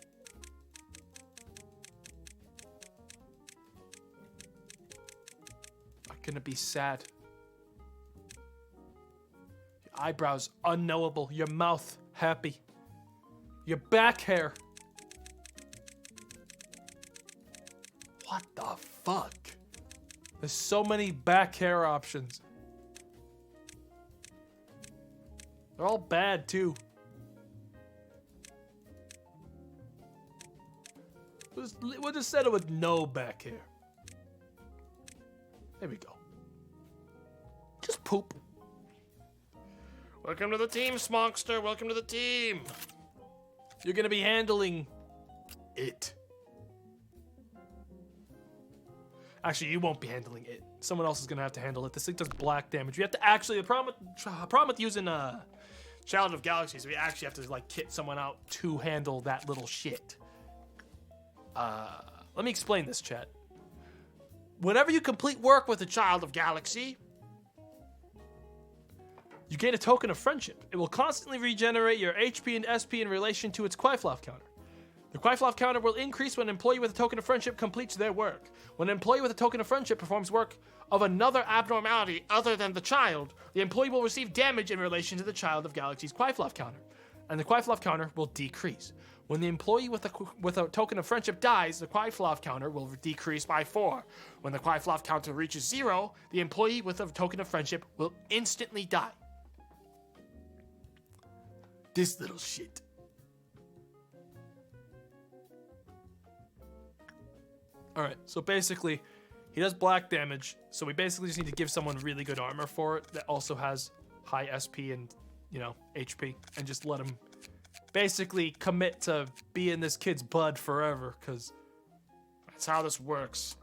Are gonna be sad. Your eyebrows unknowable. Your mouth happy. Your back hair. What the fuck? There's so many back hair options. They're all bad too. We'll just settle with no back hair. There we go. Just poop. Welcome to the team, Smongster. Welcome to the team. You're gonna be handling it. Actually, you won't be handling it. Someone else is gonna have to handle it. This thing does black damage. We have to actually. The problem with using Child of Galaxies, we actually have to like kit someone out to handle that little shit. Let me explain this, chat. Whenever you complete work with a Child of Galaxy, you gain a token of friendship. It will constantly regenerate your HP and SP in relation to its Quaiflaf counter. The Quaiflaf counter will increase when an employee with a token of friendship completes their work. When an employee with a token of friendship performs work of another abnormality other than the child, the employee will receive damage in relation to the Child of Galaxy's Quaiflaf counter, and the Quaiflaf counter will decrease. When the employee with a token of friendship dies, the Quaiflaf counter will decrease by 4. When the Quaiflaf counter reaches 0, the employee with a token of friendship will instantly die. This little shit. Alright, so basically, he does black damage, so we basically just need to give someone really good armor for it that also has high SP and, HP, and just let him basically commit to being this kid's bud forever, because that's how this works.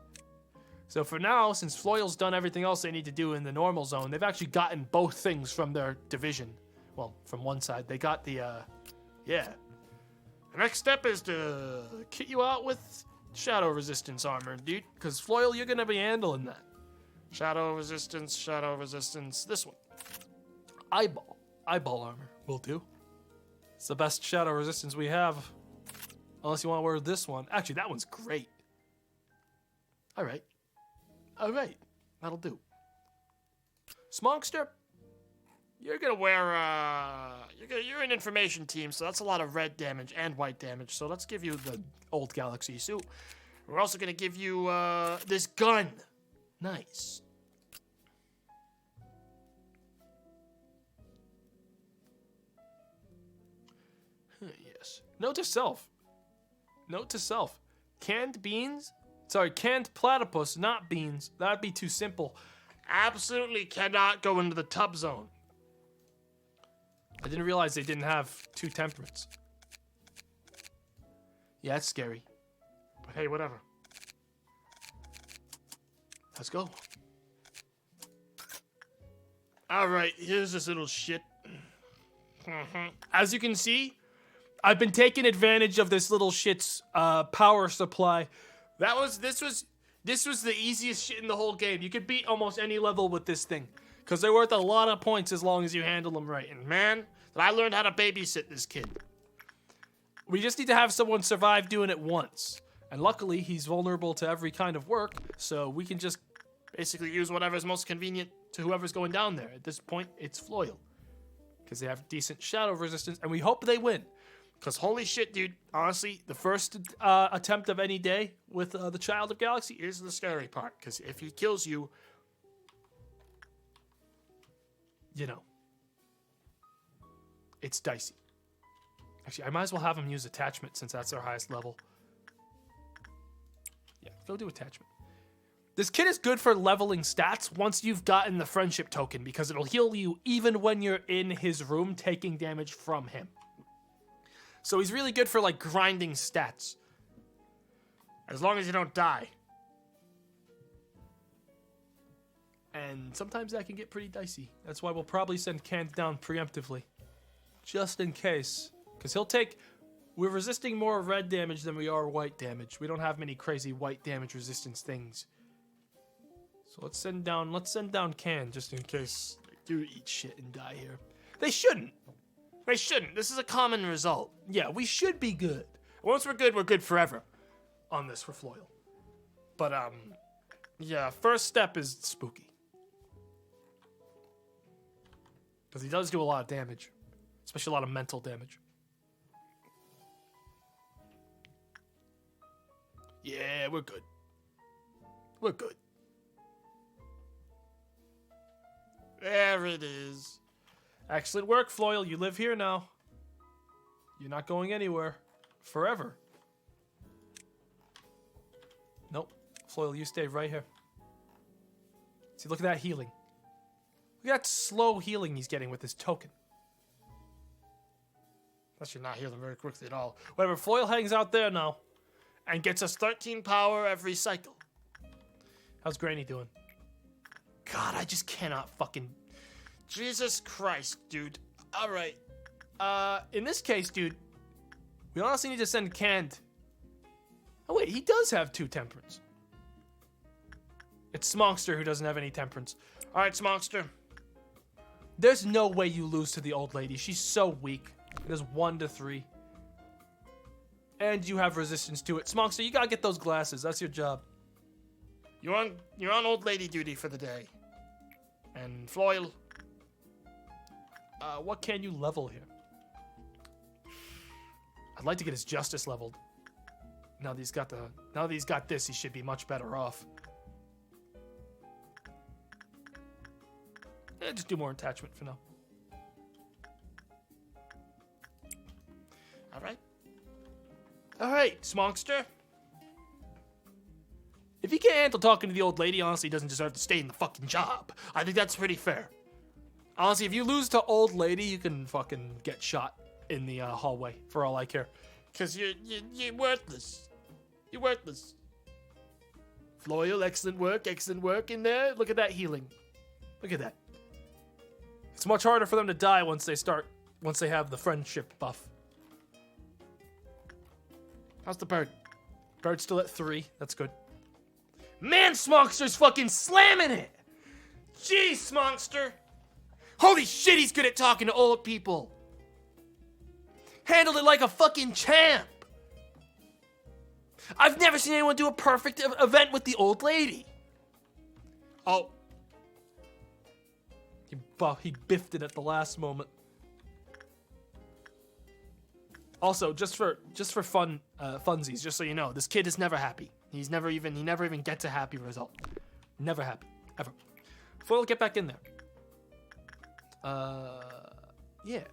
So for now, since Floyle's done everything else they need to do in the normal zone, they've actually gotten both things from their division. Well, from one side. They got the, The next step is to kit you out with shadow resistance armor, dude. Because Floyle, you're going to be handling that. Shadow resistance, this one. Eyeball armor will do. It's the best shadow resistance we have. Unless you want to wear this one. Actually, that one's great. Alright. That'll do. Smongster, you're gonna wear, you're an information team, so that's a lot of red damage and white damage. So let's give you the old Galaxy suit. We're also gonna give you, this gun. Nice. Yes. Note to self. Canned beans Sorry, canned platypus, not beans. That'd be too simple. Absolutely cannot go into the tub zone. I didn't realize they didn't have 2 temperaments. Yeah, that's scary. But hey, whatever. Let's go. Alright, here's this little shit. As you can see, I've been taking advantage of this little shit's power supply. This was the easiest shit in the whole game. You could beat almost any level with this thing. Because they're worth a lot of points as long as you handle them right. And man, did I learn how to babysit this kid. We just need to have someone survive doing it once. And luckily, he's vulnerable to every kind of work, so we can just basically use whatever's most convenient to whoever's going down there. At this point, it's Floyle. Because they have decent shadow resistance, and we hope they win. Because holy shit, dude. Honestly, The first attempt of any day with the Child of Galaxy is the scary part. Because if he kills you, you know, it's dicey. Actually, I might as well have him use attachment since that's our highest level. Yeah, they'll do attachment. This kit is good for leveling stats once you've gotten the friendship token because it'll heal you even when you're in his room taking damage from him. So he's really good for like grinding stats. As long as you don't die. And sometimes that can get pretty dicey. That's why we'll probably send Canned down preemptively. Just in case. Because we're resisting more red damage than we are white damage. We don't have many crazy white damage resistance things. So let's send down Can just in case they do eat shit and die here. They shouldn't. They shouldn't. This is a common result. Yeah, we should be good. Once we're good forever. On this for Floyle. But, yeah, first step is spooky. Because he does do a lot of damage. Especially a lot of mental damage. Yeah, we're good. We're good. There it is. Excellent work, Floyle. You live here now. You're not going anywhere. Forever. Nope. Floyle, you stay right here. See, look at that healing. Look at that slow healing he's getting with his token. Unless you're not healing very quickly at all. Whatever, Floyle hangs out there now. And gets us 13 power every cycle. How's Granny doing? God, I just cannot fucking... Jesus Christ, dude. Alright. In this case, dude, we honestly need to send Canned. Oh wait, he does have 2 temperance. It's Smongster who doesn't have any temperance. Alright, Smongster. There's no way you lose to the old lady. She's so weak. There's 1 to 3. And you have resistance to it. Smongster, you gotta get those glasses. That's your job. You're on old lady duty for the day. And Floyle. What can you level here? I'd like to get his justice leveled. Now that he's got this, he should be much better off. Just do more attachment for now. Alright, Smongster. If he can't handle talking to the old lady, honestly, he doesn't deserve to stay in the fucking job. I think that's pretty fair. Honestly, if you lose to old lady, you can fucking get shot in the hallway, for all I care. Because you're worthless. You're worthless. Floyle, excellent work in there. Look at that healing. Look at that. It's much harder for them to die once they have the friendship buff. How's the bird? Bird's still at 3. That's good. Man, Smongster's fucking slamming it! Jeez, Smongster! Holy shit, he's good at talking to old people! Handled it like a fucking champ! I've never seen anyone do a perfect event with the old lady! Oh. He biffed it at the last moment. Also, just for funsies, just so you know, this kid is never happy. He never even gets a happy result. Never happy. Ever. Foil, get back in there. Yeah.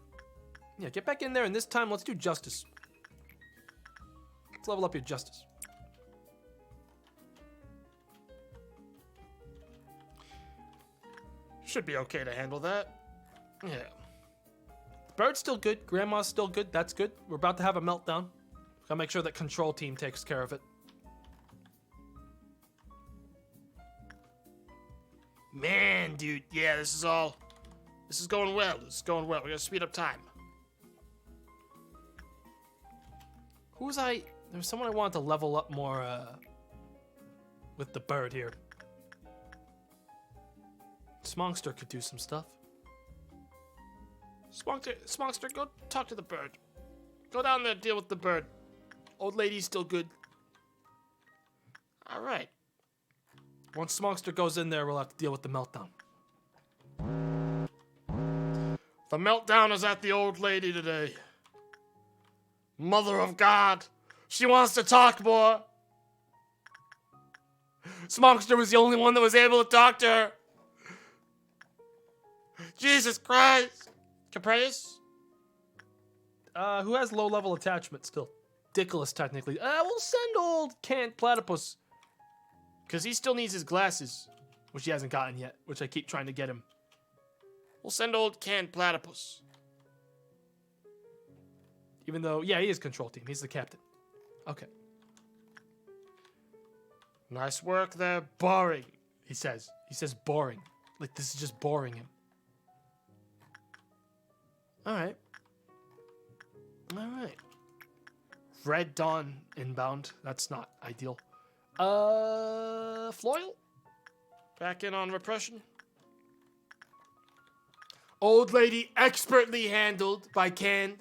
Yeah, get back in there, and this time let's do justice. Let's level up your justice. Should be okay to handle that. Yeah. Bird's still good. Grandma's still good. That's good. We're about to have a meltdown. Gotta make sure that control team takes care of it. Man, dude. Yeah, this is going well. This is going well. We're gonna speed up time. There was someone I wanted to level up more, with the bird here. Smongster could do some stuff. Smongster, go talk to the bird. Go down there, deal with the bird. Old lady's still good. All right. Once Smongster goes in there, we'll have to deal with the meltdown. The meltdown is at the old lady today. Mother of God. She wants to talk more. Smongster was the only one that was able to talk to her. Jesus Christ. Caprius? Who has low-level attachment still? Dickless, technically. We'll send old Canned Platypus. Because he still needs his glasses. Which he hasn't gotten yet, which I keep trying to get him. We'll send old Canned Platypus. Even though, yeah, he is control team. He's the captain. Okay. Nice work there. Boring. He says. He says boring. Like, this is just boring him. Alright. Alright. Red Dawn inbound. That's not ideal. Floyle? Back in on repression. Old lady expertly handled by Canned.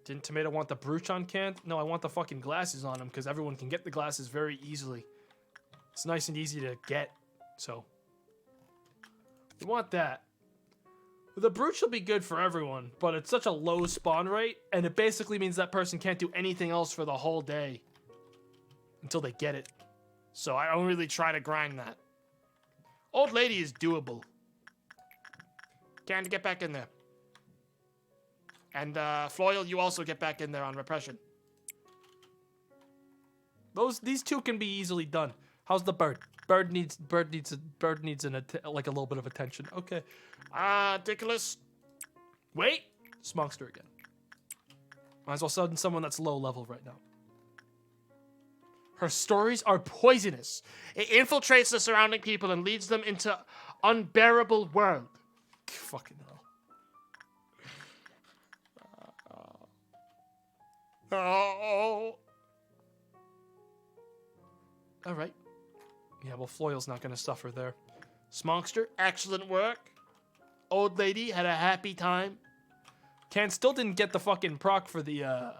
Didn't Tomato want the brooch on Canned? No, I want the fucking glasses on him because everyone can get the glasses very easily. It's nice and easy to get, so. We want that. The brooch will be good for everyone, but it's such a low spawn rate, and it basically means that person can't do anything else for the whole day until they get it. So I don't really try to grind that. Old lady is doable. Can't get back in there. And Floyle, you also get back in there on repression. These two can be easily done. How's the bird? Bird needs like a little bit of attention. Okay. Dickless. Wait. Smongster again. Might as well send someone that's low level right now. Her stories are poisonous. It infiltrates the surrounding people and leads them into unbearable world. Fucking hell. Oh. All right. Yeah, well, Floyle's not going to suffer there. Smongster, excellent work. Old lady had a happy time. Can still didn't get the fucking proc for the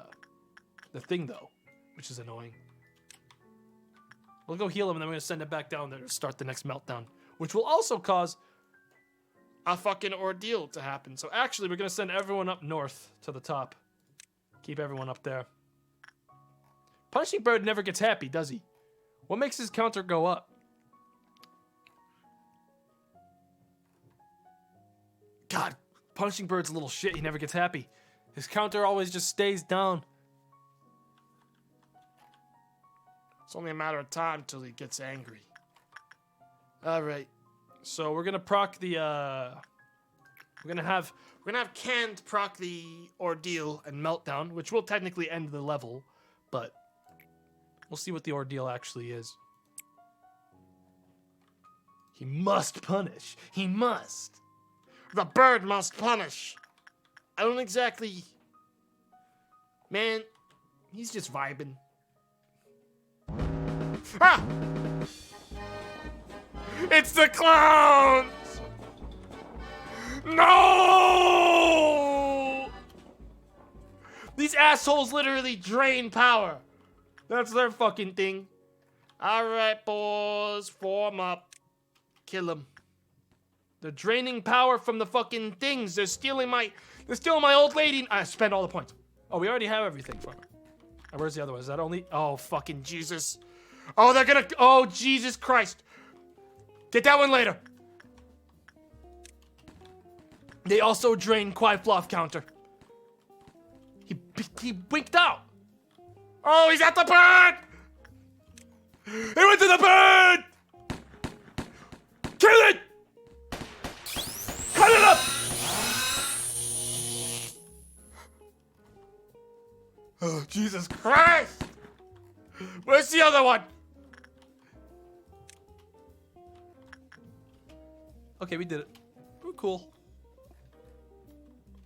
thing, though, which is annoying. We'll go heal him, and then we're going to send it back down there to start the next meltdown, which will also cause a fucking ordeal to happen. So actually, we're going to send everyone up north to the top. Keep everyone up there. Punching Bird never gets happy, does he? What makes his counter go up? God, Punching Bird's a little shit. He never gets happy. His counter always just stays down. It's only a matter of time till he gets angry. All right. So we're gonna proc the. We're gonna have Canned proc the Ordeal and Meltdown, which will technically end the level, but we'll see what the Ordeal actually is. He must punish. He must. The bird must punish. I don't exactly. Man, he's just vibing. Ah! It's the clowns! No! These assholes literally drain power. That's their fucking thing. Alright, boys, form up. Kill them. They're draining power from the fucking things. They're stealing my old lady. I spent all the points. Oh, we already have everything from her. Where's the other one? Is that only? Oh, fucking Jesus. Oh, they're gonna. Oh, Jesus Christ. Get that one later. They also drained Quai Fluff counter. He winked out. Oh, he's at the bird. It went to the bird! Kill it! Cut it up! Oh, Jesus Christ! Where's the other one? Okay, we did it. We're cool.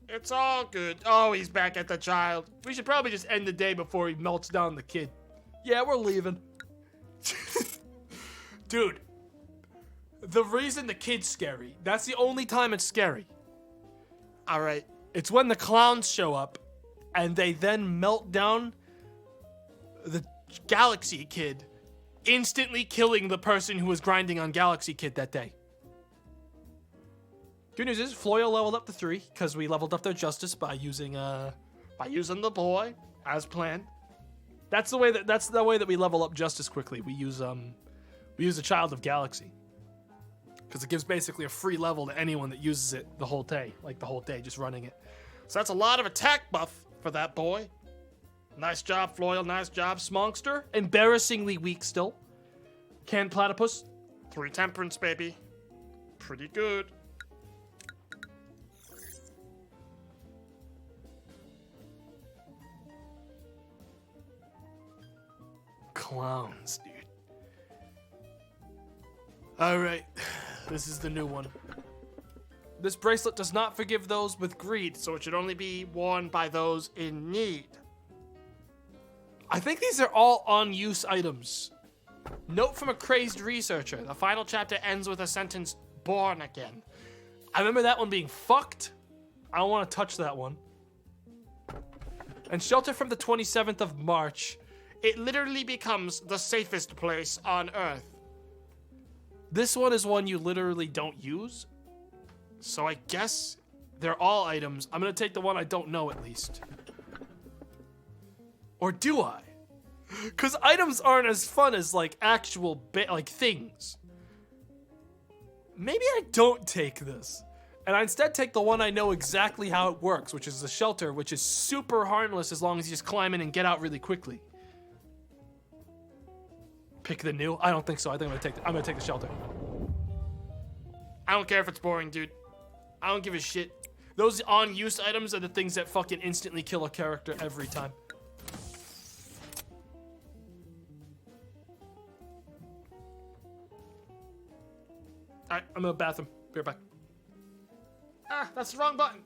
It's all good. Oh, he's back at the child. We should probably just end the day before he melts down the kid. Yeah, we're leaving. Dude, the reason the kid's scary, that's the only time it's scary. All right. It's when the clowns show up and they then melt down the Galaxy Kid, instantly killing the person who was grinding on Galaxy Kid that day. Good news is Floyo leveled up to 3 because we leveled up their justice by using the boy as planned. that's the way that we level up justice quickly. We use a Child of Galaxy because it gives basically a free level to anyone that uses it the whole day, just running it. So that's a lot of attack buff for that boy. Nice job, Floyle. Nice job, Smongster. Embarrassingly weak still. Canned Platypus. 3 temperance, baby. Pretty good. Clowns, dude. Alright, this is the new one. This bracelet does not forgive those with greed, So it should only be worn by those in need. I think these are all on-use items. Note from a crazed researcher. The final chapter ends with a sentence, born again. I remember that one being fucked. I don't want to touch that one. And shelter from the 27th of March. It literally becomes the safest place on Earth. This one is one you literally don't use. So I guess They're all items. I'm going to take the one I don't know at least. Or do I? Because items aren't as fun as like actual things. Maybe I don't take this. And I instead take the one I know exactly how it works, which is the shelter, which is super harmless as long as you just climb in and get out really quickly. Pick the new? I don't think so. I think I'm gonna take the shelter. I don't care if it's boring, dude. I don't give a shit. Those on-use items are the things that fucking instantly kill a character every time. Alright, I'm in the bathroom. Be right back. Ah, that's the wrong button.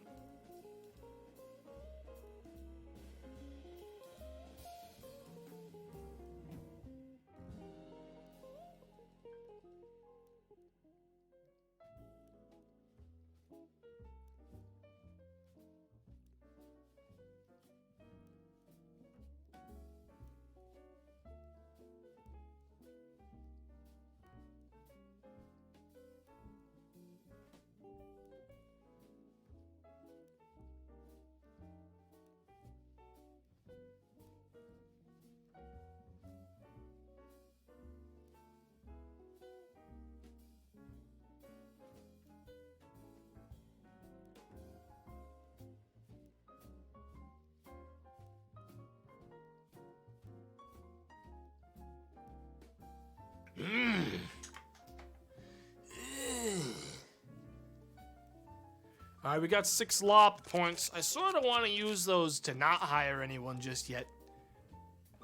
Alright, we got 6 law points. I sort of want to use those to not hire anyone just yet.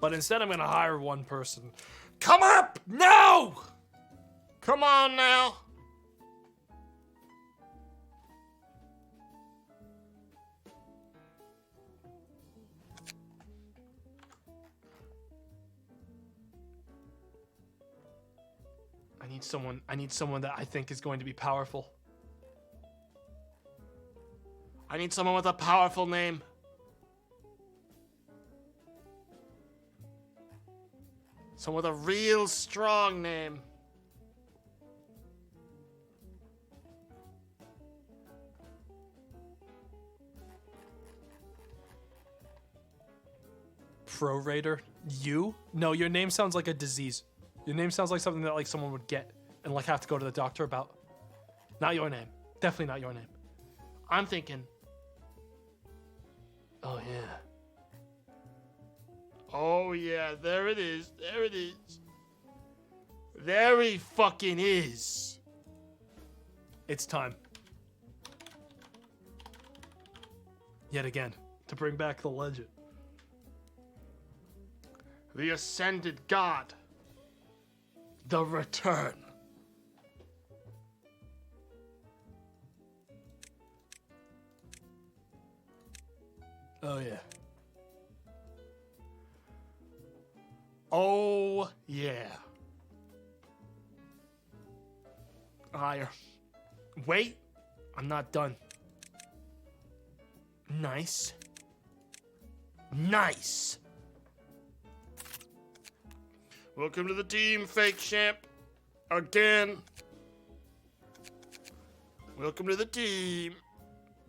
But instead I'm going to hire one person. Come up! No! Come on now. I need someone that I think is going to be powerful. I need someone with a powerful name. Someone with a real strong name. Pro Raider? You? No, your name sounds like a disease. Your name sounds like something that like someone would get and like have to go to the doctor about. Not your name. Definitely not your name. I'm thinking, Oh yeah. oh yeah, there it is. There it is. There he fucking is. It's time. Yet again, to bring back the legend. The Ascended God. The Return. Oh, yeah. Oh, yeah. Higher. Wait. I'm not done. Nice. Nice. Welcome to the team, Fake Champ. Again. Welcome to the team.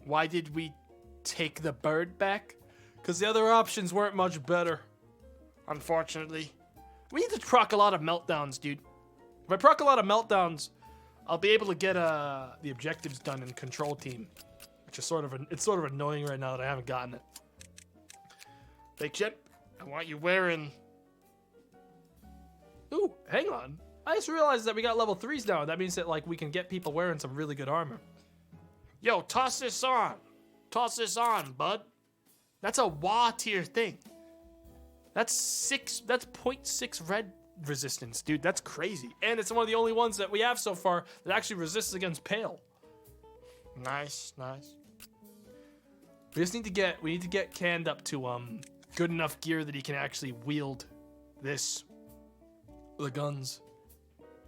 Why did we take the bird back? Because the other options weren't much better. Unfortunately. We need to proc a lot of meltdowns, dude. If I proc a lot of meltdowns, I'll be able to get the objectives done in control team, which is sort of annoying right now that I haven't gotten it. Fake Champ, I want you wearing... Ooh, hang on. I just realized that we got level 3s now. That means that like we can get people wearing some really good armor. Yo, toss this on. Toss this on, bud. That's a WA tier thing. That's 0.6 red resistance, dude. That's crazy. And it's one of the only ones that we have so far that actually resists against pale. Nice, nice. We just need to get Canned up to good enough gear that he can actually wield the guns.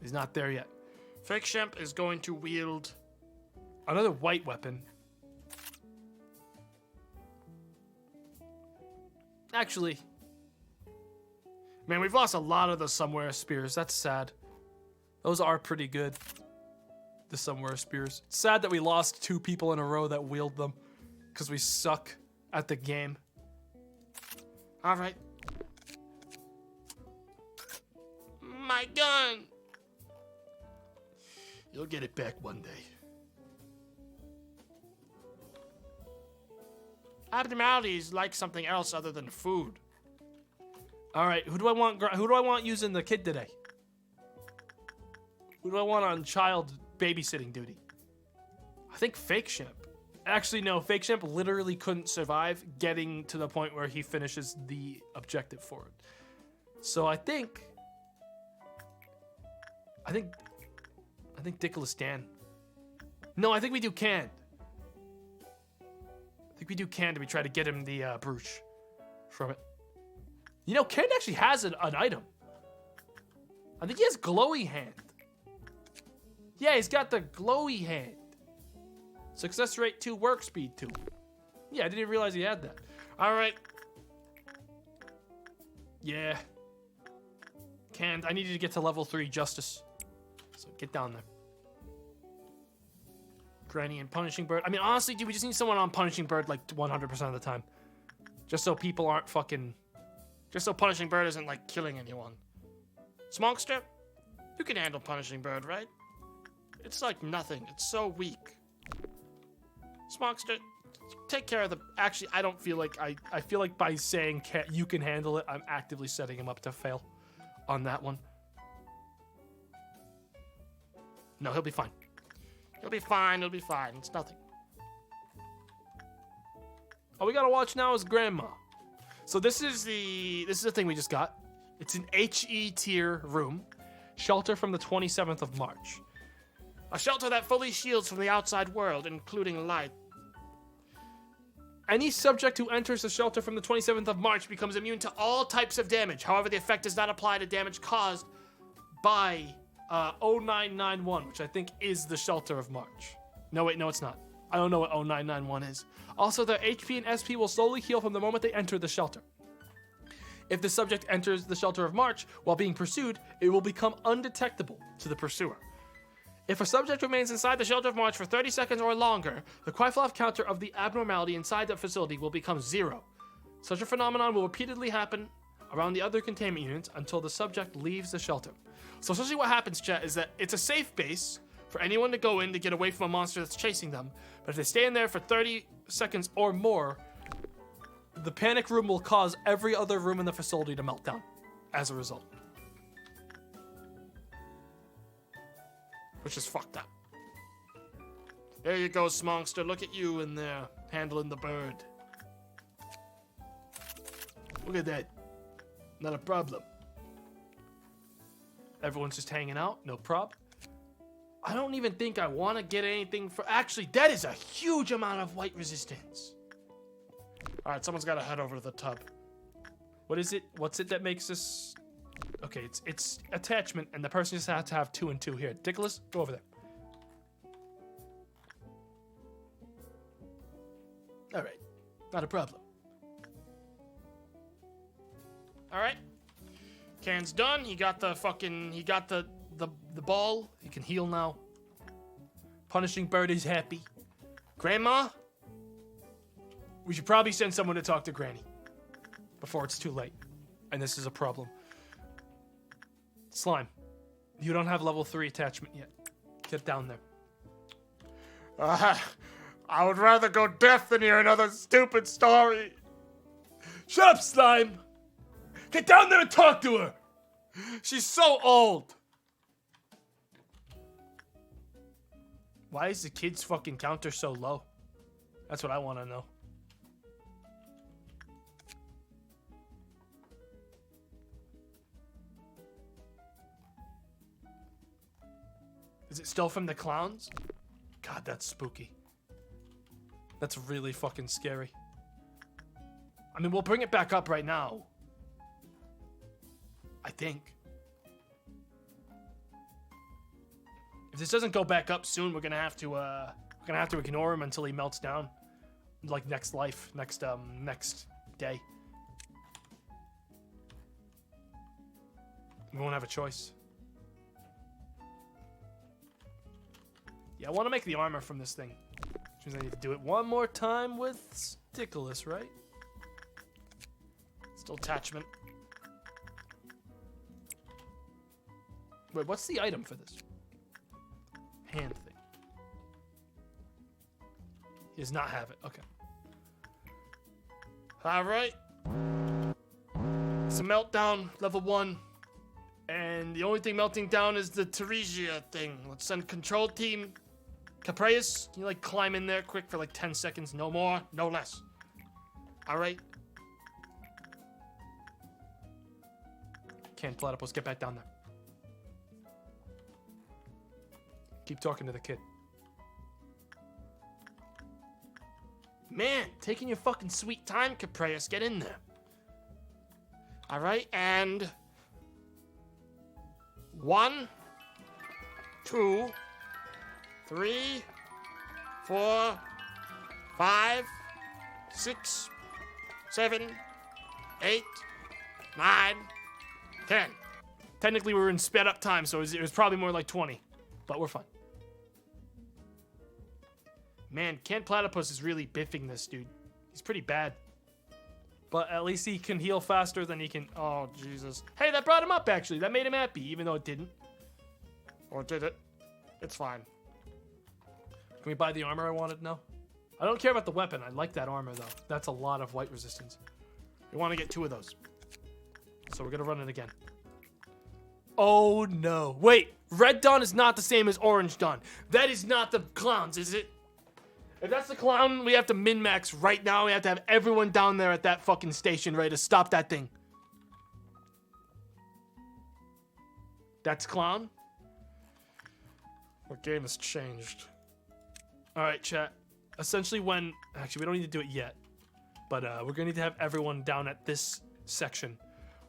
He's not there yet. Fake Champ is going to wield another white weapon. Actually, man, we've lost a lot of the somewhere spears. That's sad. Those are pretty good. The somewhere spears. It's sad that we lost 2 people in a row that wield them because we suck at the game. All right. My gun. You'll get it back one day. Abnormality is like something else other than food. All right, who do I want using the kid today? Who do I want on child babysitting duty? I think Fake Champ. Actually, no, Fake Champ literally couldn't survive getting to the point where he finishes the objective for it. So I think Dickless Dan. No, I think we do Canned. I think we do Canned and we try to get him the brooch from it. You know, Canned actually has an item. I think he has glowy hand. Yeah, he's got the glowy hand. Success rate 2, work speed 2. Yeah, I didn't even realize he had that. All right. Yeah. Canned, I need you to get to level 3 justice. So get down there. Granny and Punishing Bird. I mean, honestly, dude, we just need someone on Punishing Bird like 100% of the time. Just so people aren't fucking... Just so Punishing Bird isn't like killing anyone. Smokester, you can handle Punishing Bird, right? It's like nothing. It's so weak. Smokester, take care of the... Actually, I don't feel like... I feel like by saying you can handle it, I'm actively setting him up to fail on that one. No, he'll be fine. He'll be fine. He'll be fine. It's nothing. All we gotta watch now is Grandma. So this is the thing we just got. It's an HE tier room. Shelter from the 27th of March. A shelter that fully shields from the outside world, including light. Any subject who enters the shelter from the 27th of March becomes immune to all types of damage. However, the effect does not apply to damage caused by 0991, which I think is the shelter of March. No, wait, no, it's not. I don't know what 0991 is. Also, their HP and SP will slowly heal from the moment they enter the shelter. If the subject enters the shelter of March while being pursued, it will become undetectable to the pursuer. If a subject remains inside the shelter of March for 30 seconds or longer, the Quaiflov counter of the abnormality inside the facility will become 0. Such a phenomenon will repeatedly happen around the other containment units until the subject leaves the shelter. So essentially what happens, chat, is that it's a safe base for anyone to go in to get away from a monster that's chasing them, but if they stay in there for 30 seconds or more, the panic room will cause every other room in the facility to melt down as a result. which is fucked up. There you go, Smongster. Look at you in there, handling the bird. Look at that. Not a problem. Everyone's just hanging out. No prob. I don't even think I want to get anything for... Actually, that is a huge amount of white resistance. All right, someone's got to head over to the tub. What is it? What's it that makes this... Okay, it's attachment, and the person just has to have 2 and 2 here. Nicholas, go over there. All right. Not a problem. All right. Can's done. He got the fucking... He got the ball. He can heal now. Punishing Bird is happy. Grandma? We should probably send someone to talk to Granny before it's too late. And this is a problem. Slime, you don't have level 3 attachment yet. Get down there. I would rather go deaf than hear another stupid story. Shut up, Slime! Get down there and talk to her! She's so old. Why is the kid's fucking counter so low? That's what I want to know. Is it still from the clowns? God, that's spooky. That's really fucking scary. I mean, we'll bring it back up right now. I think. If this doesn't go back up soon, we're gonna have to ignore him until he melts down. Like next day. We won't have a choice. Yeah, I want to make the armor from this thing. Which means I need to do it one more time with Stickless, right? Still attachment. Wait, what's the item for this? Hand thing. He does not have it. Okay. Alright. It's a meltdown, level 1. And the only thing melting down is the Teresia thing. Let's send control team. Caprius, can you like climb in there quick for like 10 seconds? No more, no less. Alright. Can't platypus, get back down there. Keep talking to the kid. Man, taking your fucking sweet time, Caprius. Get in there. Alright, and... 1, 2, 3, 4, 5, 6, 7, 8, 9, 10. Technically, we were in sped up time, so it was probably more like 20. But we're fine. Man, Kent Platypus is really biffing this dude. He's pretty bad. But at least he can heal faster than he can... Oh, Jesus. Hey, that brought him up, actually. That made him happy, even though it didn't. Or did it? It's fine. Can we buy the armor I wanted? No. I don't care about the weapon. I like that armor, though. That's a lot of white resistance. We want to get 2 of those. So we're going to run it again. Oh, no. Wait. Red Dawn is not the same as Orange Dawn. That is not the clowns, is it? If that's the clown, we have to min-max right now. We have to have everyone down there at that fucking station ready to stop that thing. That's clown? What game has changed? Alright, chat. Essentially when... Actually, we don't need to do it yet. But we're going to need to have everyone down at this section.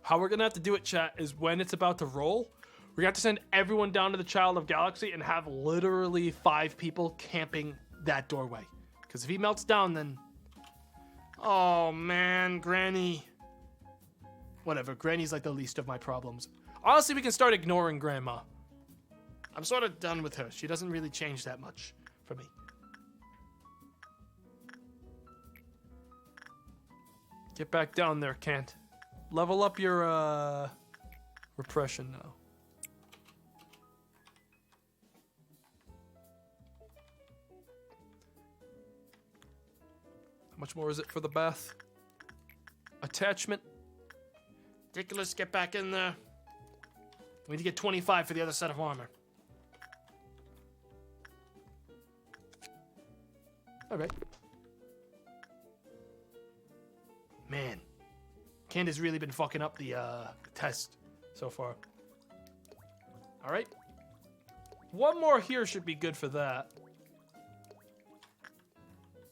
How we're going to have to do it, chat, is when it's about to roll, we're going to have to send everyone down to the Child of Galaxy and have literally 5 people camping that doorway. Because if he melts down, then... Oh, man, Granny. Whatever, Granny's like the least of my problems. Honestly, we can start ignoring Grandma. I'm sort of done with her. She doesn't really change that much for me. Get back down there, Kent. Level up your, repression now. How much more is it for the bath? Attachment. Ridiculous, get back in there. We need to get 25 for the other set of armor. All right. Man, Canda's really been fucking up the test so far. All right. One more here should be good for that.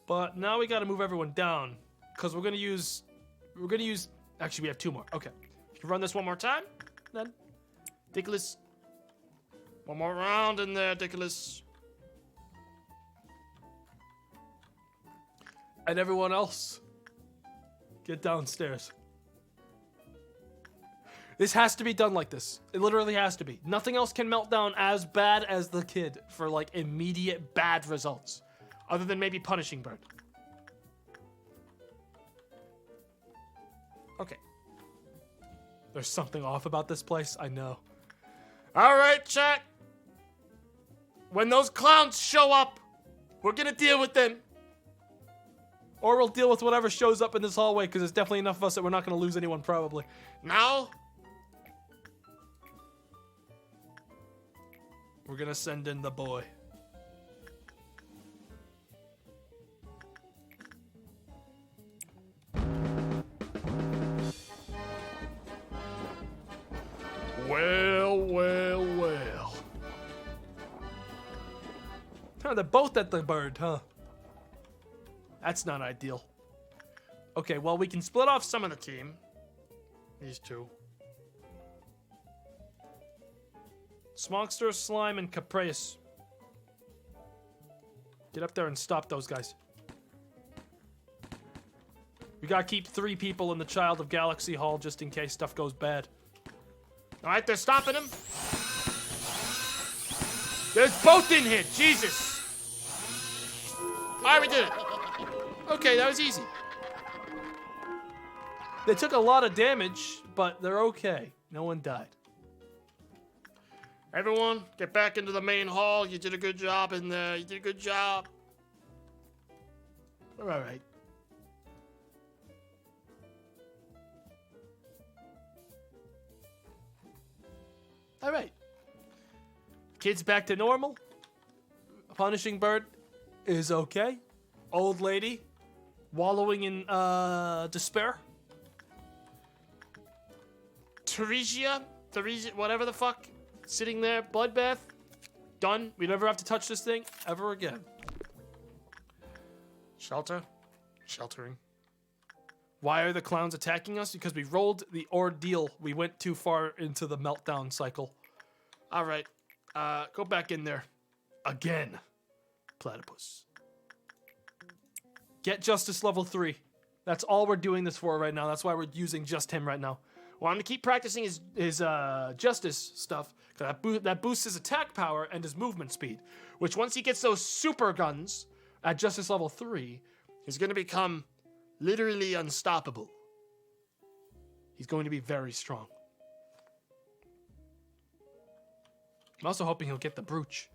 But now we got to move everyone down because we're gonna use. Actually, we have 2 more. Okay. If you run this one more time, then Dickless. One more round in there, Dickless. And everyone else, get downstairs. This has to be done like this. It literally has to be. Nothing else can melt down as bad as the kid for like immediate bad results. Other than maybe Punishing Bird. Okay. There's something off about this place, I know. Alright, chat. When those clowns show up, we're gonna deal with them. Or we'll deal with whatever shows up in this hallway, because there's definitely enough of us that we're not going to lose anyone, probably. Now, we're going to send in the boy. well, well, well. Huh, they're both at the bird, huh? That's not ideal. Okay, well, we can split off some of the team. These 2. Smogster, Slime, and Caprice. Get up there and stop those guys. We gotta keep 3 people in the Child of Galaxy Hall just in case stuff goes bad. Alright, they're stopping him. There's both in here, Jesus. Alright, we did it. Okay, that was easy. They took a lot of damage, but they're okay. No one died. Everyone, get back into the main hall. You did a good job in there. You did a good job. We're all right. All right. Kids back to normal. Punishing Bird is okay. Old lady wallowing in despair. Theresia, whatever the fuck, sitting there, bloodbath, Done. We never have to touch this thing ever again. Sheltering. Why are the clowns attacking us? Because we rolled the ordeal. We went too far into the meltdown cycle. All right, go back in there. Again. Platypus. Get Justice level 3. That's all we're doing this for right now. That's why we're using just him right now. Well, I'm gonna keep practicing his Justice stuff. That boosts his attack power and his movement speed. which once he gets those super guns, At Justice level 3, he's gonna become literally unstoppable. he's going to be very strong. I'm also hoping he'll get the brooch.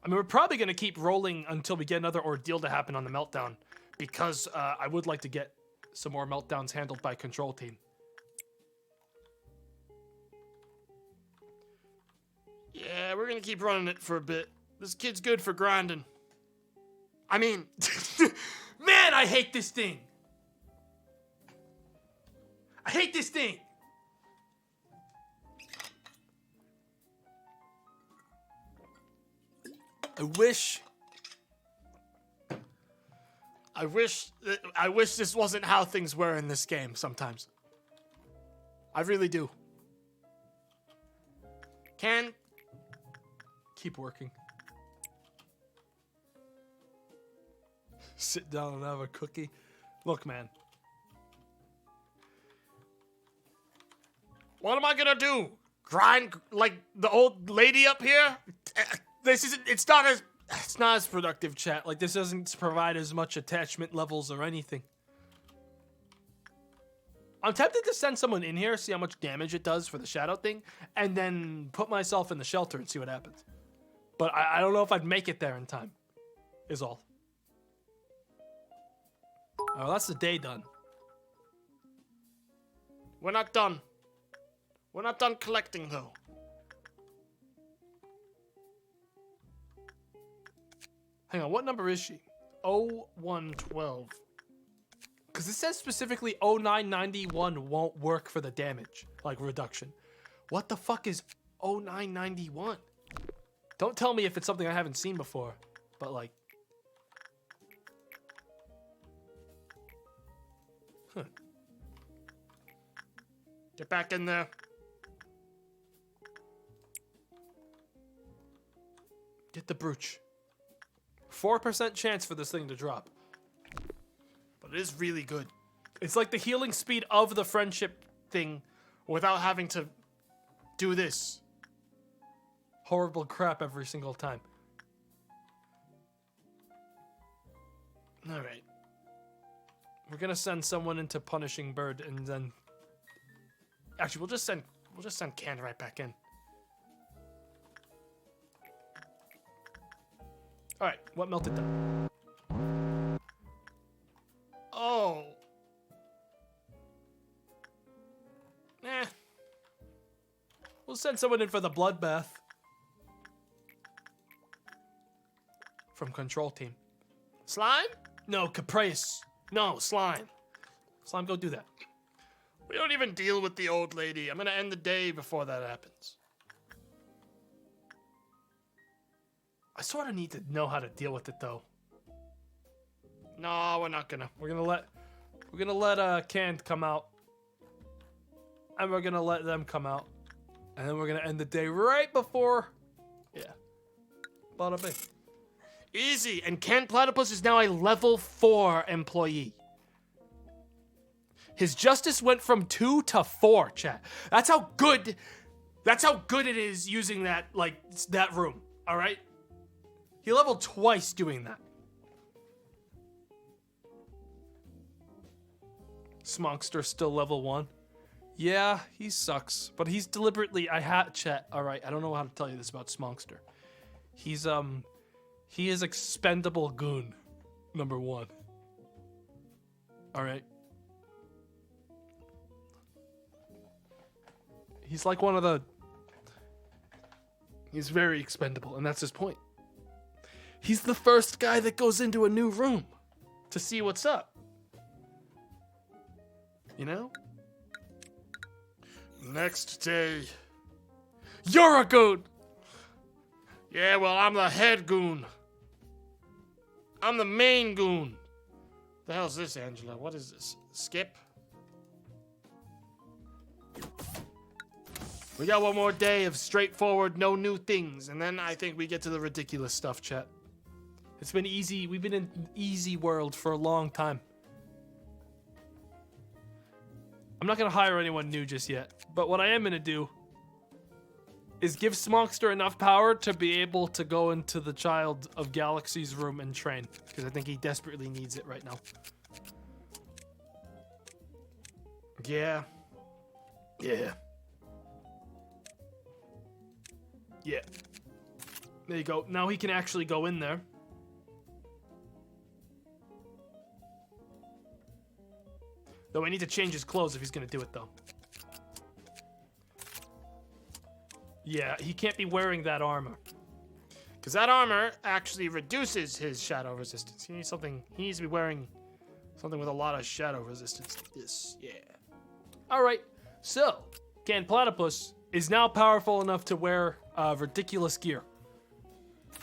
I mean, we're probably going to keep rolling until we get another ordeal to happen on the meltdown, because I would like to get some more meltdowns handled by control team. Yeah, we're gonna keep running it for a bit. This kid's good for grinding. I mean, Man, I hate this thing. I hate this thing. I wish this wasn't how things were in this game sometimes. I really do. Keep working. Sit down and have a cookie. Look, man. What am I gonna do? Grind like the old lady up here? It's not as Productive chat. Like, this doesn't provide as much attachment levels or anything. I'm tempted to send someone in here, see how much damage it does for the shadow thing, and then put myself in the shelter and see what happens. But I don't know if I'd make it there in time, is all. Oh, that's the day done. We're not done. We're not done collecting, though. Hang on, what number is she? 0112. Because it says specifically 0991 won't work for the damage, like reduction. What the fuck is 0991? Don't tell me if it's something I haven't seen before, but like... Huh. Get back in there. Get the brooch. 4% chance for this thing to drop. But it is really good. It's like the healing speed of the friendship thing Without having to do this. horrible crap every single time. Alright. We're gonna send someone into Punishing Bird and then... Actually, we'll just send Ken right back in. Alright, what melted down? Oh. Eh. We'll send someone in for the bloodbath. From control team. Slime? No, Caprice. No, slime. Slime, go do that. We don't even deal with the old lady. I'm gonna end the day before that happens. I sort of need to know how to deal with it though. No, we're not gonna. We're gonna let Canned come out. And we're gonna let them come out. And then we're gonna end the day right before. Yeah. Bada bing. Easy. And Ken Platypus is now a level 4 employee. His justice went from 2 to 4, chat. That's how good it is using that, like, that room, alright? He leveled twice doing that. Smonkster still level 1. Yeah, he sucks. But he's deliberately, chat, alright, I don't know how to tell you this about Smonkster. He is expendable goon, number 1. Alright. He's like one of the... He's very expendable, and that's his point. He's the first guy that goes into a new room to see what's up. You know? Next day. You're a goon! Yeah, well, I'm the head goon. I'm the main goon. The hell's this, Angela? What is this? Skip? We got one more day of straightforward, no new things, and then I think we get to the ridiculous stuff, chat. It's been easy. We've been in easy world for a long time. I'm not going to hire anyone new just yet, but what I am going to do is give Smonkster enough power to be able to go into the Child of Galaxy's room and train, because I think he desperately needs it right now. Yeah. Yeah. Yeah. There you go. Now he can actually go in there. Though I need to change his clothes if he's going to do it, though. Yeah, he can't be wearing that armor. Because that armor actually reduces his shadow resistance. He needs to be wearing something with a lot of shadow resistance like this. Yeah. Alright, so, Can Platypus is now powerful enough to wear ridiculous gear.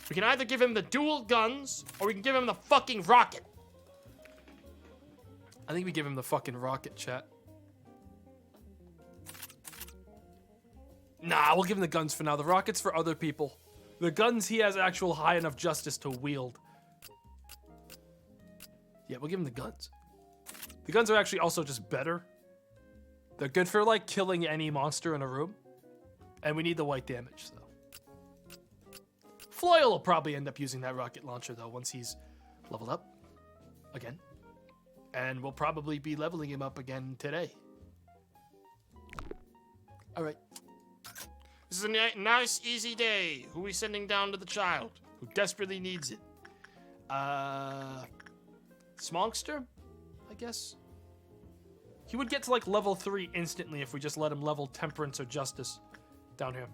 We can either give him the dual guns, or we can give him the fucking rocket. I think we give him the fucking rocket, chat. Nah, we'll give him the guns for now. The rocket's for other people. The guns he has actual high enough justice to wield. Yeah, we'll give him the guns. The guns are actually also just better. They're good for, like, killing any monster in a room. And we need the white damage, so. Floyle will probably end up using that rocket launcher, though, once he's leveled up. Again. And we'll probably be leveling him up again today. Alright. This is a nice, easy day. Who are we sending down to the child? Who desperately needs it? Smonkster? I guess. He would get to, like, level 3 instantly if we just let him level Temperance or Justice down here.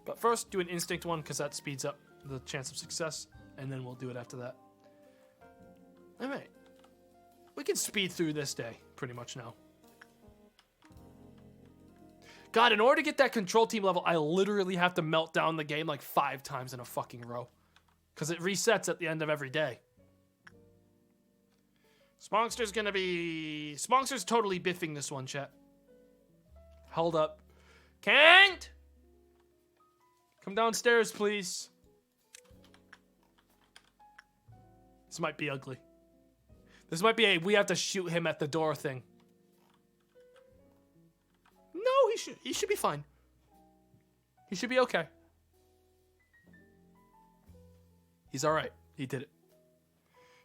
But first, do an Instinct one, because that speeds up the chance of success, and then we'll do it after that. All right. We can speed through this day pretty much now. God, in order to get that control team level, I literally have to melt down the game like 5 times in a fucking row. Because it resets at the end of every day. Smongster's gonna be... Smongster's totally biffing this one, chat. Hold up. Can't! Come downstairs, please. This might be ugly. This might be a we have to shoot him at the door thing. No, he should be fine. He should be okay. He's all right. He did it.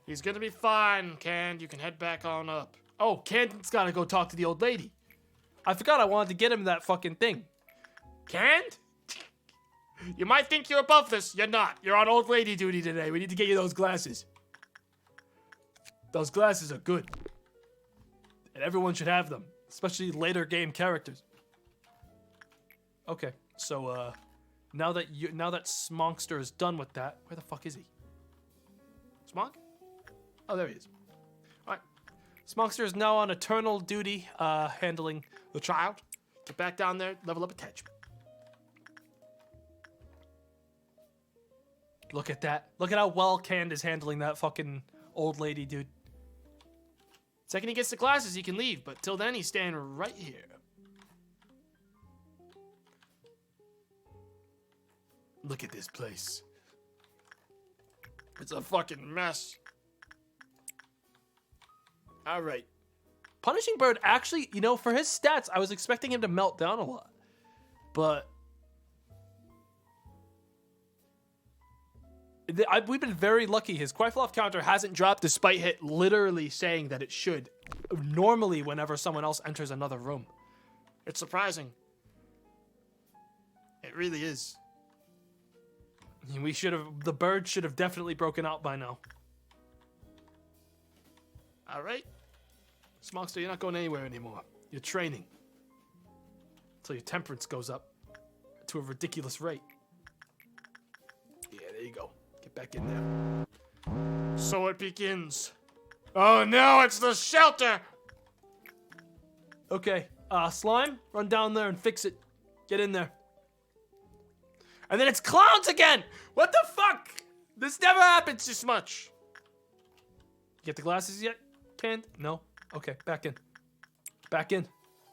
He's gonna be fine, Canned. You can head back on up. Oh, Canned's gotta go talk to the old lady. I forgot I wanted to get him that fucking thing. Canned? You might think you're above this. You're not. You're on old lady duty today. We need to get you those glasses. Those glasses are good. And everyone should have them. Especially later game characters. Okay, so now that Smonkster is done with that, where the fuck is he? Smonk? Oh, there he is. Alright. Smonkster is now on eternal duty, handling The child. Get back down there, level up attachment. Look at that. Look at how well Canned is handling that fucking old lady, dude. Second he gets the glasses, he can leave, but till then he's staying right here. Look at this place. It's a fucking mess. Alright. Punishing Bird actually, you know, for his stats, I was expecting him to melt down a lot. But we've been very lucky. His Quaifloff counter hasn't dropped despite it literally saying that it should. Normally, whenever someone else enters another room. It's surprising. It really is. The bird should have definitely broken out by now. Alright. Smongster, you're not going anywhere anymore. You're training. Until your temperance goes up to a ridiculous rate. Yeah, there you go. Get back in there. So it begins. Oh no, it's the shelter! Okay, Slime, run down there and fix it. Get in there. And then it's clowns again! What the fuck? This never happens this much. Get the glasses yet, Canned? No? Okay, back in. Back in.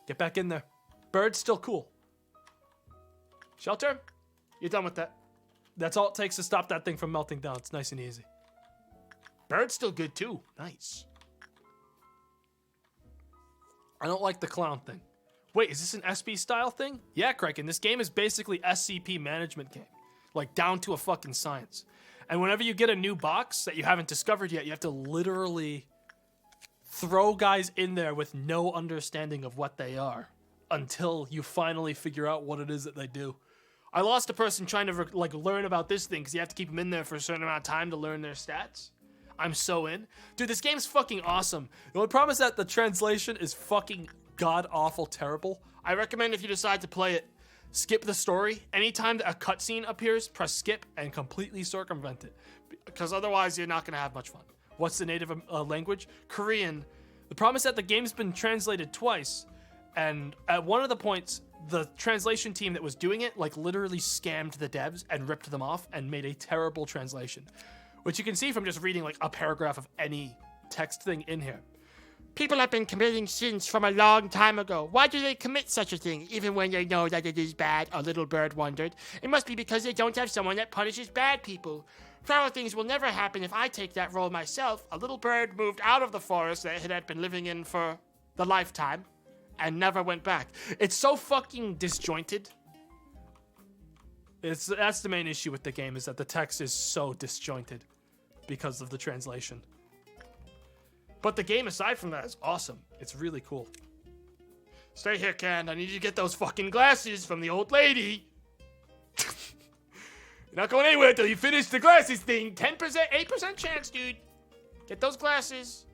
Get back in there. Bird's still cool. Shelter? You're done with that. That's all it takes to stop that thing from melting down. It's nice and easy. Bird's still good too. Nice. I don't like the clown thing. Wait, is this an SP style thing? Yeah, Kraken, this game is basically SCP management game. Like, down to a fucking science. And whenever you get a new box that you haven't discovered yet, you have to literally throw guys in there with no understanding of what they are until you finally figure out what it is that they do. I lost a person trying to learn about this thing because you have to keep them in there for a certain amount of time to learn their stats. I'm so in. Dude, this game's fucking awesome. The only problem is that the translation is fucking god-awful terrible. I recommend if you decide to play it, skip the story. Anytime that a cutscene appears, press skip and completely circumvent it. Because otherwise, you're not going to have much fun. What's the native language? Korean. The problem is that the game's been translated twice, and at one of the points, the translation team that was doing it, literally scammed the devs and ripped them off and made a terrible translation. Which you can see from just reading, a paragraph of any text thing in here. People have been committing sins from a long time ago. Why do they commit such a thing, even when they know that it is bad? A little bird wondered. It must be because they don't have someone that punishes bad people. Foul things will never happen if I take that role myself. A little bird moved out of the forest that it had been living in for the lifetime and never went back. It's so fucking disjointed. That's the main issue with the game, is that the text is so disjointed because of the translation. But the game, aside from that, is awesome. It's really cool. Stay here, Can. I need you to get those fucking glasses from the old lady. You're not going anywhere until you finish the glasses thing. 10%, 8% chance, dude. Get those glasses.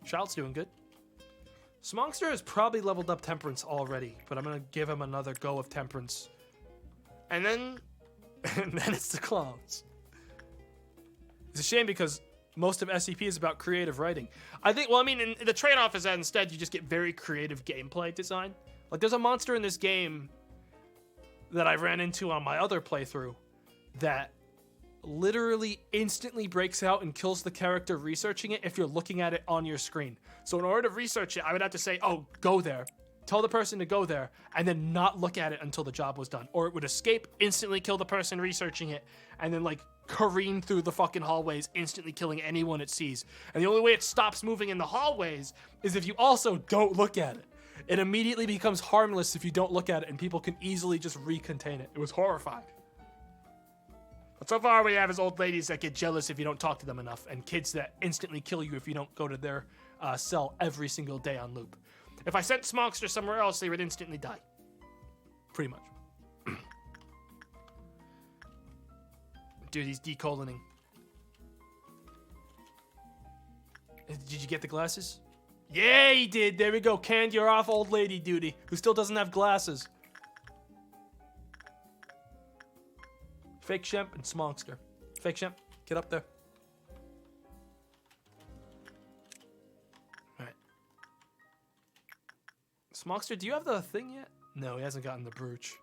Child's doing good. Smongster has probably leveled up Temperance already, but I'm gonna give him another go of Temperance. And then it's the clowns. It's a shame because most of SCP is about creative writing. I think, well, I mean, the trade-off is that instead you just get very creative gameplay design. like there's a monster in this game that I ran into on my other playthrough that literally instantly breaks out and kills the character researching it if you're looking at it on your screen. So in order to research it, I would have to say, oh, go there. Tell the person to go there, and then not look at it until the job was done. Or it would escape, instantly kill the person researching it, and then, like, careen through the fucking hallways, instantly killing anyone it sees. And the only way it stops moving in the hallways is if you also don't look at it. It immediately becomes harmless if you don't look at it, and people can easily just recontain it. It was horrifying. But so far we have is old ladies that get jealous if you don't talk to them enough, and kids that instantly kill you if you don't go to their cell every single day on loop. If I sent Smogster somewhere else, they would instantly die. Pretty much. Dude, he's decoloning. Did you get the glasses? Yeah, he did. There we go. Canned, you're off old lady duty, who still doesn't have glasses. Fake Shemp and Smogster. Fake Shemp, get up there. Alright. Smogster, do you have the thing yet? No, he hasn't gotten the brooch.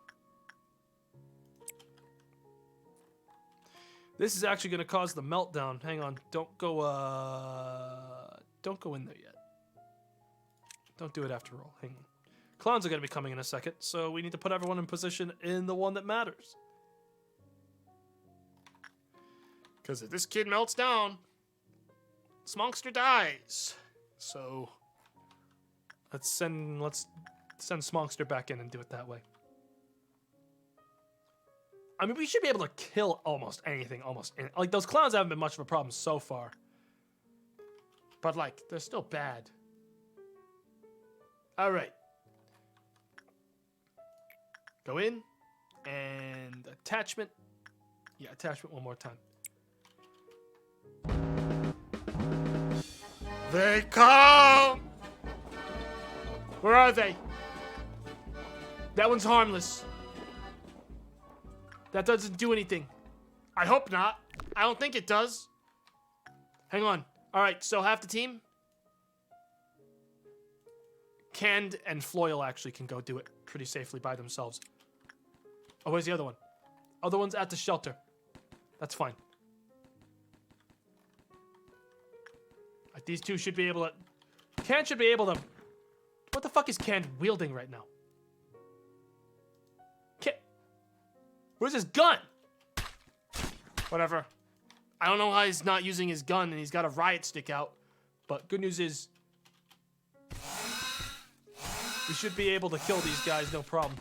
This is actually going to cause the meltdown. Hang on. Don't go in there yet. Don't do it after all. Hang on. Clowns are going to be coming in a second, so we need to put everyone in position in the one that matters. Because if this kid melts down, Smogster dies. So let's send Smogster back in and do it that way. I mean, we should be able to kill almost anything, like those clowns haven't been much of a problem so far. But like, they're still bad. All right. Go in and attachment. Yeah, attachment one more time. They come! Where are they? That one's harmless. That doesn't do anything. I hope not. I don't think it does. Hang on. All right, so half the team? Canned and Floyle actually can go do it pretty safely by themselves. Oh, where's the other one? Other one's at the shelter. That's fine. These two should be able to... Canned should be able to... What the fuck is Canned wielding right now? Where's his gun? Whatever. I don't know how he's not using his gun and he's got a riot stick out. But good news is... we should be able to kill these guys, no problem.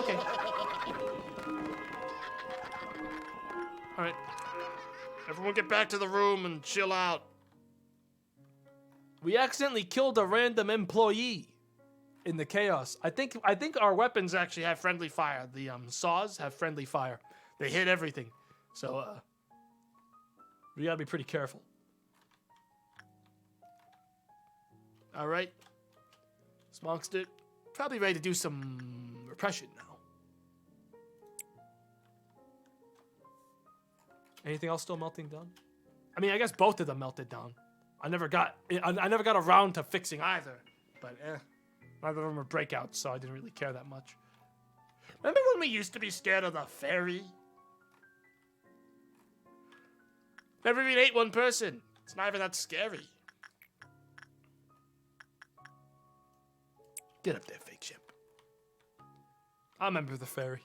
Okay. Alright. Everyone get back to the room and chill out. We accidentally killed a random employee in the chaos. I think our weapons actually have friendly fire. The saws have friendly fire. They hit everything. So we gotta be pretty careful. Alright. Smogster probably ready to do some repression now. Anything else still melting down? I mean, I guess both of them melted down. I never got around to fixing either. But neither of them were breakouts, so I didn't really care that much. Remember when we used to be scared of the fairy? Never even ate one person. It's not even that scary. Get up there, fake ship. I remember the fairy.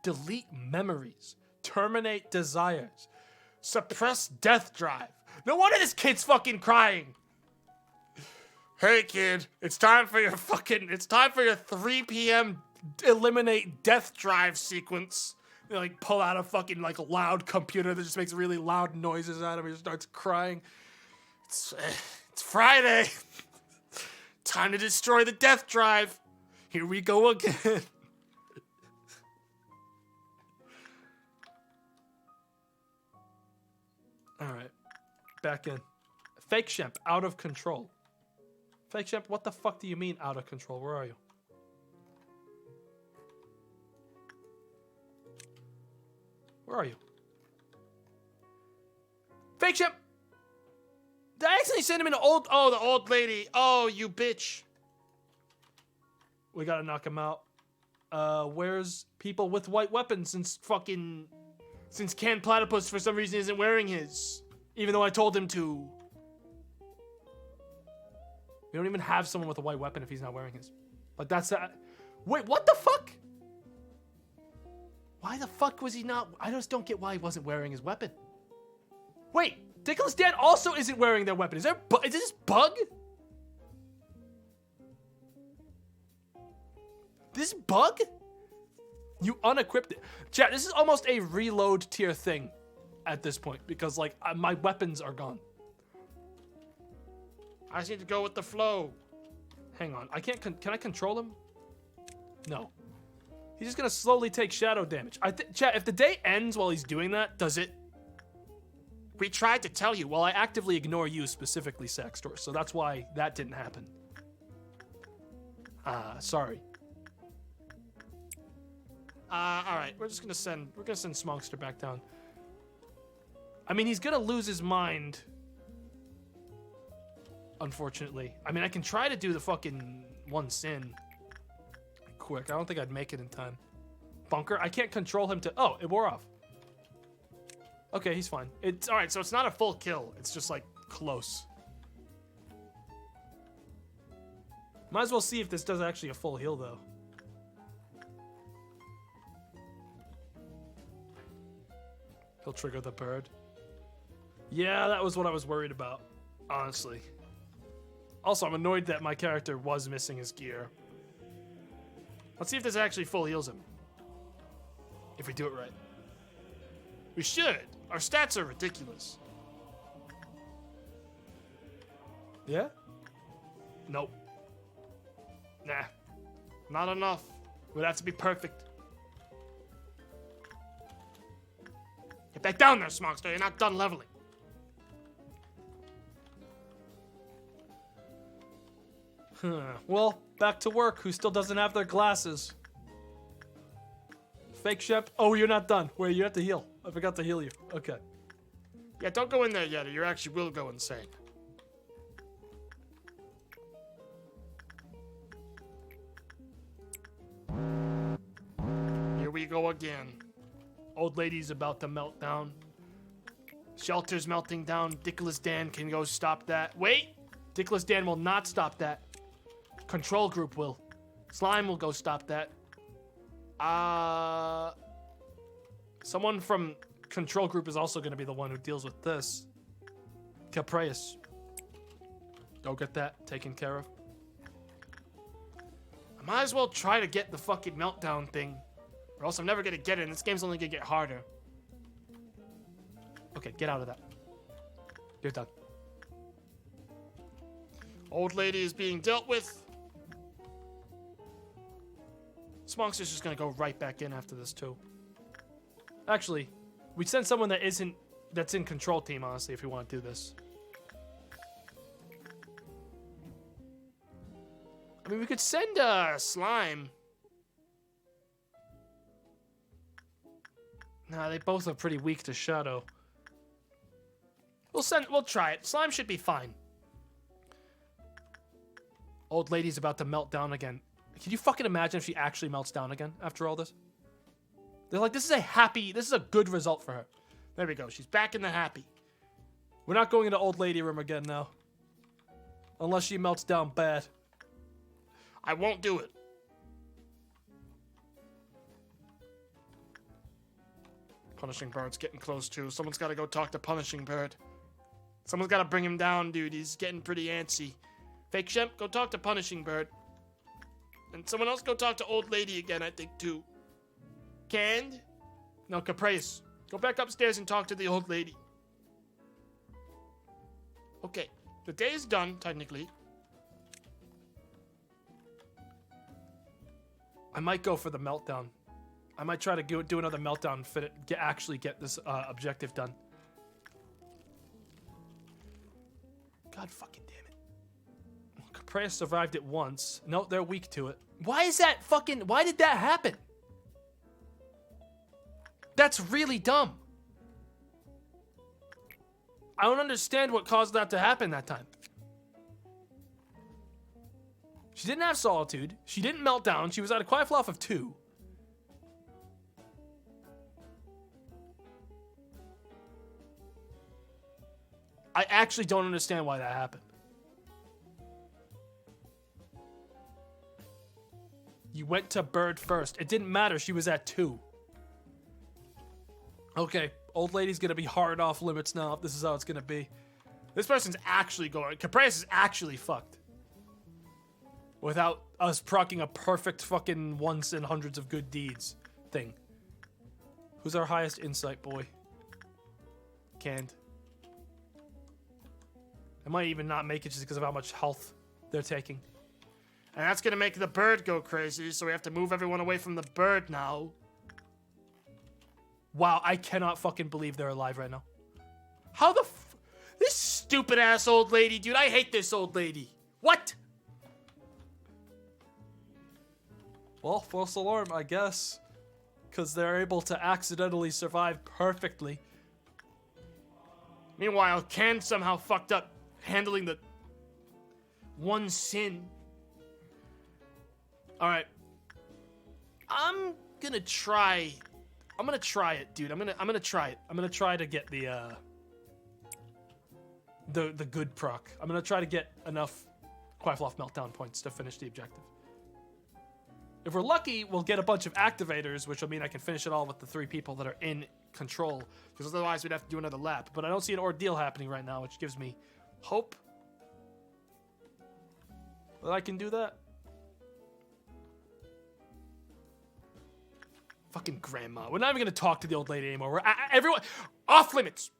Delete memories. Terminate desires. Suppress death drive. No wonder this kid's fucking crying. Hey kid, it's time for your 3 p.m. eliminate death drive sequence. They like pull out a fucking like loud computer that just makes really loud noises out of it. He starts crying. It's Friday. Time to destroy the death drive. Here we go again. All right. back in. Fake Shemp, out of control. Fake Shemp, what the fuck do you mean out of control? Where are you? Where are you? Fake Shemp! Did I accidentally send him into old... Oh, the old lady. Oh, you bitch. We gotta knock him out. Where's people with white weapons since fucking... Since Can Platypus for some reason isn't wearing his. Even though I told him to. We don't even have someone with a white weapon if he's not wearing his. Like, that's... Wait, what the fuck? Why the fuck was he not... I just don't get why he wasn't wearing his weapon. Wait, Dickless Dan also isn't wearing their weapon. Is this bug? This bug? You unequipped it. Chat, this is almost a reload tier thing at this point because, like, my weapons are gone. I just need to go with the flow. Hang on. I can't... Can I control him? No. He's just gonna slowly take shadow damage. Chat, if the day ends while he's doing that, does it? We tried to tell you. Well, I actively ignore you specifically, Saxtor, so that's why that didn't happen. Sorry. All right. We're gonna send Smongster back down. I mean, he's gonna lose his mind. Unfortunately. I mean, I can try to do the fucking one sin. Quick. I don't think I'd make it in time. Bunker. I can't control him to... Oh, it wore off. Okay, he's fine. It's all right. So it's not a full kill. It's just like close. Might as well see if this does actually a full heal, though. He'll trigger the bird. Yeah, that was what I was worried about, honestly. Also, I'm annoyed that my character was missing his gear. Let's see if this actually full heals him. If we do it right. We should. Our stats are ridiculous. Yeah? Nope. Nah. Not enough. Would have to be perfect. Get back down there, Smogster. You're not done leveling. Well, back to work. Who still doesn't have their glasses? Fake Shep. Oh, you're not done. Wait, you have to heal. I forgot to heal you. Okay. Yeah, don't go in there yet, or you actually will go insane. Here we go again. Old lady's about to melt down. Shelter's melting down. Dickless Dan can go stop that. Wait! Dickless Dan will not stop that. Control group will. Slime will go stop that. Someone from control group is also going to be the one who deals with this. Capreus. Go get that taken care of. I might as well try to get the fucking meltdown thing. Or else I'm never going to get it, and this game's only going to get harder. Okay, get out of that. You're done. Old lady is being dealt with. Smongster's just going to go right back in after this, too. Actually, we send someone that's in control team, honestly, if you want to do this. I mean, we could send Slime. Nah, they both are pretty weak to Shadow. We'll try it. Slime should be fine. Old lady's about to melt down again. Can you fucking imagine if she actually melts down again after all this? They're like, this is a good result for her. There we go. She's back in the happy. We're not going into old lady room again now. Unless she melts down bad. I won't do it. Punishing Bird's getting close too. Someone's got to go talk to Punishing Bird. Someone's got to bring him down, dude. He's getting pretty antsy. Fake Shemp, go talk to Punishing Bird. And someone else go talk to Old Lady again, I think, too. Canned? No, Caprice. Go back upstairs and talk to the Old Lady. Okay. The day is done, technically. I might go for the meltdown. I might try to do another meltdown and actually get this objective done. God fucking damn it. Caprea survived it once. No, they're weak to it. Why is that fucking... Why did that happen? That's really dumb. I don't understand what caused that to happen that time. She didn't have Solitude. She didn't melt down. She was at a quiet fluff of 2. I actually don't understand why that happened. You went to Bird first. It didn't matter. She was at 2. Okay. Old lady's gonna be hard off limits now if this is how it's gonna be. This person's actually going... Caprice is actually fucked. Without us procking a perfect fucking once in hundreds of good deeds thing. Who's our highest insight boy? Canned. I might even not make it just because of how much health they're taking. And that's gonna make the bird go crazy, so we have to move everyone away from the bird now. Wow, I cannot fucking believe they're alive right now. How the this stupid ass old lady, dude. I hate this old lady. What? Well, false alarm, I guess. Because they're able to accidentally survive perfectly. Meanwhile, Ken somehow fucked up handling the one sin. Alright. I'm gonna try it, dude. I'm gonna try it. I'm gonna try to get the good proc. I'm gonna try to get enough Quaffloff meltdown points to finish the objective. If we're lucky, we'll get a bunch of activators, which will mean I can finish it all with the 3 people that are in control. Because otherwise we'd have to do another lap. But I don't see an ordeal happening right now, which gives me hope that I can do that. Fucking grandma. We're not even gonna talk to the old lady anymore. Everyone off limits.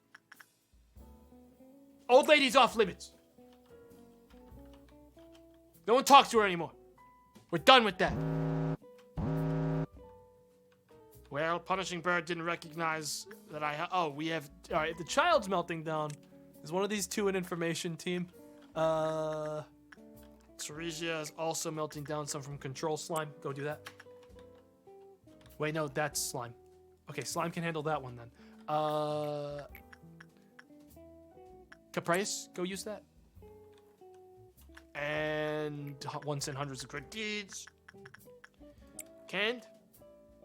Old lady's off limits. No one talks to her anymore. We're done with that. Well, Punishing Bird didn't recognize that we have... Alright, the child's melting down. Is one of these 2 an information team? Teresia is also melting down some from Control Slime. Go do that. Wait, no, that's Slime. Okay, Slime can handle that one then. Caprice, go use that. And once in hundreds of good deeds. Canned,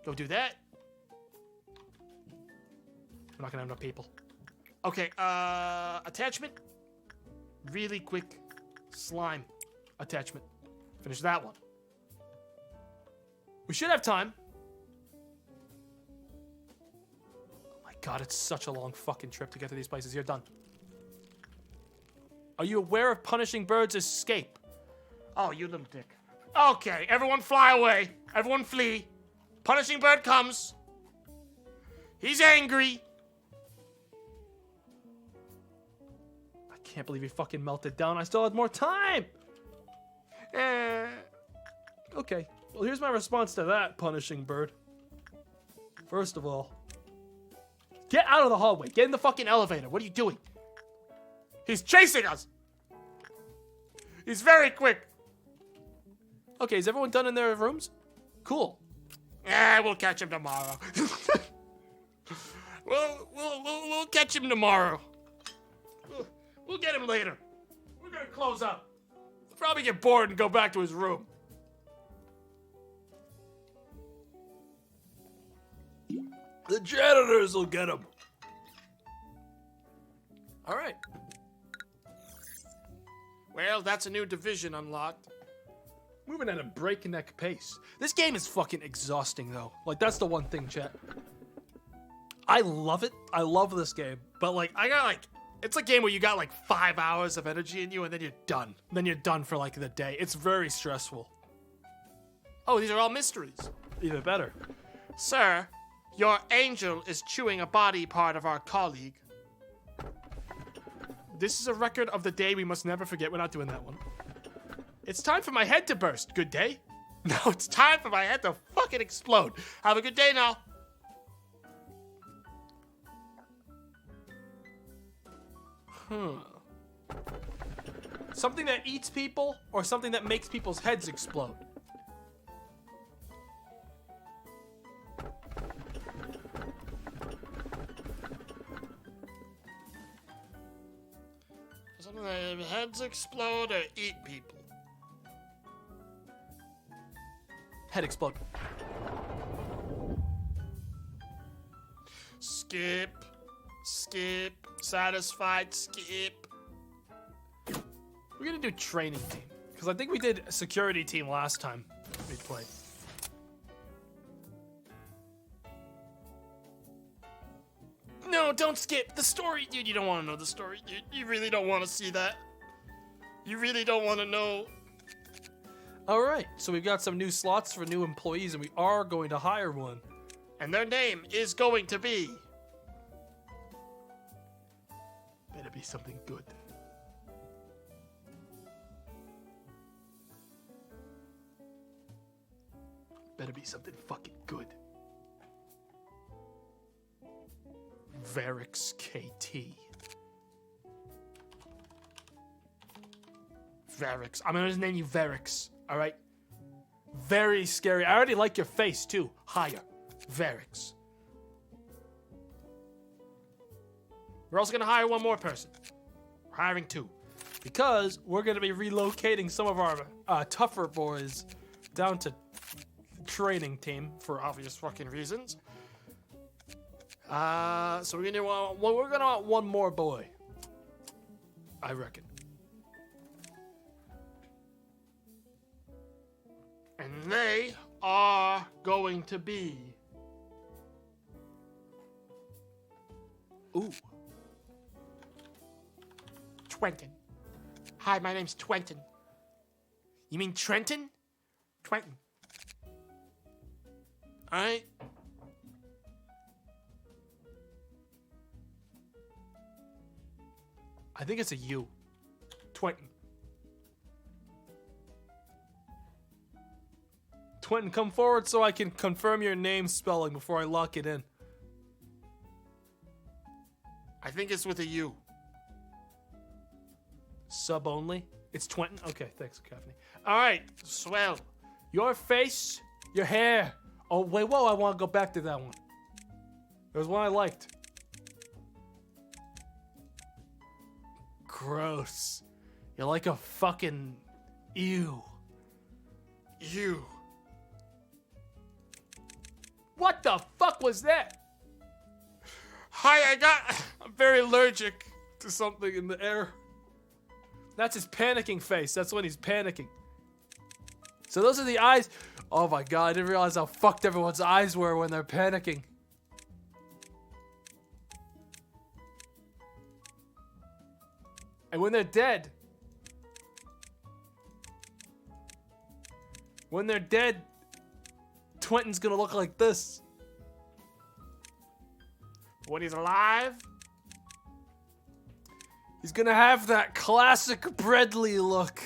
go do that. We're not gonna have enough people. Okay, attachment. Really quick. Slime. Attachment. Finish that one. We should have time. Oh my god, it's such a long fucking trip to get to these places. You're done. Are you aware of Punishing Bird's escape? Oh, you little dick. Okay, everyone fly away. Everyone flee. Punishing Bird comes. He's angry. I can't believe he fucking melted down. I still had more time. Okay. Well, here's my response to that, Punishing Bird. First of all, get out of the hallway. Get in the fucking elevator. What are you doing? He's chasing us. He's very quick. Okay, is everyone done in their rooms? Cool. We'll catch him tomorrow. we'll catch him tomorrow. We'll get him later. We're gonna close up. He'll probably get bored and go back to his room. The janitors will get him. All right. Well, that's a new division unlocked. Moving at a breakneck pace. This game is fucking exhausting, though. Like, that's the one thing, chat. I love it. I love this game. But, like, it's a game where you got, 5 hours of energy in you, and then you're done. Then you're done for, the day. It's very stressful. Oh, these are all mysteries. Even better. Sir, your angel is chewing a body part of our colleague. This is a record of the day we must never forget. We're not doing that one. It's time for my head to burst. Good day. No, it's time for my head to fucking explode. Have a good day now. Something that eats people or something that makes people's heads explode? Something that heads explode or eat people. Head explode. Skip. Skip. Satisfied. Skip. We're gonna do training team because I think we did security team last time we played. No, don't skip the story, dude. You don't want to know the story, dude. You really don't want to see that. You really don't want to know. All right, so we've got some new slots for new employees, and we are going to hire one. And their name is going to be. Better be something good. Better be something fucking good. Varix KT. Varix. I'm going to name you Varix. All right? Very scary. I already like your face, too. Hire. Varix. We're also going to hire one more person. We're hiring 2. Because we're going to be relocating some of our tougher boys down to training team For obvious fucking reasons. So we're gonna want one more boy. I reckon. And they are going to be. Ooh. Twenton. Hi, my name's Twenton. You mean Trenton? Twenton. Alright? I think it's a U. Twenton. Twenton, come forward so I can confirm your name spelling before I lock it in. I think it's with a U. Sub only? It's Twenton? Okay, thanks, Caffney. Alright, swell. Your face, your hair. Oh, wait, whoa, I want to go back to that one. There was one I liked. Gross. You're like a fucking ew. You. What the fuck was that? Hi, I'm very allergic to something in the air. That's his panicking face. That's when he's panicking. So those are the eyes. Oh my god, I didn't realize how fucked everyone's eyes were when they're panicking. And when they're dead. When they're dead, Twenton's gonna look like this. When he's alive, he's gonna have that classic Bradley look.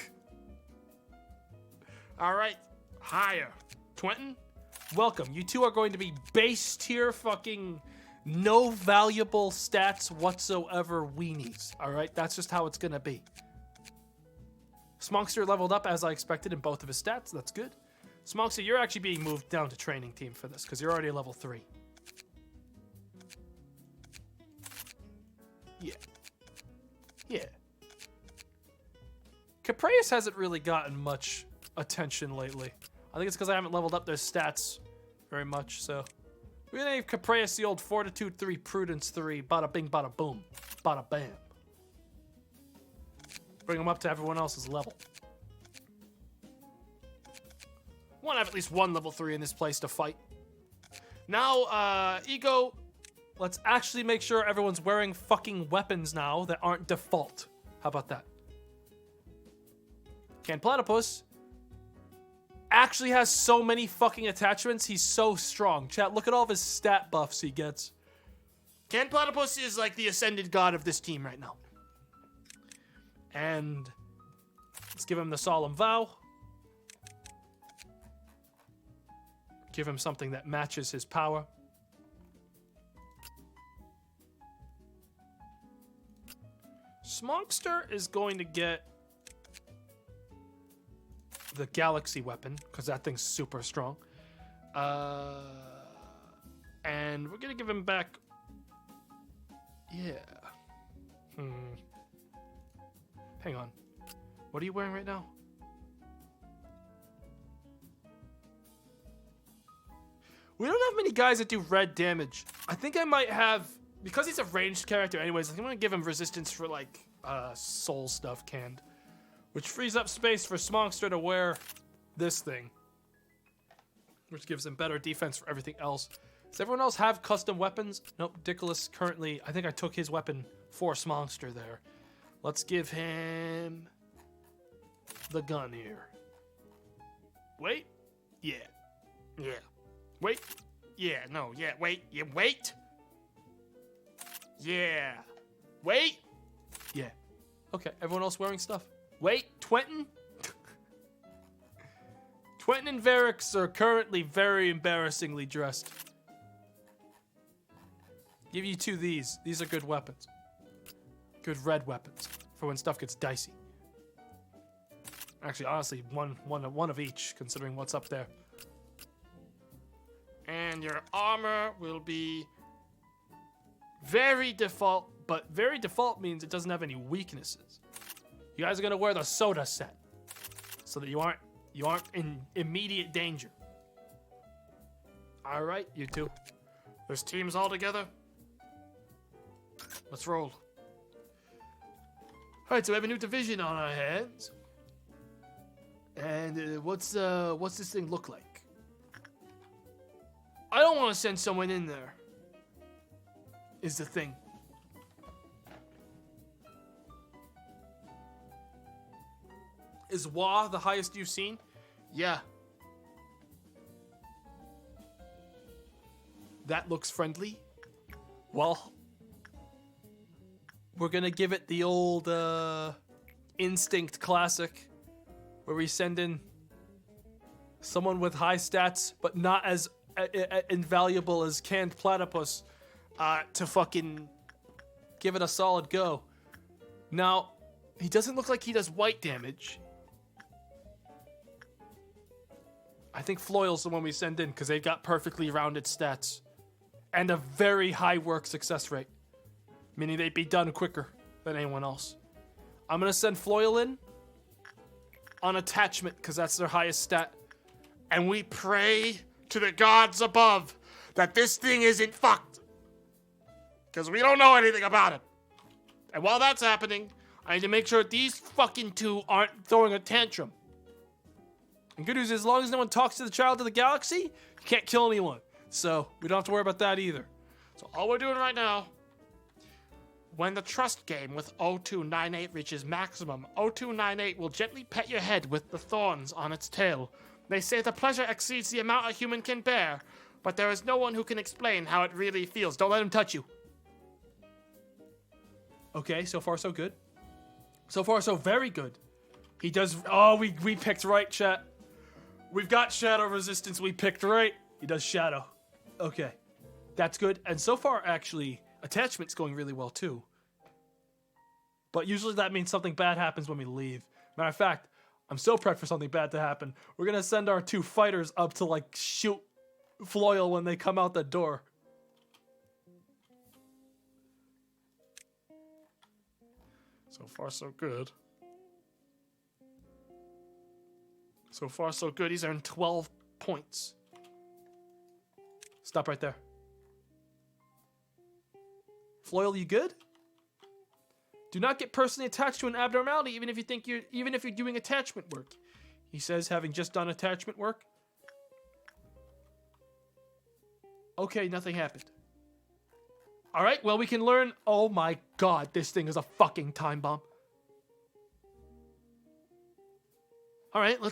alright, hire. Twenton, welcome. You two are going to be base tier fucking no valuable stats whatsoever weenies. Alright, that's just how it's gonna be. Smokster leveled up as I expected in both of his stats. That's good. Smokster, you're actually being moved down to training team for this because you're already level 3. Yeah. Yeah. Caprius hasn't really gotten much attention lately. I think it's because I haven't leveled up their stats very much, so. We're gonna give Caprius the old Fortitude 3, Prudence 3, bada bing, bada boom, bada bam. Bring him up to everyone else's level. Want to have at least one level 3 in this place to fight. Now, Ego. Let's actually make sure everyone's wearing fucking weapons now that aren't default. How about that? Can Platypus actually has so many fucking attachments. He's so strong. Chat, look at all of his stat buffs he gets. Can Platypus is like the ascended god of this team right now. And let's give him the solemn vow. Give him something that matches his power. Smokster is going to get the galaxy weapon, because that thing's super strong. And we're gonna give him back. Yeah. Hang on. What are you wearing right now? We don't have many guys that do red damage. I think I might have, because he's a ranged character anyways, I think I'm gonna give him resistance for like soul stuff canned. Which frees up space for Smongster to wear this thing. Which gives him better defense for everything else. Does everyone else have custom weapons? Nope, Dickolas currently, I think I took his weapon for Smongster there. Let's give him the gun here. Wait. Yeah. Yeah. Wait. Yeah, no, yeah, wait. Yeah, wait. Yeah. Wait. Yeah. Okay, everyone else wearing stuff? Wait, Twentin? Twentin and Varix are currently very embarrassingly dressed. Give you 2 of these. These are good weapons. Good red weapons for when stuff gets dicey. Actually, honestly, one of each, considering what's up there. And your armor will be very default, but very default means it doesn't have any weaknesses. You guys are gonna wear the soda set, so that you aren't in immediate danger. All right, you two. There's teams all together. Let's roll. All right, so we have a new division on our hands. And what's this thing look like? I don't want to send someone in there. Is the thing. Is Wa the highest you've seen? Yeah. That looks friendly. Well, we're gonna give it the old instinct classic, where we send in someone with high stats, but not as invaluable as canned platypus, to fucking give it a solid go. Now, he doesn't look like he does white damage. I think Floyal's the one we send in because they've got perfectly rounded stats and a very high work success rate, meaning they'd be done quicker than anyone else. I'm going to send Floyal in on attachment because that's their highest stat. And we pray to the gods above that this thing isn't fucked, because we don't know anything about it. And while that's happening, I need to make sure these fucking 2 aren't throwing a tantrum. And good news is, as long as no one talks to the child of the galaxy, you can't kill anyone. So we don't have to worry about that either. So all we're doing right now, when the trust game with 0298 reaches maximum, 0298 will gently pet your head with the thorns on its tail. They say the pleasure exceeds the amount a human can bear, but there is no one who can explain how it really feels. Don't let him touch you. Okay, so far so good. So far so very good. He does... Oh, we picked right, chat. We've got shadow resistance. We picked right. He does shadow. Okay. That's good. And so far, actually, attachment's going really well, too. But usually that means something bad happens when we leave. Matter of fact, I'm so prepped for something bad to happen. We're going to send our 2 fighters up to, like, shoot Floyal when they come out the door. So far, so good. So far, so good. He's earned 12 points. Stop right there. Floyal, you good? Do not get personally attached to an abnormality, even if you're doing attachment work. He says, having just done attachment work. Okay, nothing happened. All right, well, we can learn. Oh my god, this thing is a fucking time bomb. All right, we're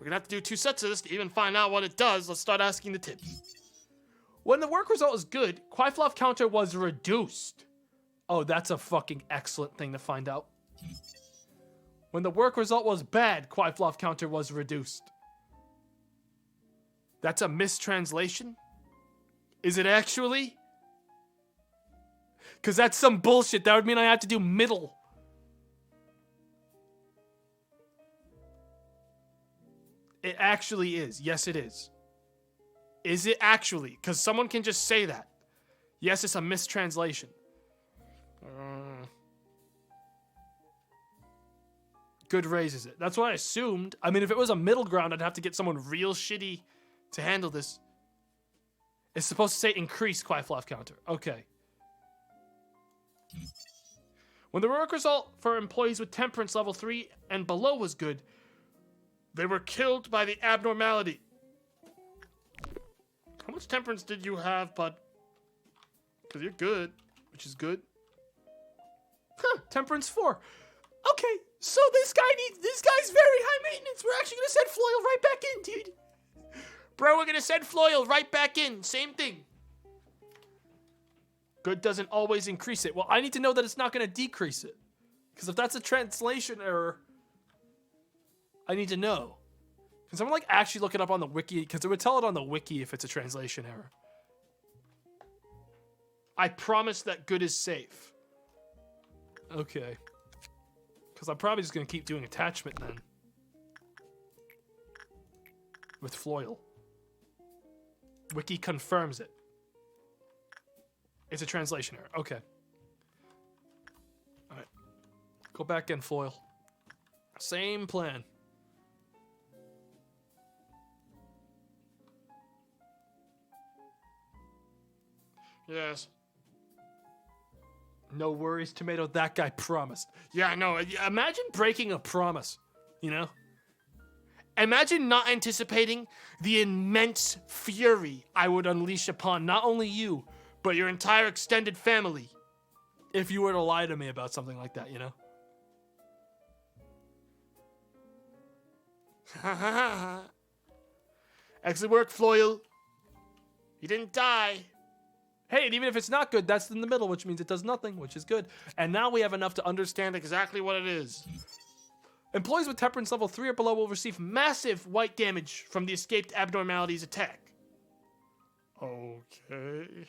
gonna have to do 2 sets of this to even find out what it does. Let's start asking the tips. When the work result is good, Quaifloff counter was reduced. Oh, that's a fucking excellent thing to find out. When the work result was bad, Quaifloff counter was reduced. That's a mistranslation? Is it actually? Because that's some bullshit. That would mean I have to do middle. It actually is. Yes, it is. Is it actually? Because someone can just say that. Yes, it's a mistranslation. Good raises it. That's what I assumed. I mean, if it was a middle ground, I'd have to get someone real shitty to handle this. It's supposed to say increase Quafflaff counter. Okay. When the work result for employees with temperance level 3 and below was good, they were killed by the abnormality. How much temperance did you have, bud? Because you're good, which is good. Huh, temperance 4. Okay, so this guy's very high maintenance. We're actually going to send Floyle right back in, dude. Bro, we're gonna send Floyle right back in. Same thing. Good doesn't always increase it. Well, I need to know that it's not going to decrease it. Because if that's a translation error, I need to know. Can someone like actually look it up on the wiki? Because it would tell it on the wiki if it's a translation error. I promise that good is safe. Okay. Because I'm probably just going to keep doing attachment then. With Floyle. Wiki confirms it. It's a translation error. Okay. Alright. Go back in, Floyle. Same plan. Yes. No worries, Tomato. That guy promised. Yeah, no. Imagine breaking a promise, you know? Imagine not anticipating the immense fury I would unleash upon not only you, but your entire extended family. If you were to lie to me about something like that, you know? Excellent work, Floyle. You didn't die. Hey, and even if it's not good, that's in the middle, which means it does nothing, which is good. And now we have enough to understand Exactly what it is. Employees with temperance level 3 or below will receive massive white damage from the escaped abnormalities attack. Okay.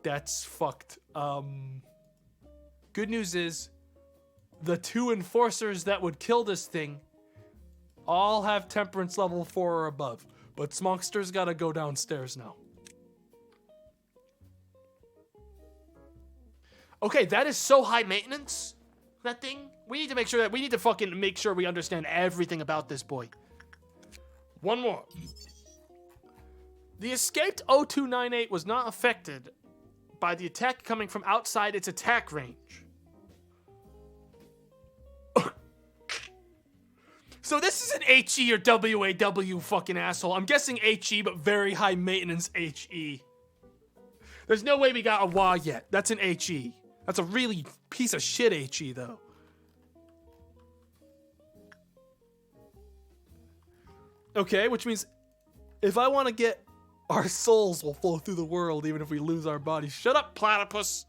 That's fucked. Good news is, the 2 enforcers that would kill this thing all have temperance level 4 or above. But Smonkster's gotta go downstairs now. Okay, that is so high maintenance. That thing. We need to make sure we understand everything about this boy. One more. The escaped 0298 was not affected by the attack coming from outside its attack range. So this is an HE or WAW fucking asshole. I'm guessing HE, but very high maintenance HE. There's no way we got a WA yet. That's an HE. That's a really piece of shit HE, though. Okay, which means if I want to get our souls will flow through the world even if we lose our bodies. Shut up, platypus.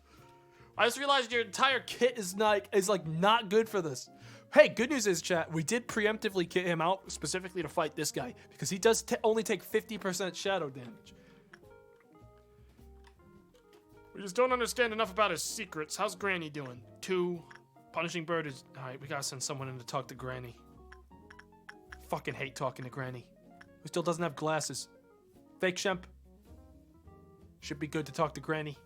I just realized your entire kit is not good for this. Hey, good news is, chat, we did preemptively kit him out specifically to fight this guy because he does only take 50% shadow damage. We just don't understand enough about his secrets. How's Granny doing? 2. Punishing Bird is... Alright, we gotta send someone in to talk to Granny. Fucking hate talking to Granny. Who still doesn't have glasses. Fake Shemp. Should be good to talk to Granny.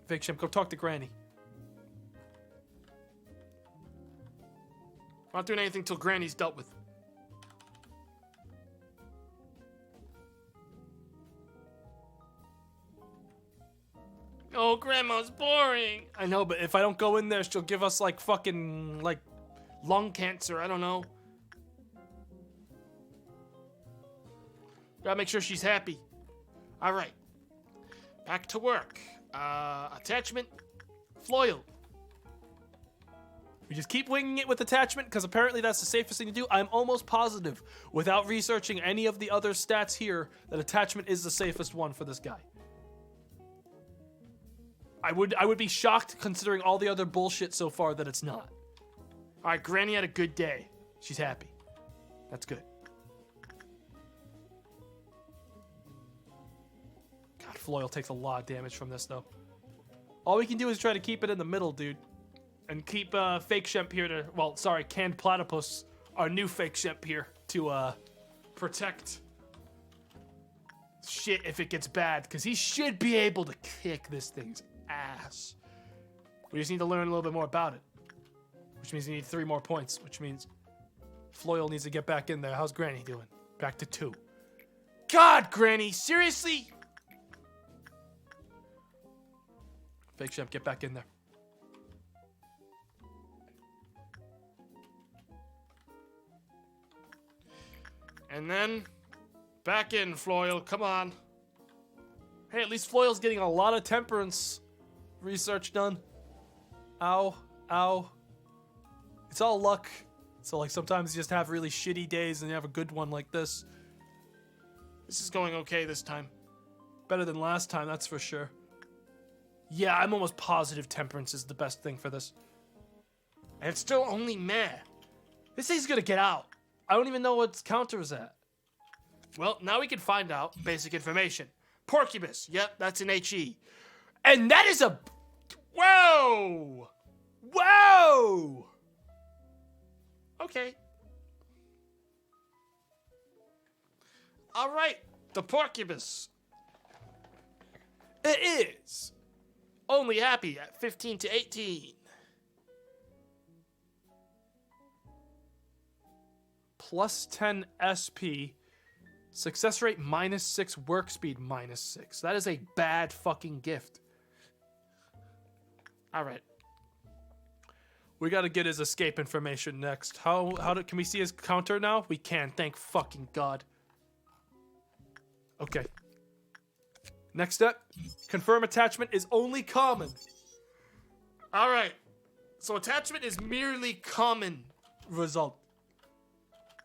Fake Shemp, go talk to Granny. I'm not doing anything till Granny's dealt with. Oh, Grandma's boring. I know, but if I don't go in there, she'll give us, like, fucking, like, Lung cancer, I don't know. Gotta make sure she's happy. Alright. Back to work. Attachment. Floyle. we just keep winging it with attachment, because apparently that's the safest thing to do. I'm almost positive, without researching any of the other stats here, that attachment is the safest one for this guy. I would be shocked, considering all the other bullshit so far, that it's not. Alright, Granny had a good day. She's happy. That's good. God, Floyle takes a lot of damage from this, though. All we can do is try to keep it in the middle, dude. And keep Fake Shemp here to... Well, sorry, Canned Platypus, our new Fake Shemp here to protect shit if it gets bad. Because he should be able to kick this thing's ass. We just need to learn a little bit more about it. Which means we need 3 more points. Which means Floyle needs to get back in there. How's Granny doing? Back to 2. God, Granny, seriously? Fake Shemp, get back in there. And then, back in, Floyle. Come on. Hey, at least Floyle's getting a lot of temperance research done. Ow. Ow. It's all luck. So, like, sometimes you just have really shitty days and you have a good one like this. This is going okay this time. Better than last time, that's for sure. Yeah, I'm almost positive temperance is the best thing for this. And it's still only meh. This thing's gonna get out. I don't even know what its counter is at. Well, now we can find out basic information. Porcubus. Yep, that's an HE. And that is a... Whoa! Whoa! Okay. All right, the Porcubus. It is. Only happy at 15 to 18. Plus 10 SP. Success rate -6. Work speed -6. That is a bad fucking gift. All right. We gotta get his escape information next. Can we see his counter now? We can, thank fucking God. Okay. Next step. Confirm attachment is only common. All right. So attachment is merely common. Result.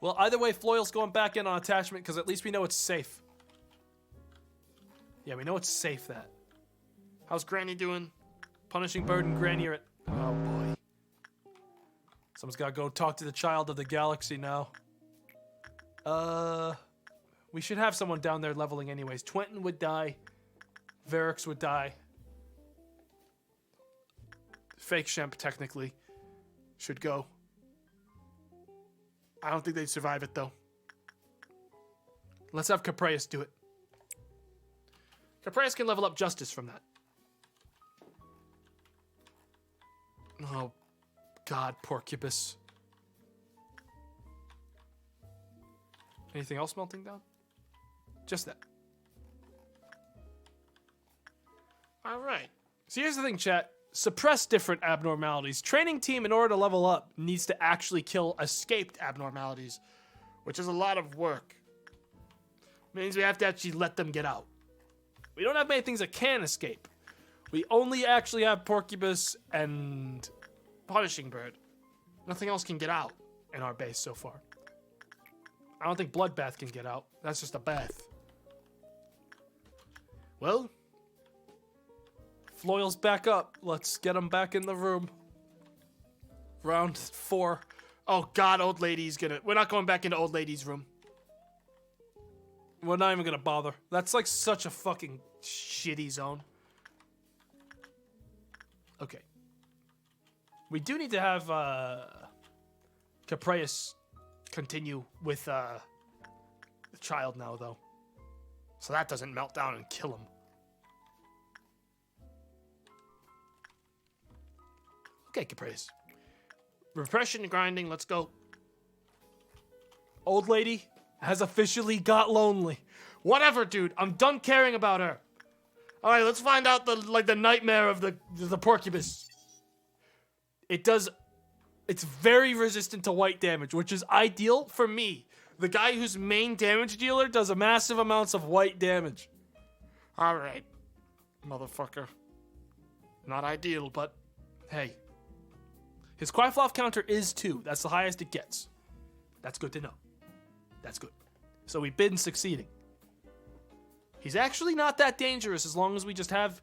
Well, either way, Floyle's going back in on attachment because at least we know it's safe. Yeah, we know it's safe, that. How's Granny doing? Punishing Bird and Granny are at... Oh, boy. Someone's got to go talk to the child of the galaxy now. We should have someone down there leveling anyways. Twenton would die. Varix would die. Fake Shemp, technically, should go. I don't think they'd survive it, though. Let's have Capreus do it. Capreus can level up Justice from that. Oh, God, Porcubus. Anything else melting down? Just that. All right. So here's the thing, chat. Suppress different abnormalities. Training team, in order to level up, needs to actually kill Escaped abnormalities, which is a lot of work. Means we have to actually let them get out. We don't have many things that can escape. We only actually have Porcubus and Punishing Bird. Nothing else can get out in our base so far. I don't think Bloodbath can get out. That's just a bath. Well, Floyle's back up. Let's get him back in the room. Round 4. Oh God, old lady's gonna... We're not going back into old lady's room. We're not even gonna bother. That's like such a fucking shitty zone. Okay. We do need to have Capreus continue with the child now, though. So that doesn't melt down and kill him. Okay, Capreus. Repression grinding, let's go. Old lady has officially got lonely. Whatever, dude. I'm done caring about her. All right, let's find out the nightmare of the Porcubus. It's very resistant to white damage, which is ideal for me. The guy whose main damage dealer Does a massive amounts of white damage. All right, motherfucker. Not ideal, but hey. His Quaffloff counter is 2. That's the highest it gets. That's good to know. That's good. So we've been succeeding. He's actually not that dangerous as long as we just have,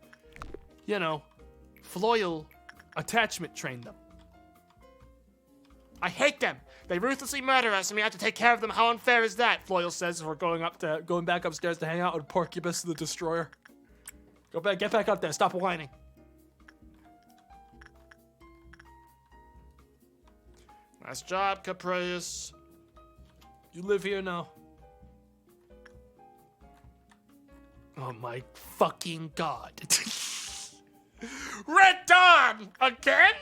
you know, Floyle attachment train them. I hate them. They ruthlessly murder us, and we have to take care of them. How unfair is that? Floyle says as we're going back upstairs to hang out with Porcubus the Destroyer. Get back up there. Stop whining. Nice job, Caprius. You live here now. Oh my fucking god. Red Dawn! Again?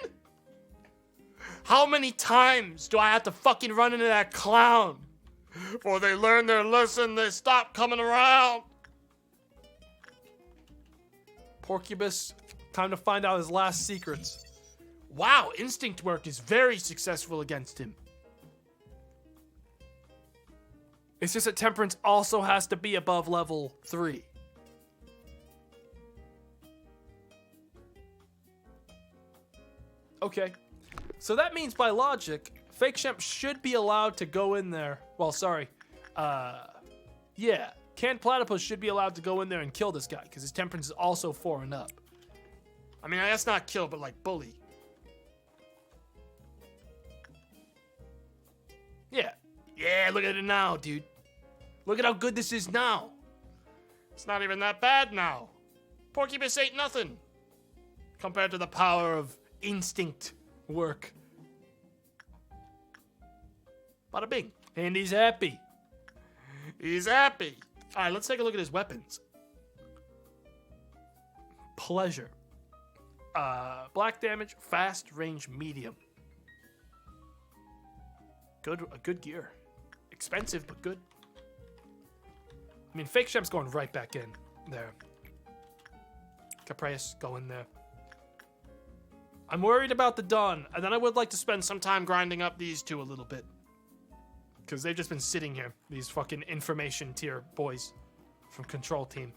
How many times do I have to fucking run into that clown? Before they learn their lesson, they stop coming around. Porcubus, time to find out his last secrets. Wow, instinct work is very successful against him. It's just that Temperance also has to be above level 3. Okay. So that means by logic, Fake Shemp should be allowed to go in there. Well, sorry. Yeah. Canned Platypus should be allowed to go in there and kill this guy, because his Temperance is also 4 and up. I mean, that's not kill, but like bully. Yeah. Yeah, look at it now, dude. Look at how good this is now. It's not even that bad now. Porcupus ain't nothing compared to the power of instinct work. Bada bing. And he's happy. He's happy. All right, let's take a look at his weapons. Pleasure. Black damage, fast, range, medium. Good gear. Expensive, but good. I mean, Fake Shemp's going right back in there. Caprius, go in there. I'm worried about the Dawn, and then I would like to spend some time grinding up these two a little bit. Because they've just been sitting here, these fucking information tier boys from Control Team.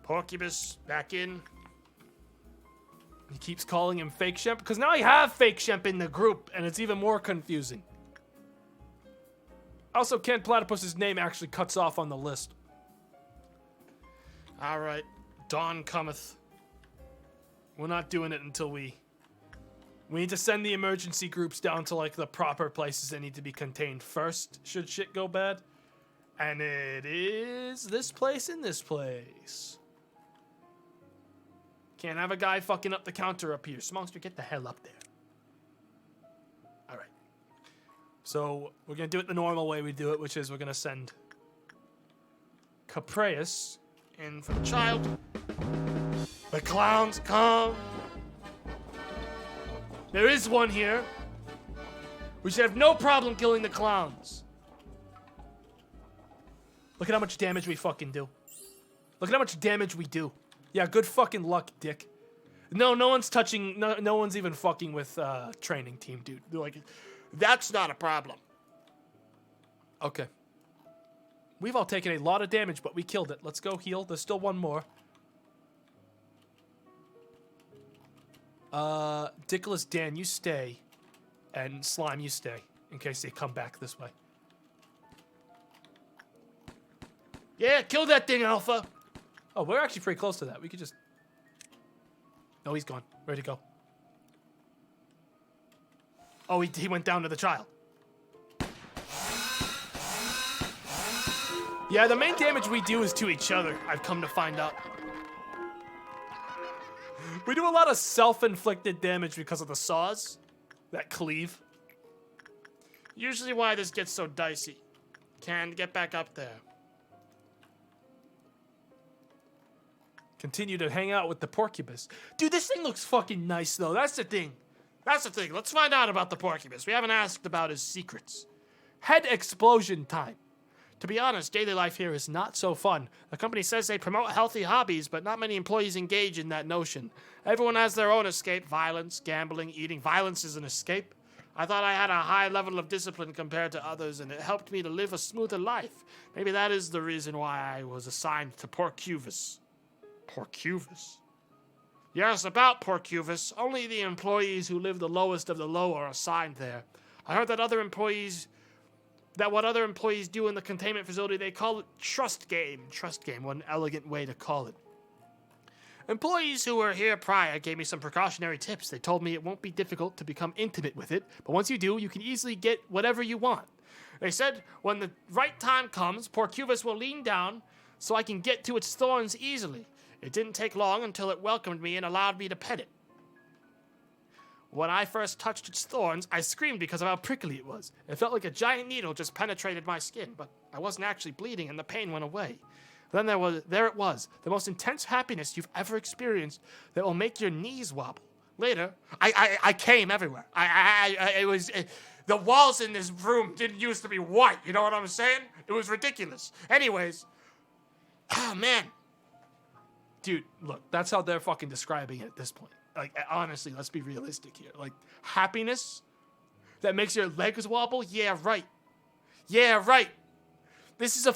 Porcupus, back in. He keeps calling him Fake Shemp, because now I have Fake Shemp in the group, and it's even more confusing. Also, Canned Platypus's name actually cuts off on the list. All right, Dawn cometh. We're not doing it until we need to send the emergency groups down to, like, the proper places that need to be contained first, should shit go bad. And it is this place and this place. Can't have a guy fucking up the counter up here. Smongster, get the hell up there. Alright. So, we're gonna do it the normal way we do it, which is we're gonna send Caprius in for the child. The clowns come. There is one here. We should have no problem killing the clowns. Look at how much damage we fucking do. Look at how much damage we do. Yeah, good fucking luck, dick. No one's touching, no one's even fucking with training team, dude. They're like, that's not a problem. Okay. We've all taken a lot of damage, but we killed it. Let's go heal. There's still one more. Dickless Dan, you stay. And Slime, you stay. In case they come back this way. Yeah, kill that thing, Alpha. Oh, we're actually pretty close to that. We could just... No, he's gone. Ready to go. Oh, he went down to the child. Yeah, the main damage we do is to each other, I've come to find out. We do a lot of self-inflicted damage because of the saws that cleave. Usually why this gets so dicey. Can get back up there. Continue to hang out with the Porcupus. Dude, this thing looks fucking nice, though. That's the thing. That's the thing. Let's find out about the Porcupus. We haven't asked about his secrets. Head explosion time. To be honest, daily life here is not so fun. The company says they promote healthy hobbies, but not many employees engage in that notion. Everyone has their own escape. Violence, gambling, eating. Violence is an escape. I thought I had a high level of discipline compared to others, and it helped me to live a smoother life. Maybe that is the reason why I was assigned to Porcupus. Porcupus? Yes, about Porcupus. Only the employees who live the lowest of the low are assigned there. I heard that what other employees do in the containment facility, they call it trust game. Trust game, one elegant way to call it. Employees who were here prior gave me some precautionary tips. They told me it won't be difficult to become intimate with it, but once you do, you can easily get whatever you want. They said when the right time comes, Porcupus will lean down so I can get to its thorns easily. It didn't take long until it welcomed me and allowed me to pet it. When I first touched its thorns, I screamed because of how prickly it was. It felt like a giant needle just penetrated my skin, but I wasn't actually bleeding and the pain went away. Then there it was, the most intense happiness you've ever experienced that will make your knees wobble. Later, I came everywhere. The walls in this room didn't used to be white, you know what I'm saying? It was ridiculous. Anyways, oh man. Dude, look, that's how they're fucking describing it at this point. Like, honestly, let's be realistic here. Like, happiness that makes your legs wobble? Yeah, right. Yeah, right. This is a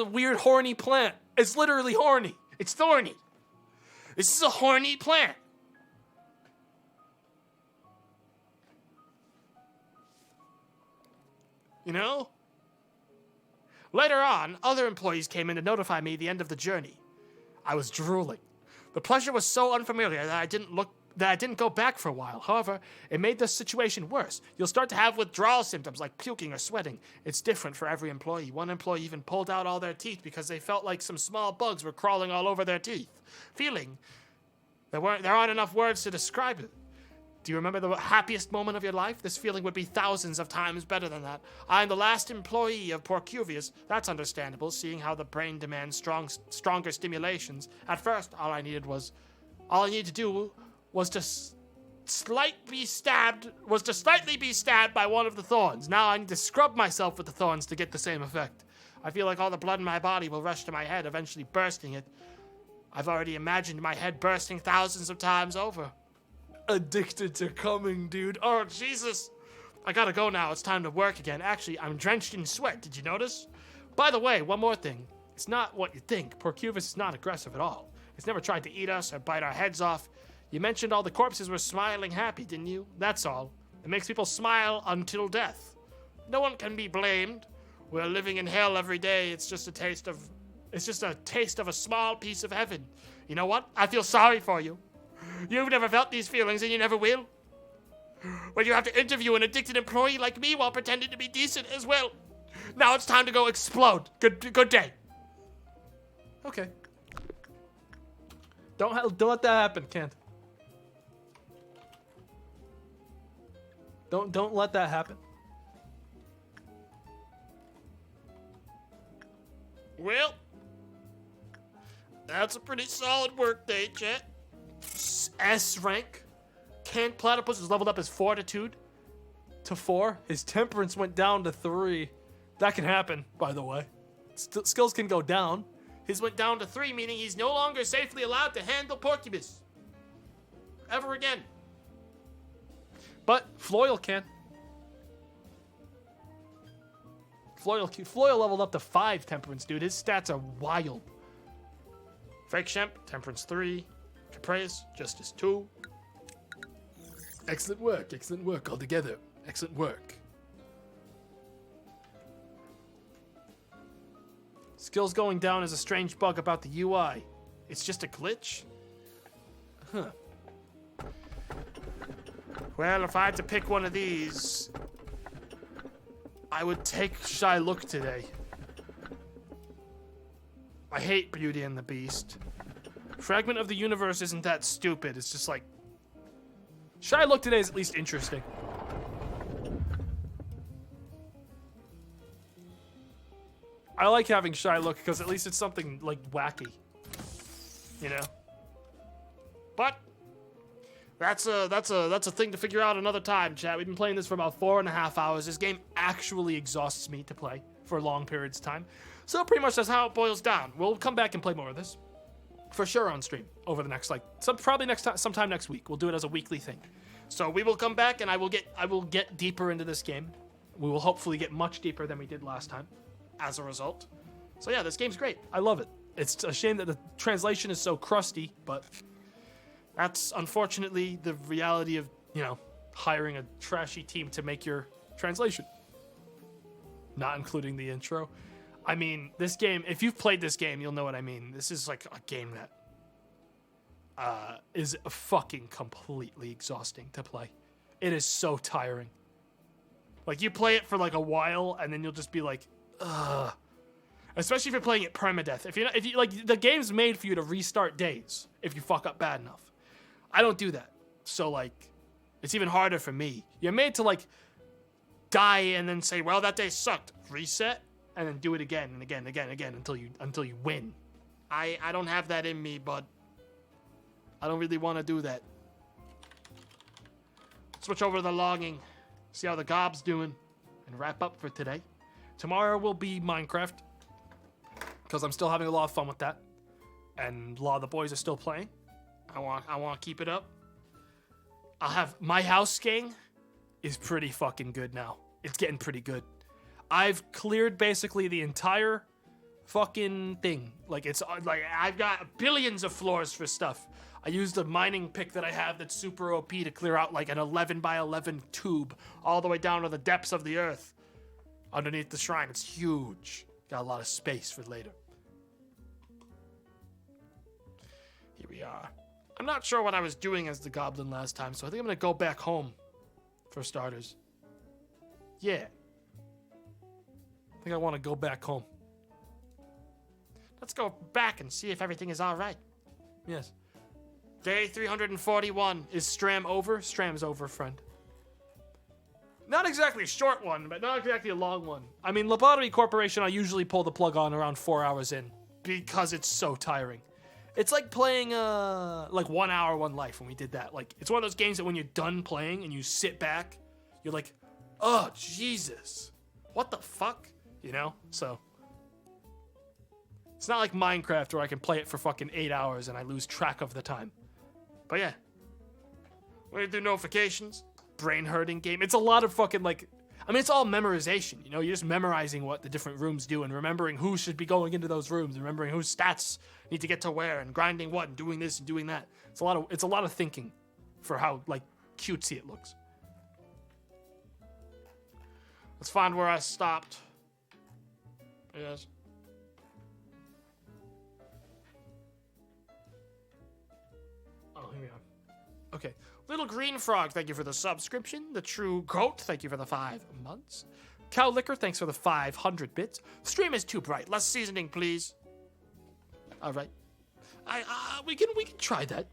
weird horny plant. It's literally horny. It's thorny. This is a horny plant. You know? Later on, other employees came in to notify me the end of the journey. I was drooling. The pleasure was so unfamiliar that I didn't go back for a while. However, it made the situation worse. You'll start to have withdrawal symptoms like puking or sweating. It's different for every employee. One employee even pulled out all their teeth because they felt like some small bugs were crawling all over their teeth. Feeling there aren't enough words to describe it. Do you remember the happiest moment of your life? This feeling would be thousands of times better than that. I am the last employee of Porcuvius. That's understandable, seeing how the brain demands stronger stimulations. At first, all I needed to do was to slightly be stabbed by one of the thorns. Now I need to scrub myself with the thorns to get the same effect. I feel like all the blood in my body will rush to my head, eventually bursting it. I've already imagined my head bursting thousands of times over. Addicted to coming, dude. Oh, Jesus. I gotta go now. It's time to work again. Actually, I'm drenched in sweat. Did you notice? By the way, one more thing. It's not what you think. Porcuvis is not aggressive at all. It's never tried to eat us or bite our heads off. You mentioned all the corpses were smiling happy, didn't you? That's all. It makes people smile until death. No one can be blamed. We're living in hell every day. It's just a taste of a small piece of heaven. You know what? I feel sorry for you. You've never felt these feelings and you never will. When you have to interview an addicted employee like me while pretending to be decent as well. Now it's time to go explode. Good day. Okay. Don't let that happen, Kent. Don't let that happen. Well, that's a pretty solid work day, chat. S rank. Kent Platypus was leveled up his fortitude to 4. His temperance went down to 3. That can happen, by the way. Skills can go down. His went down to 3, meaning he's no longer safely allowed to handle Porcubus. Ever again. But Floyle can. Floyle leveled up to 5 temperance, dude. His stats are wild. Frank Shemp, temperance 3. Capreus, justice 2. Excellent work altogether. Excellent work. Skills going down is a strange bug about the UI. It's just a glitch? Huh. Well, if I had to pick one of these, I would take Shy Look today. I hate Beauty and the Beast. Fragment of the Universe isn't that stupid. It's just like... Shy Look today is at least interesting. I like having Shy Look because at least it's something like wacky. You know? But that's a thing to figure out another time, chat. We've been playing this for about 4.5 hours. This game actually exhausts me to play for long periods of time. So pretty much that's how it boils down. We'll come back and play more of this. For sure on stream over the next sometime next week. We'll do it as a weekly thing. So we will come back and I will get deeper into this game. We will hopefully get much deeper than we did last time as a result. So yeah, this game's great. I love it. It's a shame that the translation is so crusty, but that's unfortunately the reality of, hiring a trashy team to make your translation. Not including the intro. I mean, this game, if you've played this game, you'll know what I mean. This is like a game that is fucking completely exhausting to play. It is so tiring. Like, you play it for like a while, and then you'll just be like, ugh. Especially if you're playing it permadeath. If you like, the game's made for you to restart days if you fuck up bad enough. I don't do that. So, like, It's even harder for me. You're made to, like, die and then say, well, that day sucked. Reset, and then do it again and again and again and again until you win. I don't have that in me, but I don't really want to do that. Switch over to the logging. See how the gob's doing. And wrap up for today. Tomorrow will be Minecraft. Because I'm still having a lot of fun with that. And a lot of the boys are still playing. I want to keep it up. I'll have my house gang is pretty fucking good now. It's getting pretty good. I've cleared basically the entire fucking thing. Like it's like I've got billions of floors for stuff. I used a mining pick that I have that's super OP to clear out like an 11 by 11 tube all the way down to the depths of the earth underneath the shrine. It's huge. Got a lot of space for later. Here we are. I'm not sure what I was doing as the goblin last time, so I think I'm going to go back home for starters. Yeah. I think I want to go back home. Let's go back and see if everything is all right. Yes. Day 341. Is Stram over? Stram's over, friend. Not exactly a short one, but not exactly a long one. I mean, Lobotomy Corporation, I usually pull the plug on around 4 hours in because it's so tiring. It's like playing, like 1 hour, one life when we did that. Like, it's one of those games that when you're done playing and you sit back, you're like, oh, Jesus. What the fuck? You know? So, it's not like Minecraft where I can play it for fucking 8 hours and I lose track of the time. But yeah. We're gonna do notifications. Brain hurting game. It's a lot of fucking like, I mean, it's all memorization. You know, you're just memorizing what the different rooms do and remembering who should be going into those rooms, and remembering whose stats need to get to where, and grinding what, and doing this and doing that. It's a lot of thinking for how like cutesy it looks. Let's find where I stopped. Yes. Oh, here we are. Okay. Little Green Frog, thank you for the subscription. The True Goat, thank you for the 5 months. Cow Liquor, thanks for the 500 bits. Stream is too bright. Less seasoning, please. All right. We can try that.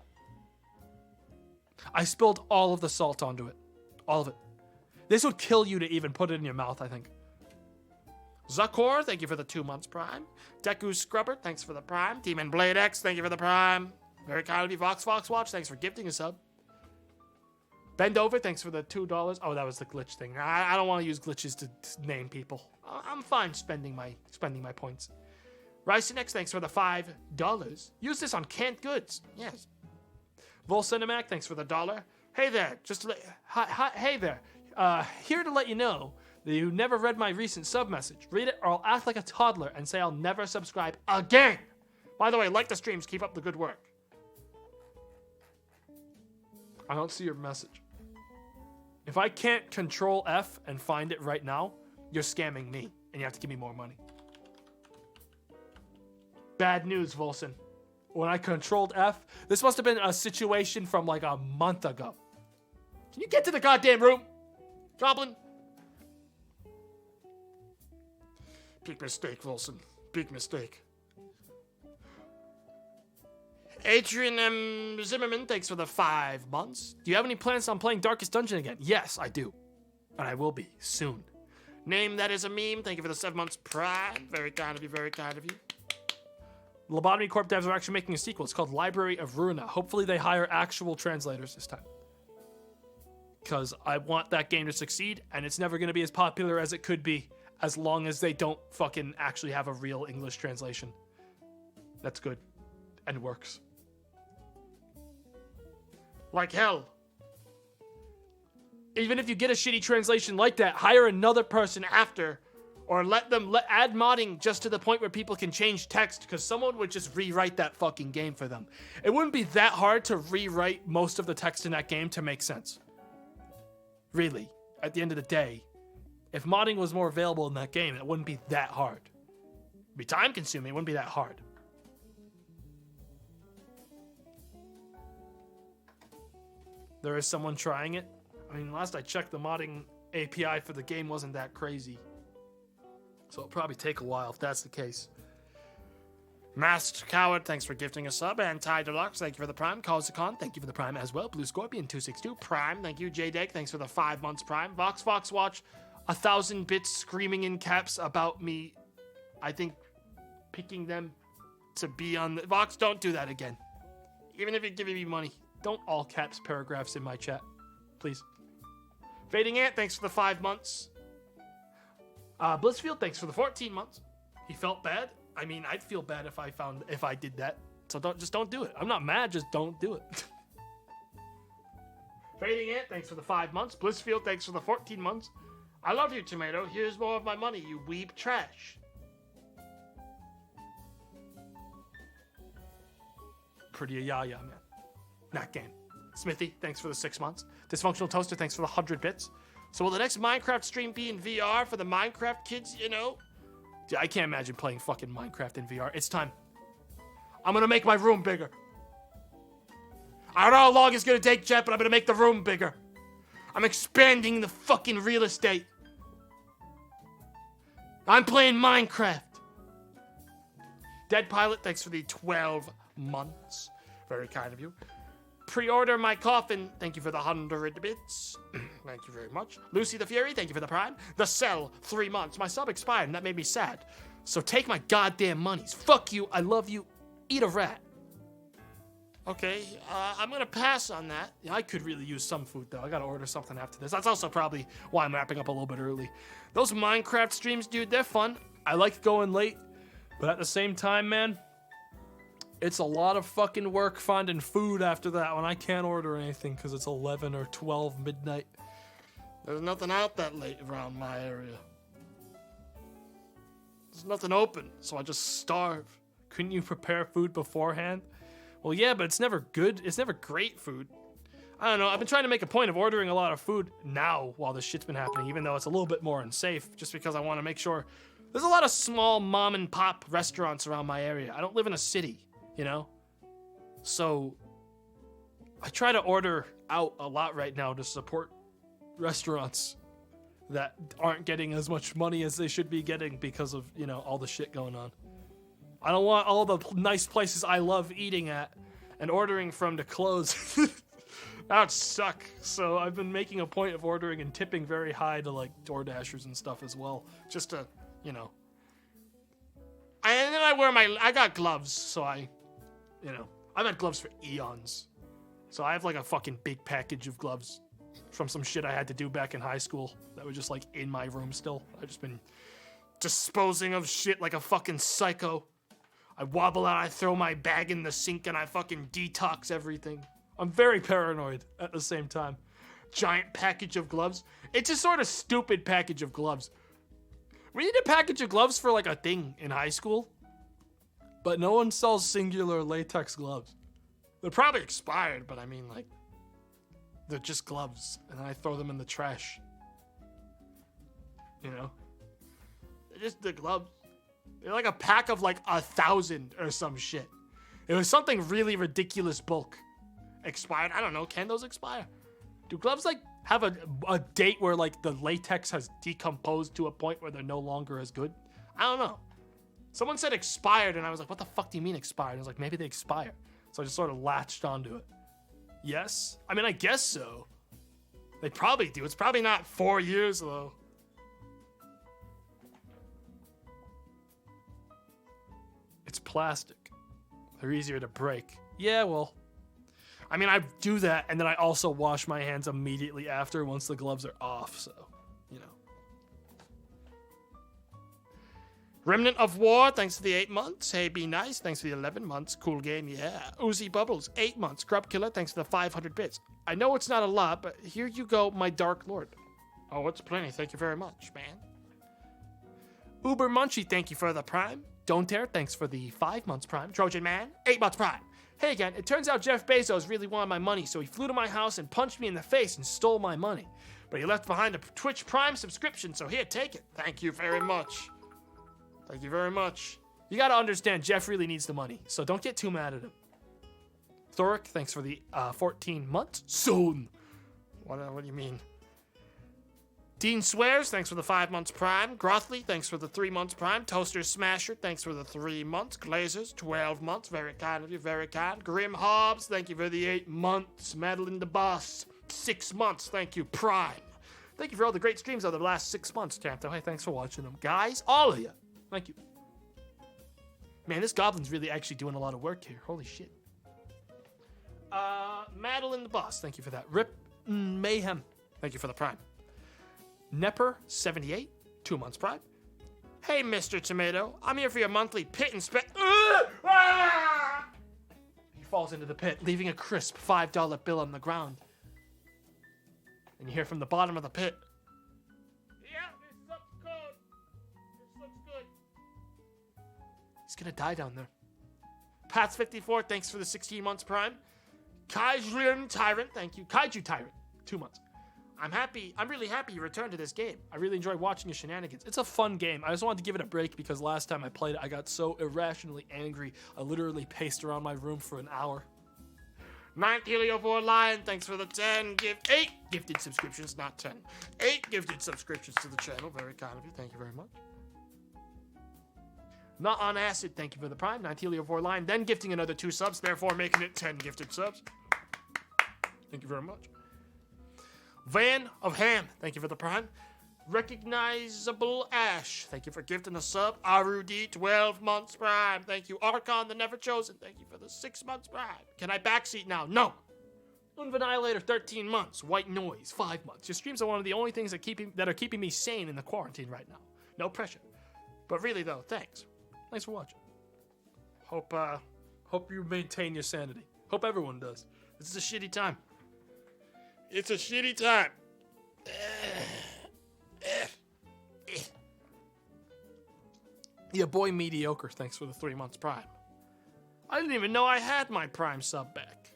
I spilled all of the salt onto it. All of it. This would kill you to even put it in your mouth, I think. Zakor, thank you for the 2 months Prime. Deku Scrubber, thanks for the Prime. Demon Blade X, thank you for the Prime. Very kind of you. Vox Watch, thanks for gifting a sub. Bend Over, thanks for the $2. Oh, that was the glitch thing. I don't want to use glitches to name people. I'm fine spending my points. Rycenex, thanks for the $5. Use this on canned goods. Yes. Vol Cinemac, thanks for the $1. Hey there, hey there. Here to let you know that you never read my recent sub message. Read it or I'll act like a toddler and say I'll never subscribe again. By the way, like the streams, keep up the good work. I don't see your message. If I can't control F and find it right now, you're scamming me and you have to give me more money. Bad news, Volson. When I controlled F, this must have been a situation from like a month ago. Can you get to the goddamn room? Goblin? Big mistake, Wilson. Big mistake. Adrian M. Zimmerman, thanks for the 5 months. Do you have any plans on playing Darkest Dungeon again? Yes, I do. And I will be soon. Name that is a meme. Thank you for the 7 months Prime. Very kind of you, very kind of you. Lobotomy Corp devs are actually making a sequel. It's called Library of Ruina. Hopefully they hire actual translators this time. Because I want that game to succeed, and it's never going to be as popular as it could be as long as they don't fucking actually have a real English translation. That's good. And works. Like hell. Even if you get a shitty translation like that, hire another person after, or add modding just to the point where people can change text, because someone would just rewrite that fucking game for them. It wouldn't be that hard to rewrite most of the text in that game to make sense. Really, at the end of the day, if modding was more available in that game, it wouldn't be that hard. It'd be time consuming, it wouldn't be that hard. There is someone trying it. I mean, last I checked, the modding API for the game wasn't that crazy. So it'll probably take a while if that's the case. Masked Coward, thanks for gifting a sub. Anti-Deluxe, thank you for the Prime. Calls-a-Con, thank you for the Prime as well. Blue Scorpion 262, Prime, thank you. J-Deck, thanks for the 5 months Prime. Vox Watch, 1,000 bits screaming in caps about me, I think, picking them to be on the... Vox, don't do that again. Even if you're giving me money. Don't all caps paragraphs in my chat, please. Fading Ant, thanks for the 5 months. Blissfield, thanks for the 14 months. He felt bad. I mean, I'd feel bad if I did that. So don't do it. I'm not mad, just don't do it. Fading Ant, thanks for the 5 months. Blissfield, thanks for the 14 months. I love you, Tomato. Here's more of my money, you weeb trash. Pretty yaya, man. Not game. Smithy, thanks for the 6 months. Dysfunctional Toaster, thanks for the 100 bits. So will the next Minecraft stream be in VR for the Minecraft kids, you know? Dude, I can't imagine playing fucking Minecraft in VR. It's time. I'm gonna make my room bigger. I don't know how long it's gonna take, Jet, but I'm gonna make the room bigger. I'm expanding the fucking real estate. I'm playing Minecraft. Dead Pilot, thanks for the 12 months. Very kind of you. Pre-order my coffin, thank you for the 100 bits. Thank you very much. Lucy the Fury, thank you for the Prime. The Cell, 3 months. My sub expired, and that made me sad. So take my goddamn monies. Fuck you, I love you, eat a rat. Okay, I'm gonna pass on that. Yeah, I could really use some food, though. I gotta order something after this. That's also probably why I'm wrapping up a little bit early. Those Minecraft streams, dude, they're fun. I like going late, but at the same time, man, it's a lot of fucking work finding food after that when I can't order anything because it's 11 or 12 midnight. There's nothing out that late around my area. There's nothing open, so I just starve. Couldn't you prepare food beforehand? Well, yeah, but it's never good. It's never great food. I don't know. I've been trying to make a point of ordering a lot of food now while this shit's been happening, even though it's a little bit more unsafe, just because I want to make sure. There's a lot of small mom and pop restaurants around my area. I don't live in a city. You know? So, I try to order out a lot right now to support restaurants that aren't getting as much money as they should be getting because of, you know, all the shit going on. I don't want all the nice places I love eating at and ordering from to close. That would suck. So, I've been making a point of ordering and tipping very high to, like, DoorDashers and stuff as well. Just to, you know. And then I got gloves, so you know, I've had gloves for eons. So I have like a fucking big package of gloves from some shit I had to do back in high school that was just like in my room still. I've just been disposing of shit like a fucking psycho. I wobble out, I throw my bag in the sink, and I fucking detox everything. I'm very paranoid at the same time. Giant package of gloves. It's a sort of stupid package of gloves. We need a package of gloves for like a thing in high school. But no one sells singular latex gloves. They're probably expired, but I mean, like, they're just gloves, and I throw them in the trash. You know? They're just the gloves. They're like a pack of like 1,000 or some shit. It was something really ridiculous bulk. Expired? I don't know. Can those expire? Do gloves like have a date where like the latex has decomposed to a point where they're no longer as good? I don't know. Someone said expired, and I was like, what the fuck do you mean expired? I was like, maybe they expire. So I just sort of latched onto it. Yes? I mean, I guess so. They probably do. It's probably not 4 years, though. It's plastic. They're easier to break. Yeah, well. I mean, I do that, and then I also wash my hands immediately after once the gloves are off, so, you know. Remnant of War, thanks for the 8 months. Hey, Be Nice, thanks for the 11 months. Cool game, yeah. Uzi Bubbles, 8 months. Grub Killer, thanks for the 500 bits. I know it's not a lot, but here you go, my Dark Lord. Oh, it's plenty. Thank you very much, man. Uber Munchie, thank you for the Prime. Don't Dare, thanks for the 5 months Prime. Trojan Man, 8 months Prime. Hey again, it turns out Jeff Bezos really wanted my money, so he flew to my house and punched me in the face and stole my money. But he left behind a Twitch Prime subscription, so here, take it. Thank you very much. Thank you very much. You gotta understand, Jeff really needs the money, so don't get too mad at him. Thoric, thanks for the 14 months. Soon. What do you mean? Dean Swears, thanks for the 5 months prime. Grothley, thanks for the 3 months prime. Toaster Smasher, thanks for the 3 months. Glazers, 12 months. Very kind of you, very kind. Grim Hobbs, thank you for the 8 months. Madeline the Boss, 6 months. Thank you, Prime. Thank you for all the great streams over the last 6 months, Tanto. Hey, thanks for watching them. Guys, all of you, thank you. Man, this goblin's really actually doing a lot of work here. Holy shit. Madeline the Boss, thank you for that. Rip Mayhem, thank you for the Prime. Nepper 78, 2 months prime. Hey, Mr. Tomato, I'm here for your monthly pit inspe- He falls into the pit, leaving a crisp $5 bill on the ground. And you hear from the bottom of the pit. Yeah, this looks good. This looks good. He's gonna die down there. Pats 54, thanks for the 16 months prime. Kaiju Tyrant, thank you. Kaiju Tyrant, 2 months. I'm really happy you returned to this game. I really enjoy watching your shenanigans. It's a fun game. I just wanted to give it a break because last time I played it, I got so irrationally angry. I literally paced around my room for an hour. 9th Heliovore Lion, thanks for the 8 gifted subscriptions, not 10. 8 gifted subscriptions to the channel. Very kind of you. Thank you very much. Not on acid, thank you for the prime. 9th Heliovore Lion, then gifting another 2 subs, therefore making it 10 gifted subs. Thank you very much. Van of Ham, thank you for the prime. Recognizable Ash, thank you for gifting a sub. Arudi, 12 months prime, thank you. Archon, the Never Chosen, thank you for the 6 months prime. Can I backseat now? No. Unvanilator, 13 months. White Noise, 5 months. Your streams are one of the only things that are keeping me sane in the quarantine right now. No pressure. But really though, thanks. Thanks for watching. Hope you maintain your sanity. Hope everyone does. This is a shitty time. It's a shitty time. Your boy Mediocre, thanks for the 3 months prime. I didn't even know I had my prime sub back.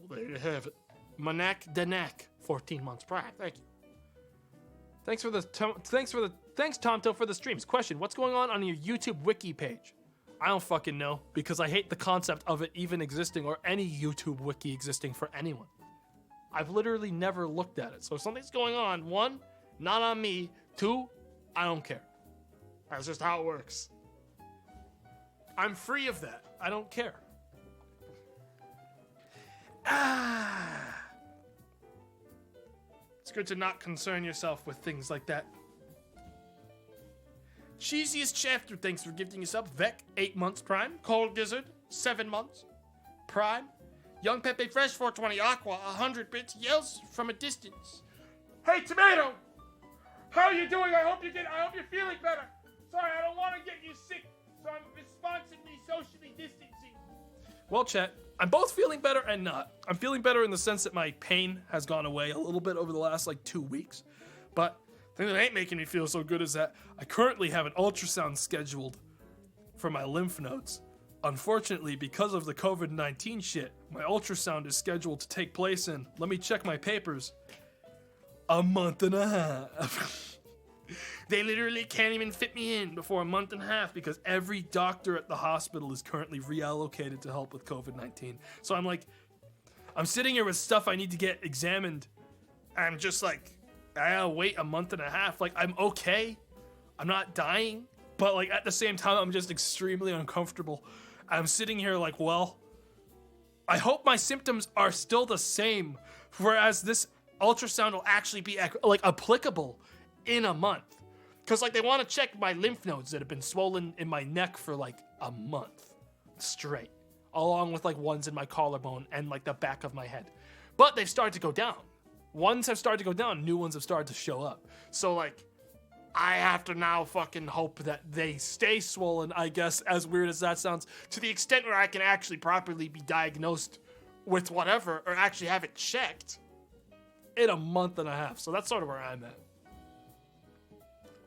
Well, there you have it. Manak Danak, 14 months prime. Thank you. Thanks Tonto for the streams. Question, what's going on your YouTube wiki page? I don't fucking know because I hate the concept of it even existing or any YouTube wiki existing for anyone. I've literally never looked at it. So if something's going on, 1, not on me. 2, I don't care. That's just how it works. I'm free of that. I don't care. It's good to not concern yourself with things like that. Cheesiest Chapter, thanks for gifting us up. Vec, 8 months prime. Cold Gizzard, 7 months prime. Young Pepe Fresh, 420 Aqua, 100 bits, yells from a distance. Hey, Tomato! How are you doing? I hope you're feeling better. Sorry, I don't want to get you sick, so I'm responsibly socially distancing. Well, chat, I'm both feeling better and not. I'm feeling better in the sense that my pain has gone away a little bit over the last, 2 weeks. But the thing that ain't making me feel so good is that I currently have an ultrasound scheduled for my lymph nodes. Unfortunately, because of the COVID-19 shit, my ultrasound is scheduled to take place in, let me check my papers, a month and a half. They literally can't even fit me in before a month and a half because every doctor at the hospital is currently reallocated to help with COVID-19. So I'm sitting here with stuff I need to get examined. I'm just I gotta wait a month and a half. I'm okay. I'm not dying. But at the same time, I'm just extremely uncomfortable. I'm sitting here well, I hope my symptoms are still the same, whereas this ultrasound will actually be applicable in a month. Because they want to check my lymph nodes that have been swollen in my neck for a month straight, along with ones in my collarbone and the back of my head. But they've started to go down. Ones have started to go down, new ones have started to show up. So I have to now fucking hope that they stay swollen, I guess, as weird as that sounds, to the extent where I can actually properly be diagnosed with whatever, or actually have it checked in a month and a half. So that's sort of where I'm at.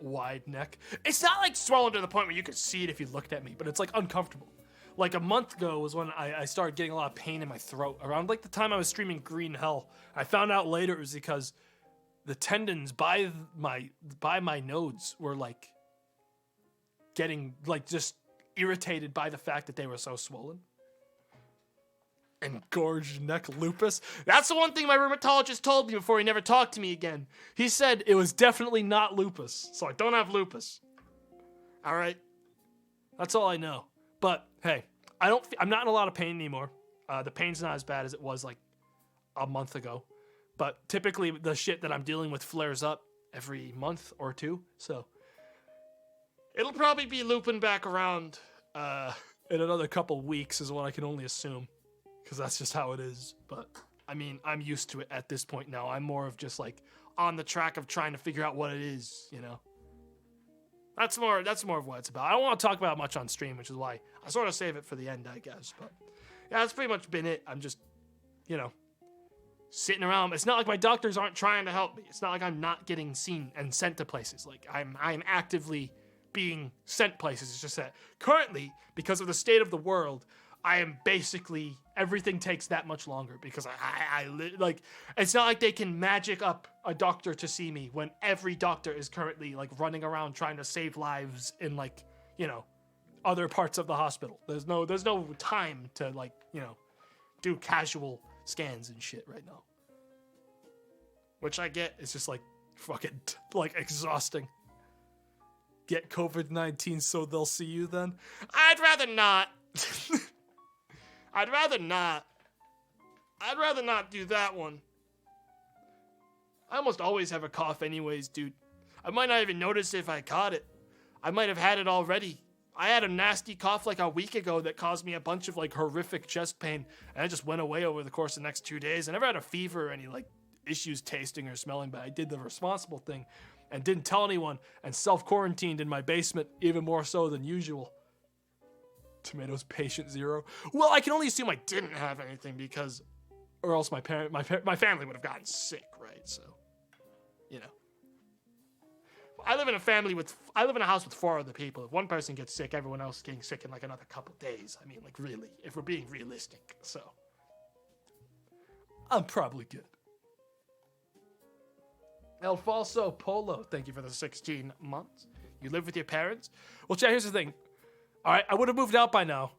Wide neck. It's not swollen to the point where you could see it if you looked at me, but it's uncomfortable. A month ago was when I started getting a lot of pain in my throat. Around the time I was streaming Green Hell. I found out later it was because the tendons by my nodes were getting just irritated by the fact that they were so swollen. Engorged neck lupus. That's the one thing my rheumatologist told me before he never talked to me again. He said it was definitely not lupus, so I don't have lupus. All right, that's all I know. But hey, I'm not in a lot of pain anymore. The pain's not as bad as it was like a month ago. But typically the shit that I'm dealing with flares up every month or two. So it'll probably be looping back around in another couple weeks is what I can only assume. Because that's just how it is. But, I mean, I'm used to it at this point now. I'm more of just, like, on the track of trying to figure out what it is, you know? That's more of what it's about. I don't want to talk about it much on stream, which is why I sort of save it for the end, I guess. But, yeah, that's pretty much been it. I'm just, you know, sitting around. It's not like my doctors aren't trying to help me. It's not like I'm not getting seen and sent to places. Like, I'm actively being sent places. It's just that currently, because of the state of the world, I am basically, everything takes that much longer because like, it's not like they can magic up a doctor to see me when every doctor is currently, like, running around trying to save lives in, like, you know, other parts of the hospital. There's no time to, like, you know, do casual scans and shit right now. Which I get, it's just, like, fucking, like, exhausting. Get COVID-19 so they'll see you then? I'd rather not. I'd rather not do that one. I almost always have a cough anyways, dude. I might not even notice if I caught it. I might have had it already. I had a nasty cough like a week ago that caused me a bunch of, like, horrific chest pain, and it just went away over the course of the next 2 days. I never had a fever or any, like, issues tasting or smelling, but I did the responsible thing and didn't tell anyone and self-quarantined in my basement even more so than usual. Tomatoes patient zero. Well, I can only assume I didn't have anything because, or else my family would have gotten sick, right? So, you know, I live in a house with 4 other people. If one person gets sick, everyone else is getting sick in like another couple days. I mean, like, really, if we're being realistic. So, I'm probably good. Alfonso Polo, thank you for the 16 months. You live with your parents? Well, chat, here's the thing. All right, I would have moved out by now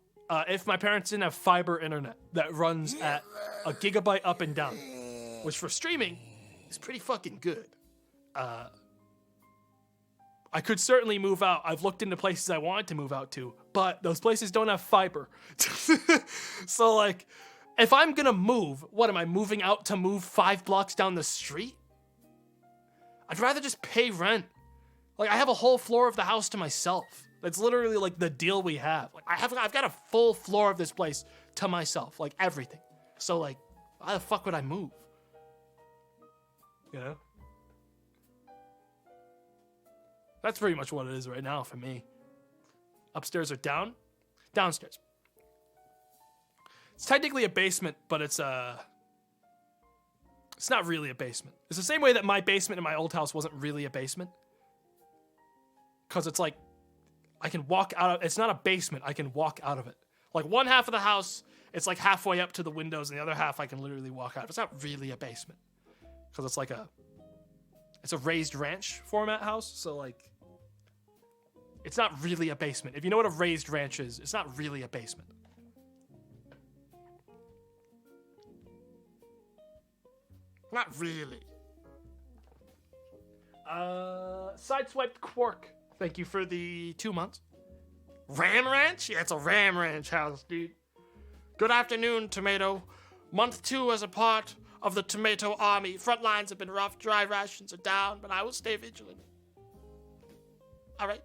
if my parents didn't have fiber internet that runs at a gigabyte up and down, which for streaming is pretty fucking good. I could certainly move out. I've looked into places I wanted to move out to, but those places don't have fiber. So, like, if I'm going to move, what am I moving out to move 5 blocks down the street? I'd rather just pay rent. Like, I have a whole floor of the house to myself. That's literally, like, the deal we have. Like, I've got a full floor of this place to myself, like, everything. So, like, why the fuck would I move? You know? That's pretty much what it is right now for me. Upstairs or downstairs. It's technically a basement, but it's not really a basement. It's the same way that my basement in my old house wasn't really a basement. Because it's like, I can walk out of, it's not a basement, I can walk out of it. Like, one half of the house, it's like halfway up to the windows, and the other half I can literally walk out of. It's not really a basement. Because it's like it's a raised ranch format house, so, like, it's not really a basement. If you know what a raised ranch is, it's not really a basement. Not really. Sideswiped Quark. Thank you for the 2 months. Ram Ranch? Yeah, it's a Ram Ranch house, dude. Good afternoon, Tomato. Month 2 as a part of the Tomato Army. Front lines have been rough. Dry rations are down, but I will stay vigilant. All right.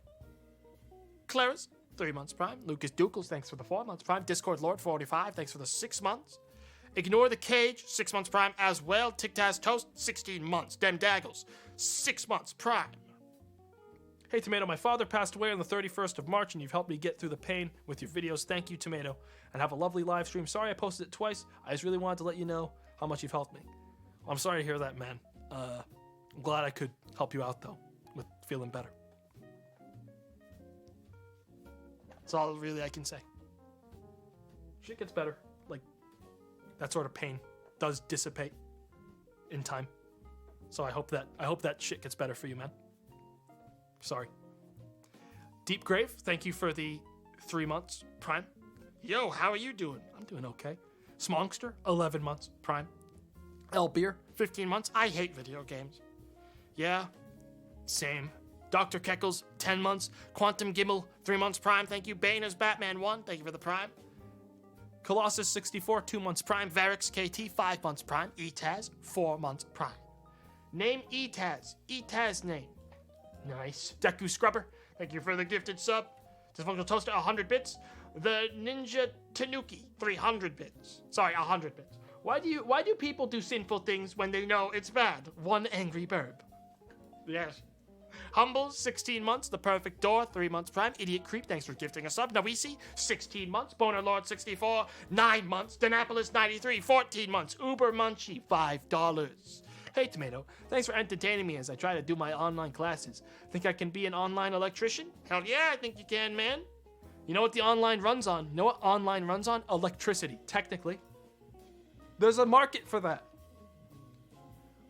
Claris, 3 months prime. Lucas Dukels, thanks for the 4 months prime. Discord Lord, 45, thanks for the 6 months. Ignore the Cage, 6 months prime as well. Tic-Taz Toast, 16 months. Dem Daggles, 6 months prime. Hey, Tomato, my father passed away on the 31st of March, and you've helped me get through the pain with your videos. Thank you, Tomato, and have a lovely live stream. Sorry I posted it twice. I just really wanted to let you know how much you've helped me. I'm sorry to hear that, man. I'm glad I could help you out, though, with feeling better. That's all really I can say. Shit gets better. Like, that sort of pain does dissipate in time. So I hope that shit gets better for you, man. Sorry. Deep Grave, thank you for the 3 months prime. Yo, how are you doing? I'm doing okay. Smongster, 11 months, Prime. L Beer, 15 months. I hate video games. Yeah, same. Dr. Keckles, 10 months. Quantum Gimmel, 3 months Prime. Thank you. Bane as Batman 1. Thank you for the Prime. Colossus 64, 2 months Prime. Varix KT, 5 months Prime. Etaz, 4 months Prime. Name Etaz. Etaz name. Nice. Deku Scrubber, thank you for the gifted sub. Dysfunctional Toaster, 100 bits. The Ninja Tanuki, 300 bits. Sorry, 100 bits. Why do people do sinful things when they know it's bad? One angry burb. Yes. Humble, 16 months. The Perfect Door, 3 months Prime. Idiot Creep, thanks for gifting a sub. Nawisi, 16 months. Boner Lord, 64, 9 months. Denapolis, 93, 14 months. Uber Munchie, $5. Hey Tomato, thanks for entertaining me as I try to do my online classes. Think I can be an online electrician? Hell yeah, I think you can, man. You know what the online runs on? You know what online runs on? Electricity, technically. There's a market for that.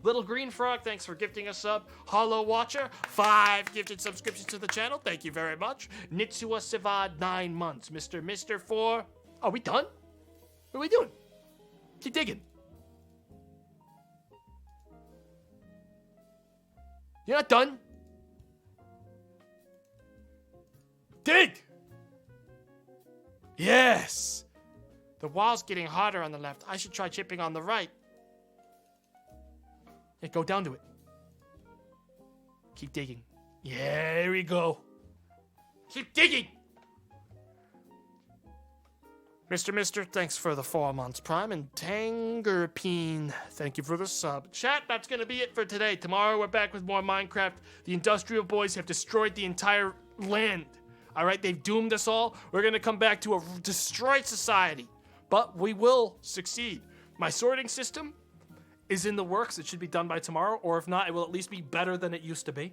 Little Green Frog, thanks for gifting a sub. Hollow Watcher, 5 gifted subscriptions to the channel. Thank you very much. Nitsua Sivad, 9 months. Mr. 4. Are we done? What are we doing? Keep digging. You're not done. Dig! Yes! The wall's getting harder on the left. I should try chipping on the right. Yeah, go down to it. Keep digging. Yeah, there we go. Keep digging! Mr. Thanks for the 4 months Prime. And Tangerpine, thank you for the sub. Chat, that's going to be it for today. Tomorrow we're back with more Minecraft. The Industrial Boys have destroyed the entire land. All right, they've doomed us all. We're going to come back to a destroyed society. But we will succeed. My sorting system is in the works. It should be done by tomorrow. Or if not, it will at least be better than it used to be.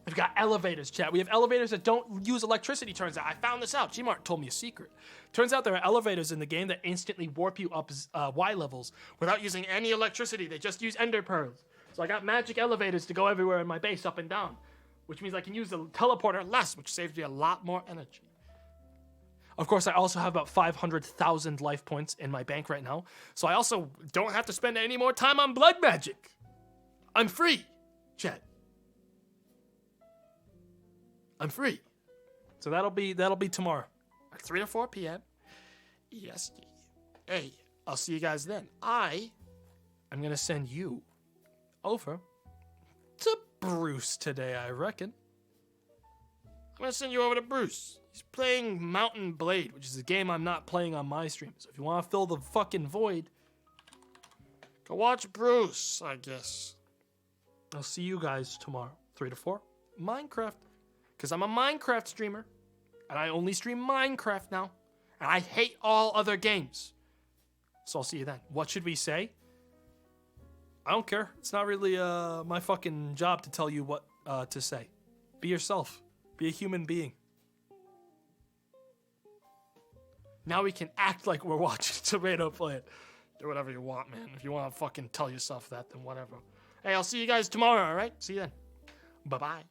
We've got elevators, chat. We have elevators that don't use electricity, turns out. I found this out. Gmart told me a secret. Turns out there are elevators in the game that instantly warp you up Y levels without using any electricity. They just use ender pearls. So I got magic elevators to go everywhere in my base, up and down, which means I can use the teleporter less, which saves me a lot more energy. Of course, I also have about 500,000 life points in my bank right now, so I also don't have to spend any more time on blood magic. I'm free, chat. I'm free. So that'll be tomorrow at 3 to 4 p.m. EST. Hey, I'll see you guys then. I'm going to send you over to Bruce today, I reckon. I'm going to send you over to Bruce. He's playing Mountain Blade, which is a game I'm not playing on my stream. So if you want to fill the fucking void, go watch Bruce, I guess. I'll see you guys tomorrow, 3 to 4. Minecraft. Because I'm a Minecraft streamer, and I only stream Minecraft now, and I hate all other games. So I'll see you then. What should we say? I don't care. It's not really my fucking job to tell you what to say. Be yourself. Be a human being. Now we can act like we're watching Tomato play it. Do whatever you want, man. If you want to fucking tell yourself that, then whatever. Hey, I'll see you guys tomorrow, all right? See you then. Bye-bye.